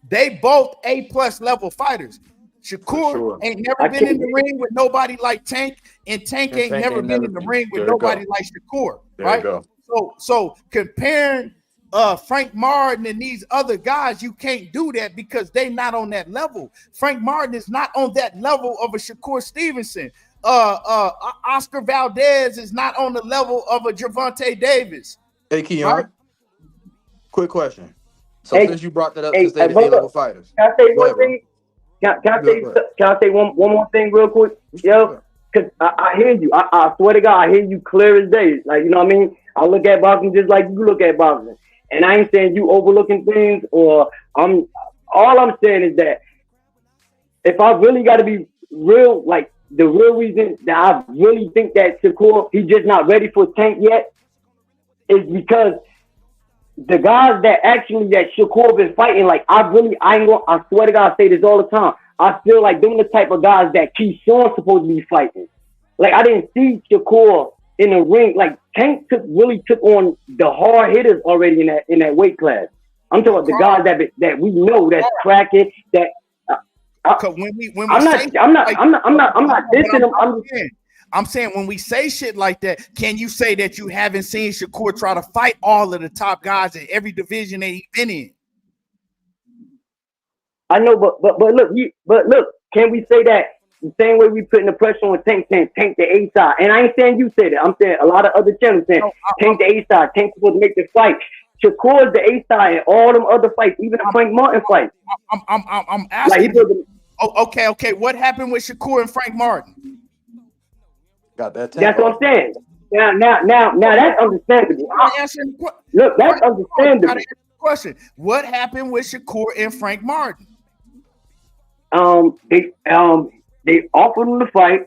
they both A+ level fighters. Shakur ain't never been in the ring with nobody like Tank, and Tank ain't never been in the ring with nobody like Shakur, right? So comparing Frank Martin and these other guys, you can't do that because they not on that level. Frank Martin is not on that level of a Shakur Stevenson. Oscar Valdez is not on the level of a Gervonta Davis. Hey, Keon. Quick question. So Hey, since you brought that up, hey, since they the hold A-level up. fighters, Can I say go one ahead, bro. thing? Can I Good, say go ahead. one more thing real quick? Sure, Yo, because I hear you. I swear to God, I hear you clear as day. Like, you know what I mean? I look at boxing just like you look at boxing. And I ain't saying you overlooking things or all I'm saying is that if I really got to be real, like the real reason that I really think that Shakur, he's just not ready for Tank yet is because the guys that Shakur been fighting, like I swear to God, I say this all the time. I feel like them the type of guys that Keyshawn's supposed to be fighting. Like I didn't see Shakur in the ring. Like Tank really took on the hard hitters already in that weight class. I'm talking about the guys that we know that's cracking. That I'm not dissing them. I'm saying when we say shit like that, can you say that you haven't seen Shakur try to fight all of the top guys in every division that he's been in? I know, but look, can we say that the same way we putting the pressure on Tank the A side? And I ain't saying you said it. I'm saying a lot of other channels saying Tank the A side. Tank supposed to make the fight. Shakur's the A side in all them other fights, even the Frank Martin fight. I'm asking. Like okay. What happened with Shakur and Frank Martin? Got that. That's what I'm saying. Now that's understandable. Look, that's understandable. Question: what happened with Shakur and Frank Martin? They offered him the fight.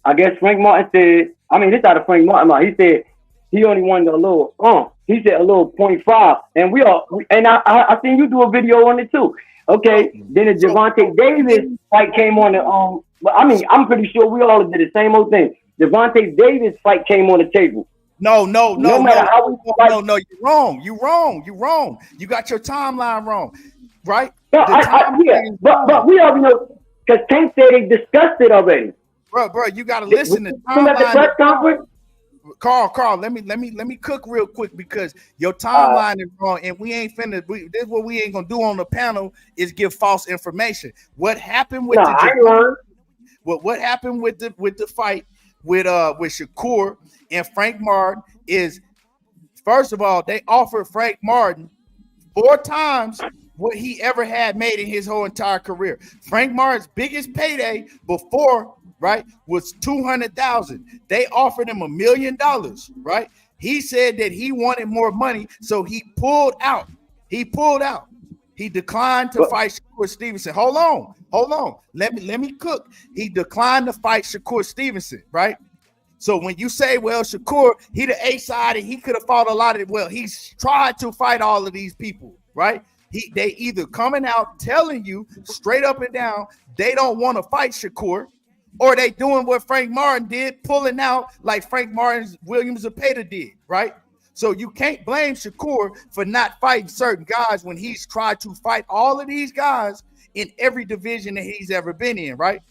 I guess Frank Martin said. I mean, this out of Frank Martin. He said he only wanted a little. He said a little 0.5, and I seen you do a video on it too. Okay, then the Gervonta Davis fight came on the I mean, I'm pretty sure we all did the same old thing. Gervonta Davis fight came on the table. No, matter how we fight. You're wrong. You got your timeline wrong, right? But we already know because Tank said they discussed it already. Bro, you gotta listen to timeline. The press conference. Carl, let me cook real quick because your timeline is wrong, and we ain't finna. This is what we ain't gonna do on the panel is give false information. What happened with what happened with the fight with Shakur and Frank Martin is, first of all, they offered Frank Martin 4 times what he ever had made in his whole entire career. Frank Martin's biggest payday before, right, was $200,000. They offered him $1 million, right? He said that he wanted more money, so he pulled out. He declined to fight Shakur Stevenson. Hold on. Let me cook. He declined to fight Shakur Stevenson, right? So when you say, well, Shakur, he the A side and he could have fought a lot of it. Well, he's tried to fight all of these people, right? They either coming out telling you straight up and down they don't want to fight Shakur, or they doing what Frank Martin did, pulling out like Frank Martin's Williams Zepeda did, right? So you can't blame Shakur for not fighting certain guys when he's tried to fight all of these guys in every division that he's ever been in, right?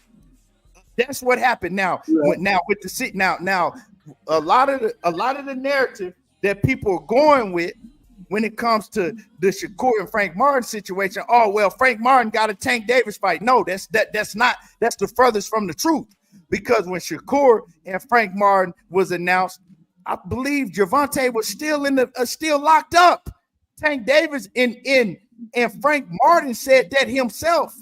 That's what happened. Now, with the sit now, a lot of the narrative that people are going with when it comes to the Shakur and Frank Martin situation. Oh, well, Frank Martin got a Tank Davis fight. No, that's the furthest from the truth. Because when Shakur and Frank Martin was announced, I believe Gervonta was still still locked up. Tank Davis and Frank Martin said that himself.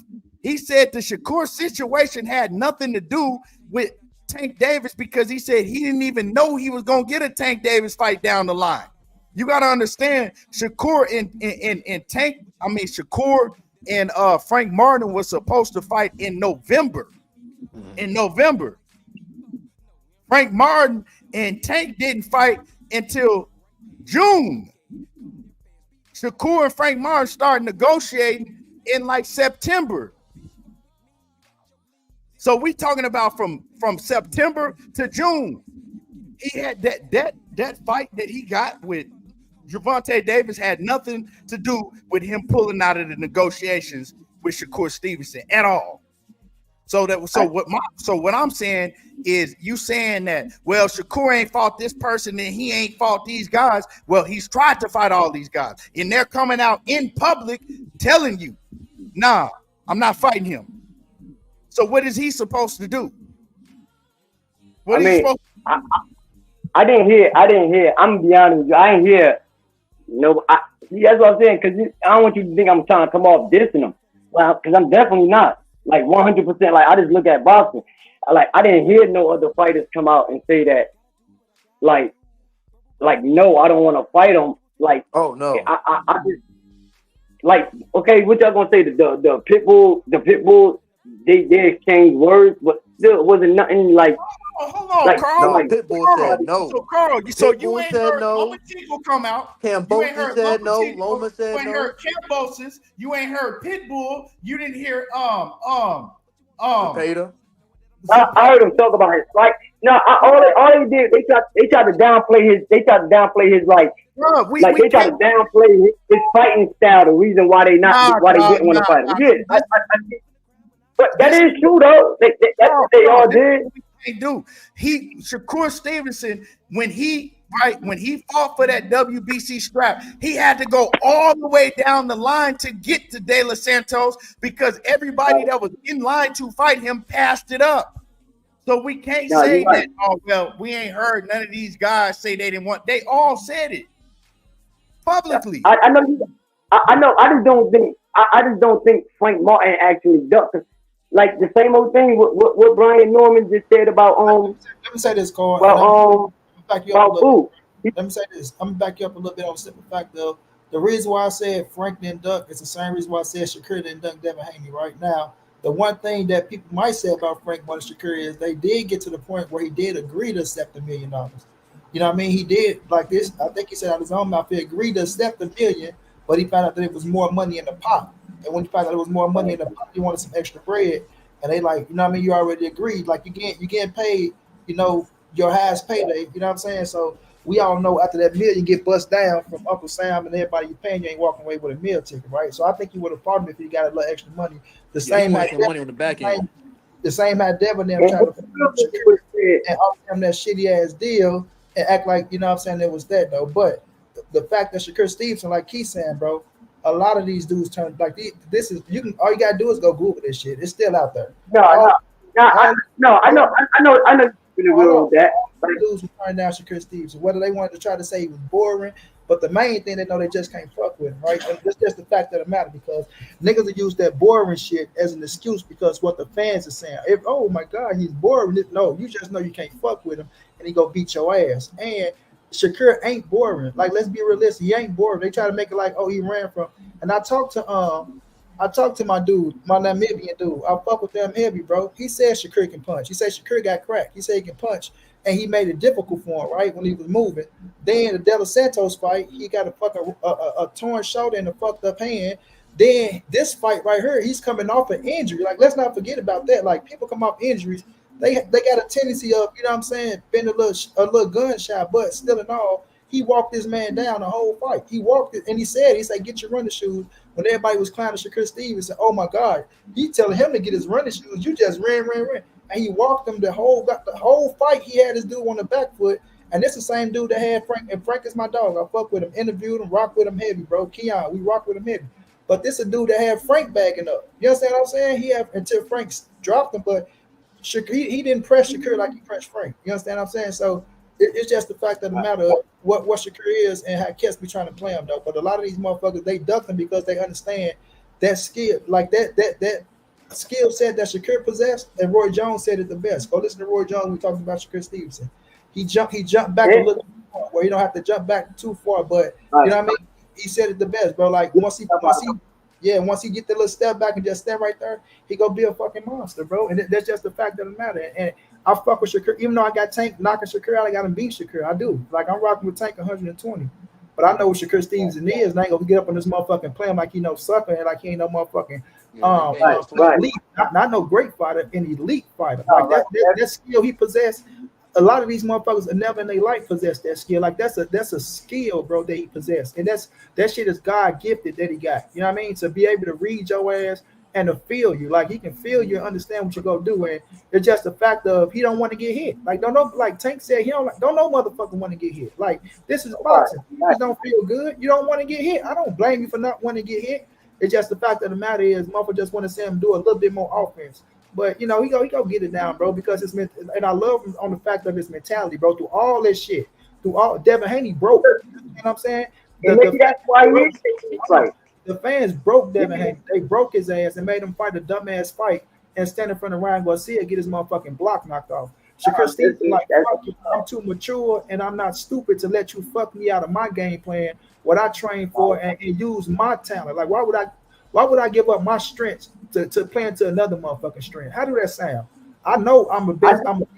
He said the Shakur situation had nothing to do with Tank Davis because he said he didn't even know he was going to get a Tank Davis fight down the line. You got to understand, Shakur and Frank Martin was supposed to fight in November. Frank Martin and Tank didn't fight until June. Shakur and Frank Martin started negotiating in like September. So we talking about from September to June. He had that fight that he got with Gervonta Davis had nothing to do with him pulling out of the negotiations with Shakur Stevenson at all. What I'm saying is you saying that, well, Shakur ain't fought this person and he ain't fought these guys. Well, he's tried to fight all these guys, and they're coming out in public telling you, nah, I'm not fighting him. So what is he supposed to do? I didn't hear. I'm gonna be honest with you. I didn't hear. that's what I'm saying. Because I don't want you to think I'm trying to come off dissing them. Well, because I'm definitely not. Like 100%. Like I just look at boxing. I didn't hear no other fighters come out and say that. Like no, I don't want to fight them. Like Oh no. I just like okay. What y'all gonna say? The pitbull. They exchanged words, but still it wasn't nothing like. Hold on, Like, Carl. No, like, Pitbull said no. So Carl, so you Pitbull ain't said heard no. Lomachenko come out. You ain't Cambosis heard said no. Lomachenko. Loma said You ain't no. heard Cambosis. You ain't heard Pitbull. You didn't hear Zepeda. I heard him talk about his fight. No, all they did they tried to downplay his like they tried to downplay his fighting style. The reason why they didn't want to fight him. Yeah, but that is true though. That's what they all did. They do. Shakur Stevenson, when he fought for that WBC strap, he had to go all the way down the line to get to De Los Santos because everybody that was in line to fight him passed it up. So we can't say that, oh, well, we ain't heard none of these guys say they didn't want. They all said it publicly. I know. I just don't think Frank Martin actually ducked. Like the same old thing what Brian Norman just said about Let me say this, Carl. Let me say this. I'm gonna back you up a little bit on the simple fact of the reason why I said Frank didn't duck is the same reason why I said Shakur didn't duck Devin Haney right now. The one thing that people might say about Frank Martin Shakur is they did get to the point where he did agree to accept $1 million. You know what I mean? He did like this. I think he said out of his own mouth he agreed to accept $1 million, but he found out that it was more money in the pot. And when he found out there was more money in the pot, he wanted some extra bread. And they like, you know what I mean? You already agreed. Like you getting paid, you know, your highest payday. You know what I'm saying? So we all know after that million get bust down from Uncle Sam and everybody you paying, you ain't walking away with a meal ticket, right? So I think you would have fought him if he got a little extra money. The same money on the back end. The same had Devin them trying to and offer him that shitty ass deal and act like, you know what I'm saying, it was that though. But the fact that Shakur Stevenson, like he's saying, bro, a lot of these dudes turn like this is you can all you gotta do is go Google this shit. It's still out there. I know you're real that. Dudes who turned down Shakur Stevenson, whether they wanted to try to say he was boring, but the main thing they know they just can't fuck with him, right? And that's just the fact of the matter because niggas will use that boring shit as an excuse because what the fans are saying. If oh my god, he's boring. No, you just know you can't fuck with him and he go beat your ass. And Shakur ain't boring. Like, let's be realistic. He ain't boring. They try to make it like, oh, he ran from. And I talked to my dude, my Namibian dude. I fuck with them heavy, bro. He said Shakur can punch. He said Shakur got cracked. He said he can punch, and he made it difficult for him, right, when he was moving. Then the De Los Santos fight, he got a torn shoulder and a fucked up hand. Then this fight right here, he's coming off an injury. Like, let's not forget about that. Like, people come off injuries. They got a tendency of, you know what I'm saying, being a little gunshot, but still in all, he walked this man down the whole fight. He walked it, and he said, get your running shoes. When everybody was clowning Shakur Stevens, said, oh my God, he telling him to get his running shoes. You just ran. And he walked him the whole fight. He had this dude on the back foot. And this is the same dude that had Frank. And Frank is my dog. I fuck with him, interviewed him, rock with him heavy, bro. Keon, we rock with him heavy. But this is a dude that had Frank bagging up. You understand what I'm saying? He had until Frank dropped him, but Shakur, he didn't press Shakur like he pressed Frank. You understand what I'm saying? So it's just the fact of the matter of what Shakur is and how cats be trying to play him though. But a lot of these motherfuckers, they duck him because they understand that skill, like that skill set that Shakur possessed. And Roy Jones said it the best. Go listen to Roy Jones. We talking about Shakur Stevenson. He jumped back a little far, where you don't have to jump back too far. But you know what I mean? He said it the best, bro. Like once he get the little step back and just stand right there, he gonna be a fucking monster, bro. And that's just the fact of the matter. And I fuck with Shakur, even though I got Tank knocking Shakur out, I got him beat Shakur. I do. Like I'm rocking with Tank 120. But I know what Shakur Stevenson is, and I ain't gonna get up on this motherfucking play him like he no sucker and like he ain't no motherfucking elite, not no great fighter, an elite fighter. Like that skill he possessed. A lot of these motherfuckers never in their life possess that skill. Like that's a skill, bro, that he possessed. And that shit is God gifted that he got. You know what I mean? To be able to read your ass and to feel you. Like he can feel you and understand what you're gonna do. And it's just the fact of he don't want to get hit. Like don't know, like Tank said, he don't know motherfucker want to get hit. Like this is boxing. You just don't feel good. You don't want to get hit. I don't blame you for not wanting to get hit. It's just the fact of the matter is motherfucker just want to see him do a little bit more offense. But you know, he go get it down, bro, because it's and I love him on the fact of his mentality, bro. Through all this shit, through all Devin Haney broke. You know what I'm saying? And maybe that's why he is taking this fight. The fans broke Devin Haney. They broke his ass and made him fight a dumbass fight and stand in front of Ryan Garcia, get his motherfucking block knocked off. Shakur Stevenson, like, fuck you. I'm too mature and I'm not stupid to let you fuck me out of my game plan, what I train for, and use my talent. Like, why would I give up my strengths to play into another motherfucking strength? How do that sound? I know I'm a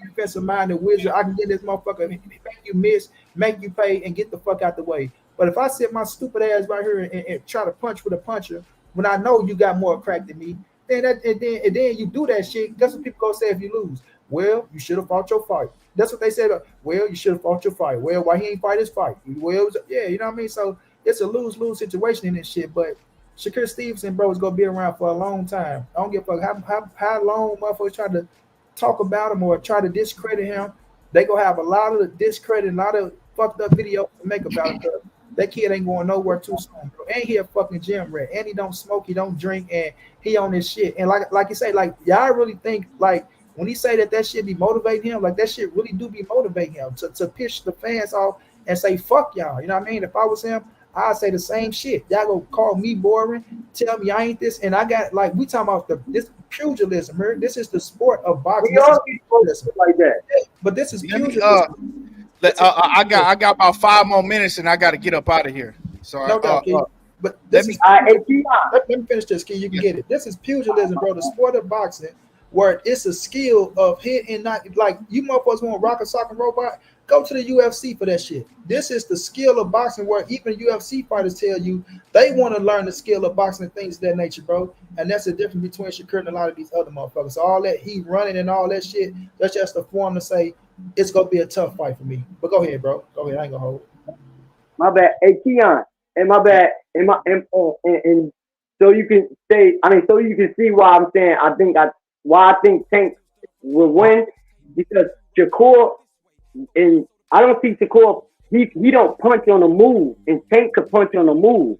defensive minded wizard. I can get this motherfucker, make you miss, make you pay, and get the fuck out the way. But if I sit my stupid ass right here and try to punch with a puncher when I know you got more crack than me, then you do that shit. That's what people gonna say if you lose. Well, you should have fought your fight. That's what they said. Well, you should have fought your fight. Well, why he ain't fight his fight? Well, yeah, you know what I mean? So it's a lose-lose situation in this shit. But Shakur Stevenson, bro, is gonna be around for a long time. I don't give a fuck how long motherfuckers try to talk about him or try to discredit him. They gonna have a lot of discredit, a lot of fucked up videos to make about him. That kid ain't going nowhere too soon, bro. And he a fucking gym rat. And he don't smoke, he don't drink, and he on this shit. And like you say, like, y'all really think, like, when he say that shit be motivating him, like, that shit really do be motivating him to piss the fans off and say, fuck y'all. You know what I mean? If I was him, I'd say the same shit. Y'all go call me boring, tell me I ain't this, and I got, like, we talking about this pugilism, man. This is the sport of boxing. We all be pugilism like that. But this is pugilism. I got about 5 more minutes, and I got to get up out of here. So no doubt, but let me finish this, Key. You can get it. This is pugilism, bro. The sport of boxing, where it's a skill of hit and not, like, you motherfuckers want to rock a sock and robot, go to the UFC for that shit. This is the skill of boxing, where even UFC fighters tell you they want to learn the skill of boxing and things of that nature, bro. And that's the difference between Shakur and a lot of these other motherfuckers. So all that he running and all that shit, that's just a form to say it's gonna be a tough fight for me. But go ahead, bro. Go ahead. I ain't gonna hold. My bad. Hey, Keon, and my bad. And so you can say, so you can see why I'm saying why I think Tank will win, because Shakur, and I don't see Shakur, he don't punch on the move, and Tank could punch on the move.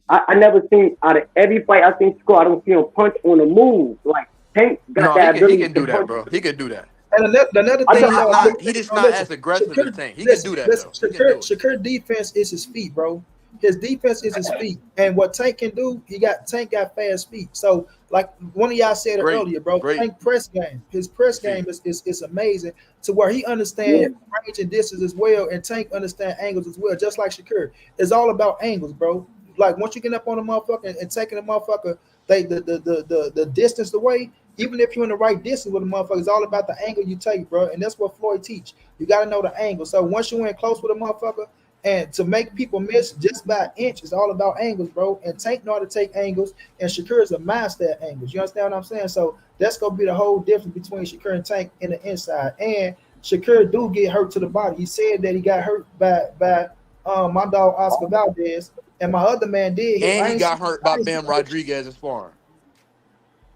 I never seen, out of every fight I seen Shakur, I don't see him punch on the move. Like, Tank got that ability. He can do that, bro. He can do that. And another thing, he's just not as aggressive as Tank. He can do that, though. Shakur defense is his feet, bro. His defense is his feet. And what Tank can do, Tank got fast feet. So, like one of y'all said it earlier, bro, Tank press game. His press game is amazing, to where he understands range and distance as well, and Tank understands angles as well, just like Shakur. It's all about angles, bro. Like, once you get up on a motherfucker and taking a motherfucker, the distance away, even if you're in the right distance with a motherfucker, it's all about the angle you take, bro. And that's what Floyd teach. You got to know the angle. So once you in close with a motherfucker, and to make people miss just by an inch, it's all about angles, bro. And Tank know how to take angles, and Shakur is a master at angles. You understand what I'm saying? So that's going to be the whole difference between Shakur and Tank in the inside. And Shakur do get hurt to the body. He said that he got hurt by my dog Oscar Valdez, and my other man did. And he got hurt by Bam Rodriguez in sparring.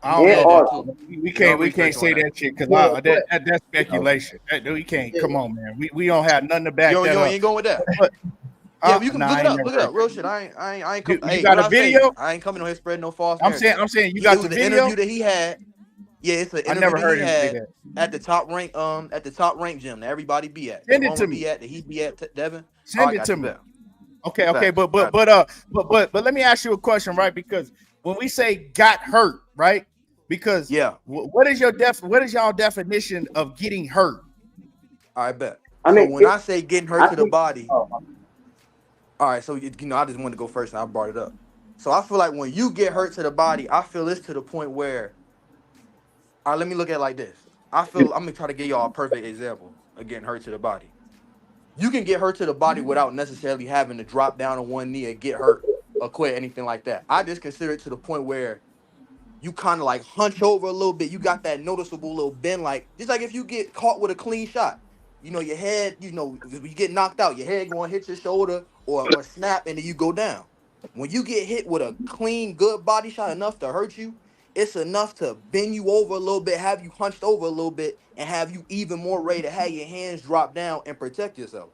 I don't know. We can't say that shit, because that's speculation. We can't. Come on, man. We don't have nothing to back that up. You ain't going with that. But, yeah, you can look it up. Real shit. I ain't coming. You got a video? I ain't coming on here spreading no false. I'm saying you got the video. Interview that he had. Yeah, it's an interview that he had at the top rank gym that everybody be at. Send it to me. That he be at, Devin. Send it to me. Okay, but let me ask you a question, right? Because when we say got hurt, right? Because what is y'all definition of getting hurt? I bet. When I say getting hurt to the body, all right. So I just wanted to go first, and I brought it up. So I feel like when you get hurt to the body, I feel it's to the point where, all right, let me look at it like this. I'm gonna try to give y'all a perfect example of getting hurt to the body. You can get hurt to the body without necessarily having to drop down on one knee and get hurt or quit, anything like that. I just consider it to the point where you kind of like hunch over a little bit. You got that noticeable little bend, like just like if you get caught with a clean shot. You know, your head, if you get knocked out, your head going to hit your shoulder or snap, and then you go down. When you get hit with a clean, good body shot enough to hurt you, it's enough to bend you over a little bit, have you hunched over a little bit, and have you even more ready to have your hands drop down and protect yourself.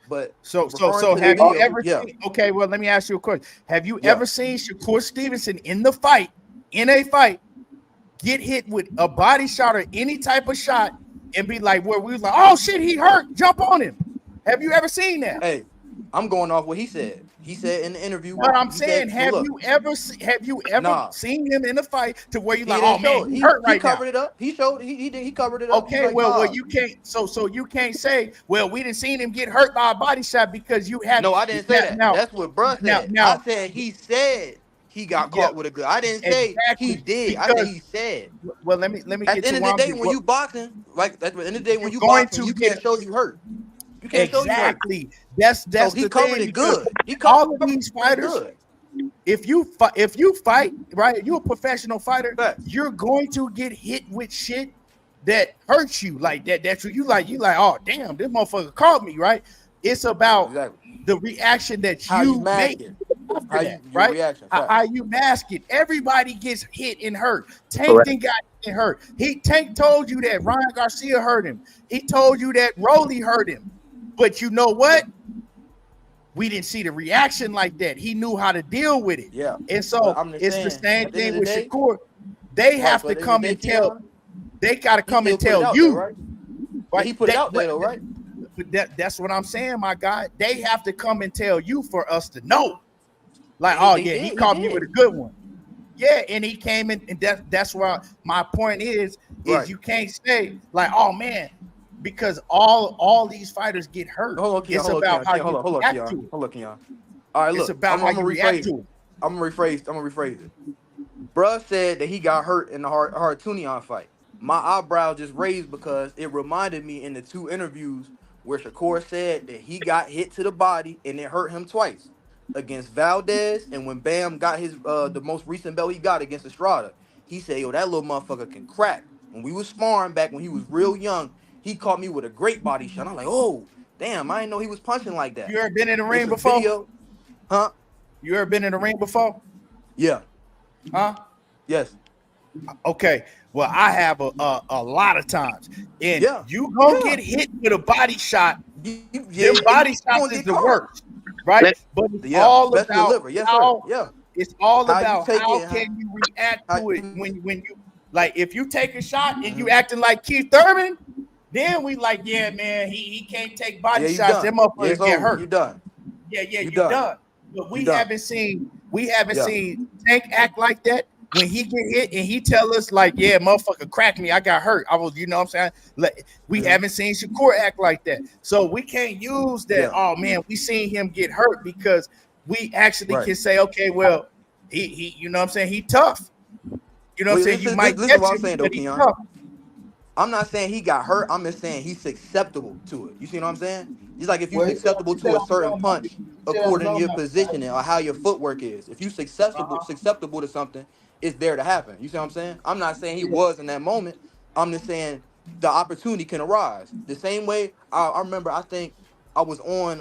But so have you ever seen, okay, well, let me ask you a question. Have you ever seen Shakur Stevenson in a fight, get hit with a body shot or any type of shot and be like, where we was like, oh shit, he hurt, jump on him? Have you ever seen that? Hey, I'm going off what he said. He said in the interview. But I'm he saying, said, so have you ever seen him in a fight to where you like, oh man, he hurt he right now? covered it up. He showed he covered it up. Okay, like, well, nah. you can't. So you can't say, well, we didn't see him get hurt by a body shot because you had. No, I didn't say that. Now, That's what bruh said. I said he said he got caught with a good. I didn't say he did. I said he said. Well, let me At get the end to of the day, when you boxing, like at the end of the day, when you going boxing, to you get can't show you hurt. You can't show you hurt. exactly. That's So he the covered thing. it good. He All covered of these fighters. good. If you fight, right, you're a professional fighter. You're going to get hit with shit that hurts you like that. That's what you like. You like, oh damn, this motherfucker caught me, right? It's about the reaction that you make after that, right? Reaction, how you mask it. Everybody gets hit and hurt. Tank didn't got hit and hurt. Tank told you that Ryan Garcia hurt him. He told you that Rolly hurt him. But you know what? We didn't see the reaction like that. He knew how to deal with it. Yeah. And so it's the same thing with Shakur. They have to come and tell. They got to come and tell you. Right? He put it out there, though, right? But that's what I'm saying, my guy. They have to come and tell you for us to know. Like, oh yeah, he caught me with a good one. Yeah, and he came in, and that's why my point is you can't say like, oh man, because all these fighters get hurt. It's about how you react to it. Hold up, Keon. All right, look. It's about how you react to it. I'm gonna rephrase it. Bruh said that he got hurt in the Hartunian fight. My eyebrow just raised because it reminded me in the two interviews where Shakur said that he got hit to the body and it hurt him twice against Valdez, and when Bam got his the most recent belt he got against Estrada, he said, yo, that little motherfucker can crack. When we was sparring back when he was real young, he caught me with a great body shot. I'm like, oh, damn, I didn't know he was punching like that. You ever been in the ring before? Video. Huh? You ever been in the ring before? Yeah. Huh? Yes. Okay. Well, I have a lot of times. And you gonna get hit with a body shot. Them body shots is the worst. Right? But it's all about it's all about how can you react to it when you like if you take a shot and you acting like Keith Thurman, then we like, yeah, man, he can't take body shots. Them motherfuckers get hurt. You done. Yeah, you done. But we haven't seen Tank act like that. When he get hit and he tell us like, yeah, motherfucker cracked me, I got hurt. I was, you know what I'm saying? Like, we haven't seen Shakur act like that. So we can't use that, oh man, we seen him get hurt because we actually can say, okay, well, he you know what I'm saying? He tough. You know what I'm saying? You might listen to what I'm saying though, Keon. I'm not saying he got hurt. I'm just saying he's susceptible to it. You see what I'm saying? It's like if you're susceptible to a certain punch according to your positioning or how your footwork is. If you're susceptible to something, it's there to happen. You see what I'm saying? I'm not saying he was in that moment. I'm just saying the opportunity can arise. The same way I remember, I think I was on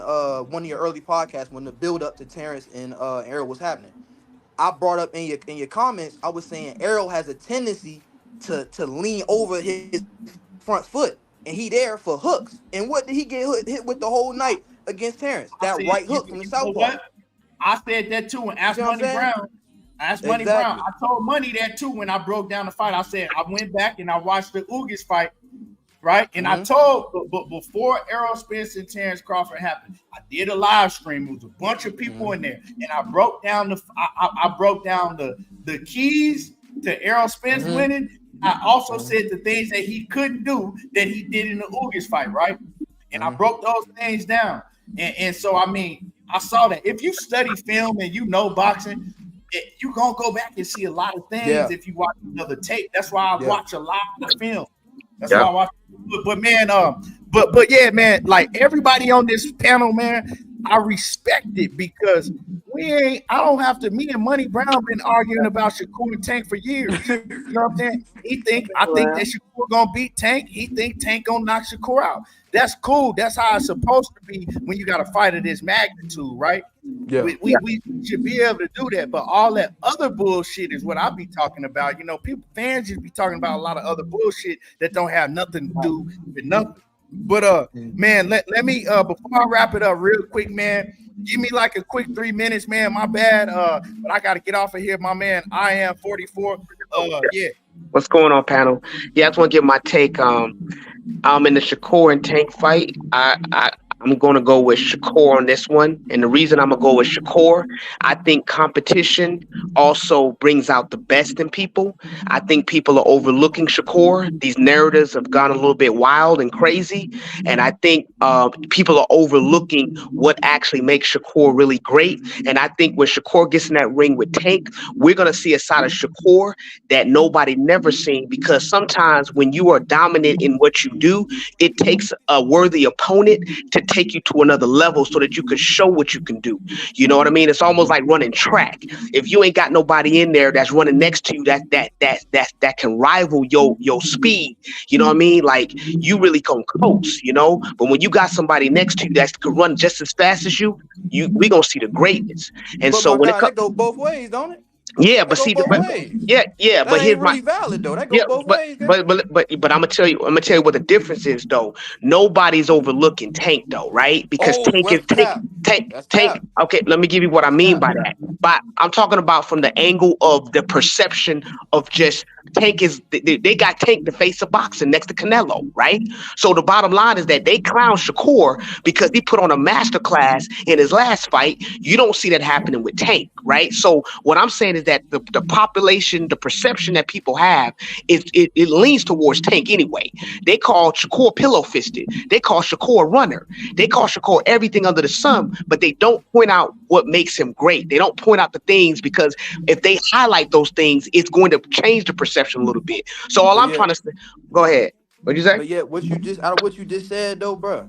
one of your early podcasts when the build up to Terrence and Errol was happening. I brought up in your comments, I was saying Errol has a tendency to lean over his front foot, and he there for hooks. And what did he get hit with the whole night against Terrence? That right hook from the southpaw. I said that too, and asked Money Brown. Money Brown. I told Money that too when I broke down the fight. I said I went back and I watched the Ugas fight, right? And I told, but before Errol Spence and Terrence Crawford happened, I did a live stream. It was a bunch of people in there, and I broke down the keys to Errol Spence winning. I also said the things that he couldn't do that he did in the Ugas fight, right? And I broke those things down. And so, I mean, I saw that. If you study film and you know boxing, you're going to go back and see a lot of things if you watch another tape. That's why I watch a lot of film. That's why I watch. But man, but yeah, man, like everybody on this panel, man, I respect it because me and Money Brown been arguing about Shakur and Tank for years. You know what I'm saying? I think that Shakur gonna beat Tank. He think Tank gonna knock Shakur out. That's cool. That's how it's supposed to be when you got a fight of this magnitude, right? Yeah. We should be able to do that. But all that other bullshit is what I be talking about. You know, fans just be talking about a lot of other bullshit that don't have nothing to do with nothing. But man, let me before I wrap it up real quick, man, give me like a quick 3 minutes, man. My bad. But I gotta get off of here, my man. I am 44. Yeah. What's going on, panel? Yeah, I just want to give my take. In the Shakur and Tank fight, I I'm going to go with Shakur on this one. And the reason I'm going to go with Shakur, I think competition also brings out the best in people. I think people are overlooking Shakur. These narratives have gone a little bit wild and crazy. And I think people are overlooking what actually makes Shakur really great. And I think when Shakur gets in that ring with Tank, we're going to see a side of Shakur that nobody never seen, because sometimes when you are dominant in what you do, it takes a worthy opponent to take you to another level so that you can show what you can do. You know what I mean? It's almost like running track. If you ain't got nobody in there that's running next to you that can rival your speed, you know what I mean? Like, you really gonna coast, you know? But when you got somebody next to you that can run just as fast as you, we gonna see the greatness. And But so my when it guy, comes, that go both ways, don't it? yeah, That but go see, both ways. yeah, That but here's ain't my really valid though. That go yeah, both ways. Guys. but I'm gonna tell you what the difference is though. Nobody's overlooking Tank though, right? Because Oh, Tank is that's cap. That's Tank. cap. Okay, let me give you what I That's mean cap. by that. But I'm talking about from the angle of the perception of just Tank is they got Tank the face of boxing next to Canelo, right? So the bottom line is that they clown Shakur because he put on a masterclass in his last fight. You don't see that happening with Tank, right? So what I'm saying is that the population, the perception that people have, it leans towards Tank anyway. They call Shakur pillow fisted. They call Shakur a runner. They call Shakur everything under the sun, but they don't point out what makes him great. They don't point out the things, because if they highlight those things, it's going to change the perception a little bit. So all But I'm yet, trying to say, go ahead. What'd you say? but yet, out of what you just said though, bro,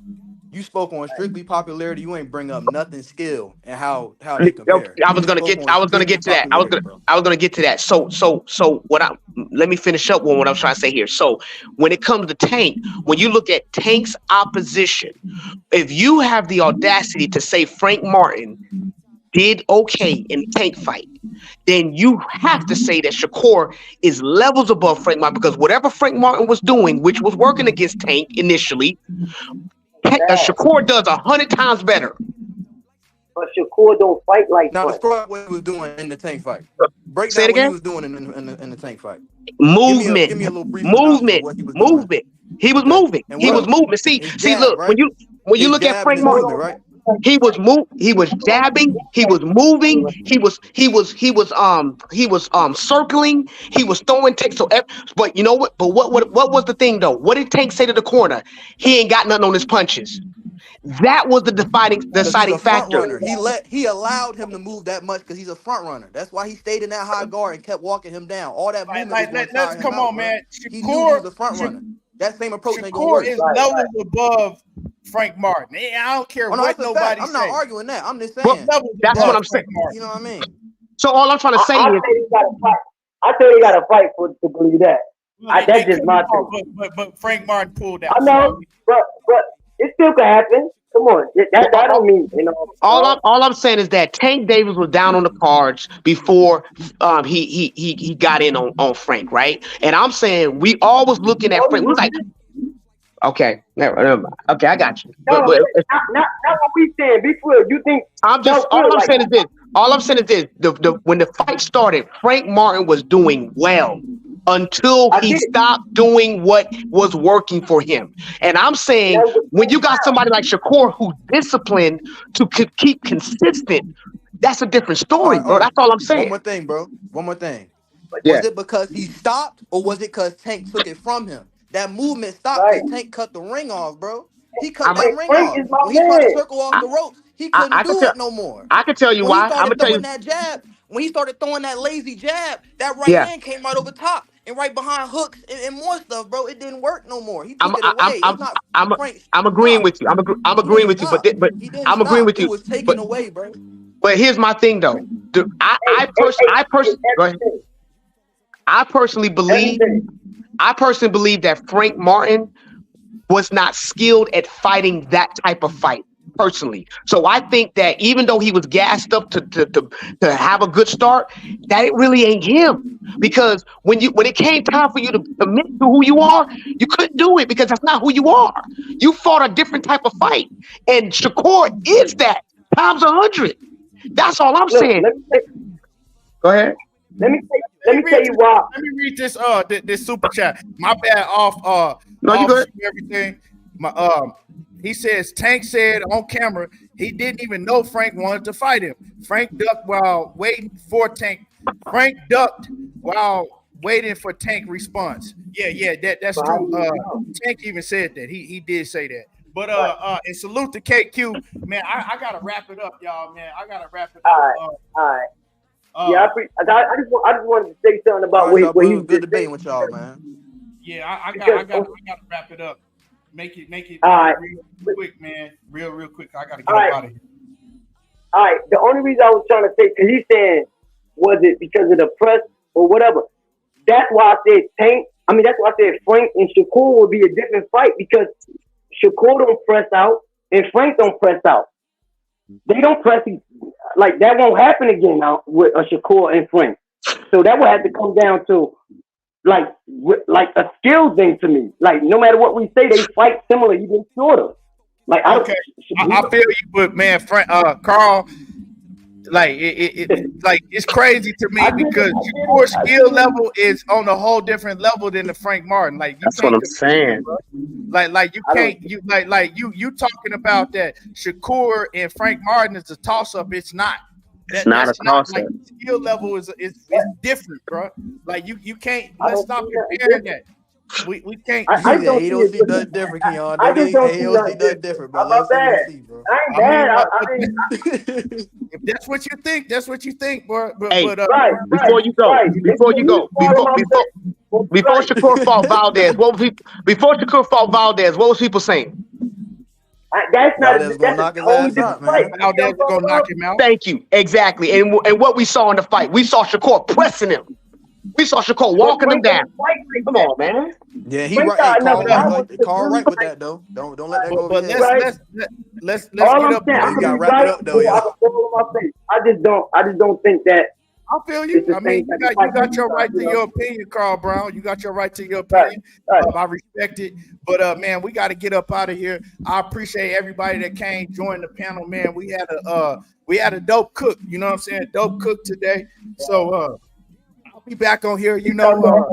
you spoke on strictly popularity. You ain't bring up nothing skill and how they compare. I You was just gonna spoke get on strictly to that. popularity, bro. I was gonna get to that. So let me finish up with what I'm trying to say here. So when it comes to Tank, when you look at Tank's opposition, if you have the audacity to say Frank Martin did okay in the Tank fight, then you have to say that Shakur is levels above Frank Martin, because whatever Frank Martin was doing, which was working against Tank initially, Shakur does 100 times better. But Shakur don't fight like Now Frank. describe what he was doing in the Tank fight. Break Say it down what he again. was doing in the Tank fight. Movement, Give me a little brief synopsis of what he was doing. movement. He was Okay. moving. And He what was else? moving. His See, jab, look, right? when you His look at jab and Frank his Martin, movement, right? he was jabbing, he was moving, he was circling, he was throwing takes. So, but you know what? But what was the thing though? What did Tank say to the corner? He ain't got nothing on his punches. That was the Because he's deciding a front factor. runner. He allowed him to move that much because he's a front runner. That's why he stayed in that high guard and kept walking him down. All that movement was going to tire him Come out, on, bro. man. He knew he was Shakur, a front runner. That same approach ain't gonna Shakur work. is levels above Frank Martin. I don't care Oh, no, what that's a fact. nobody I'm not say. arguing that. I'm just But saying. Levels that's what above I'm saying. Frank Martin. You know what I mean? So all I'm trying to say I is, say he got to fight. I say he got to fight for to believe that. That's just my thing. But Frank Martin pulled out. I know, but it still could happen. Come on, that don't mean all I'm saying is that Tank Davis was down on the cards before he got in on Frank, right? And I'm saying we all was looking at Frank. We was like, okay, never mind. Okay, I got you. No, not what we saying. Be clear. You think I'm just all I'm saying is this. All I'm saying is this: when the fight started, Frank Martin was doing well until he stopped doing what was working for him. And I'm saying when you got somebody like Shakur who's disciplined to keep consistent, that's a different story, bro. That's all I'm saying. One more thing, bro. One more thing. Yeah. Was it because he stopped or was it because Tank took it from him? That movement stopped because Tank cut the ring off, bro. He cut that ring off. When he tried to circle off the ropes, he couldn't do it no more. I can tell you when why. He started throwing that jab. When he started throwing that lazy jab, that right hand came right over top and right behind hooks and more stuff, bro. It didn't work no more. He took it away. It's not Frank. I'm agreeing with you. I'm agreeing with you, but he didn't I'm agreeing with you. It was taken away, bro. But here's my thing, though. I personally believe that Frank Martin was not skilled at fighting that type of fight. Personally, so I think that even though he was gassed up to have a good start, that it really ain't him. Because when it came time for you to commit to who you are, you couldn't do it because that's not who you are. You fought a different type of fight, and Shakur is that times 100. That's all I'm saying. Go ahead. Let me tell you why. Let me read this this super chat. My bad. No, you good. Everything. My He says Tank said on camera he didn't even know Frank wanted to fight him. Frank ducked while waiting for Tank. Frank ducked while waiting for Tank response. Yeah, that's true. Tank even said that. He did say that. But and salute to KQ, man. I gotta wrap it up, y'all, man. I gotta wrap it up. All right. Yeah, I just wanted to say something about what he was good debating with y'all, man. Yeah, I gotta wrap it up. Make it real quick, man. Real quick. I gotta get up out of here. All right. The only reason I was trying to say, because he's saying, was it because of the press or whatever? That's why I said Tank. I mean, that's why I said Frank and Shakur would be a different fight, because Shakur don't press out and Frank don't press out. They don't press like that. Won't happen again now with a Shakur and Frank. So that would have to come down to like a skill thing to me. Like no matter what we say, they fight similar, even shorter. Like I feel you, but man, Frank, Carl, like it's crazy to me because your skill level is on a whole different level than the Frank Martin. Like that's what I'm saying. Like you can't you talking about that Shakur and Frank Martin is a toss up. It's not. It's not a toss up. Skill level is different, bro. Like you can't. Let's stop comparing that. We can't. I don't see nothing different, Keon. I don't see nothing different, bro. Let's see, bro. I ain't bad. If that's what you think, that's what you think, bro. Hey, before you go, before Shakur fought Valdez, before Shakur fought Valdez, what was people saying? That's not. Valdez gonna knock his ass out, man. Valdez gonna knock him out. Thank you. Exactly. And what we saw in the fight, we saw Shakur pressing him. We saw Shakur walking him down. Come on, man. Yeah, he right. Carl right with that though. Don't let that go. But let's get up. You got to wrap it up though, y'all. I just don't think that. I feel you. I mean, you got your right to your opinion, Carl Brown. You got your right to your opinion. I respect it. But man, we got to get up out of here. I appreciate everybody that came, join the panel, man. We had a dope cook. You know what I'm saying? Dope cook today. So I'll be back on here. You know,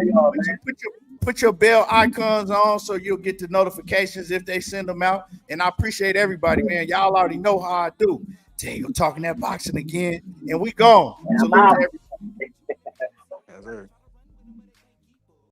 put your bell icons on so you'll get the notifications if they send them out. And I appreciate everybody, man. Y'all already know how I do. Dang, I'm talking that boxing again, and we gone. Salute to everybody.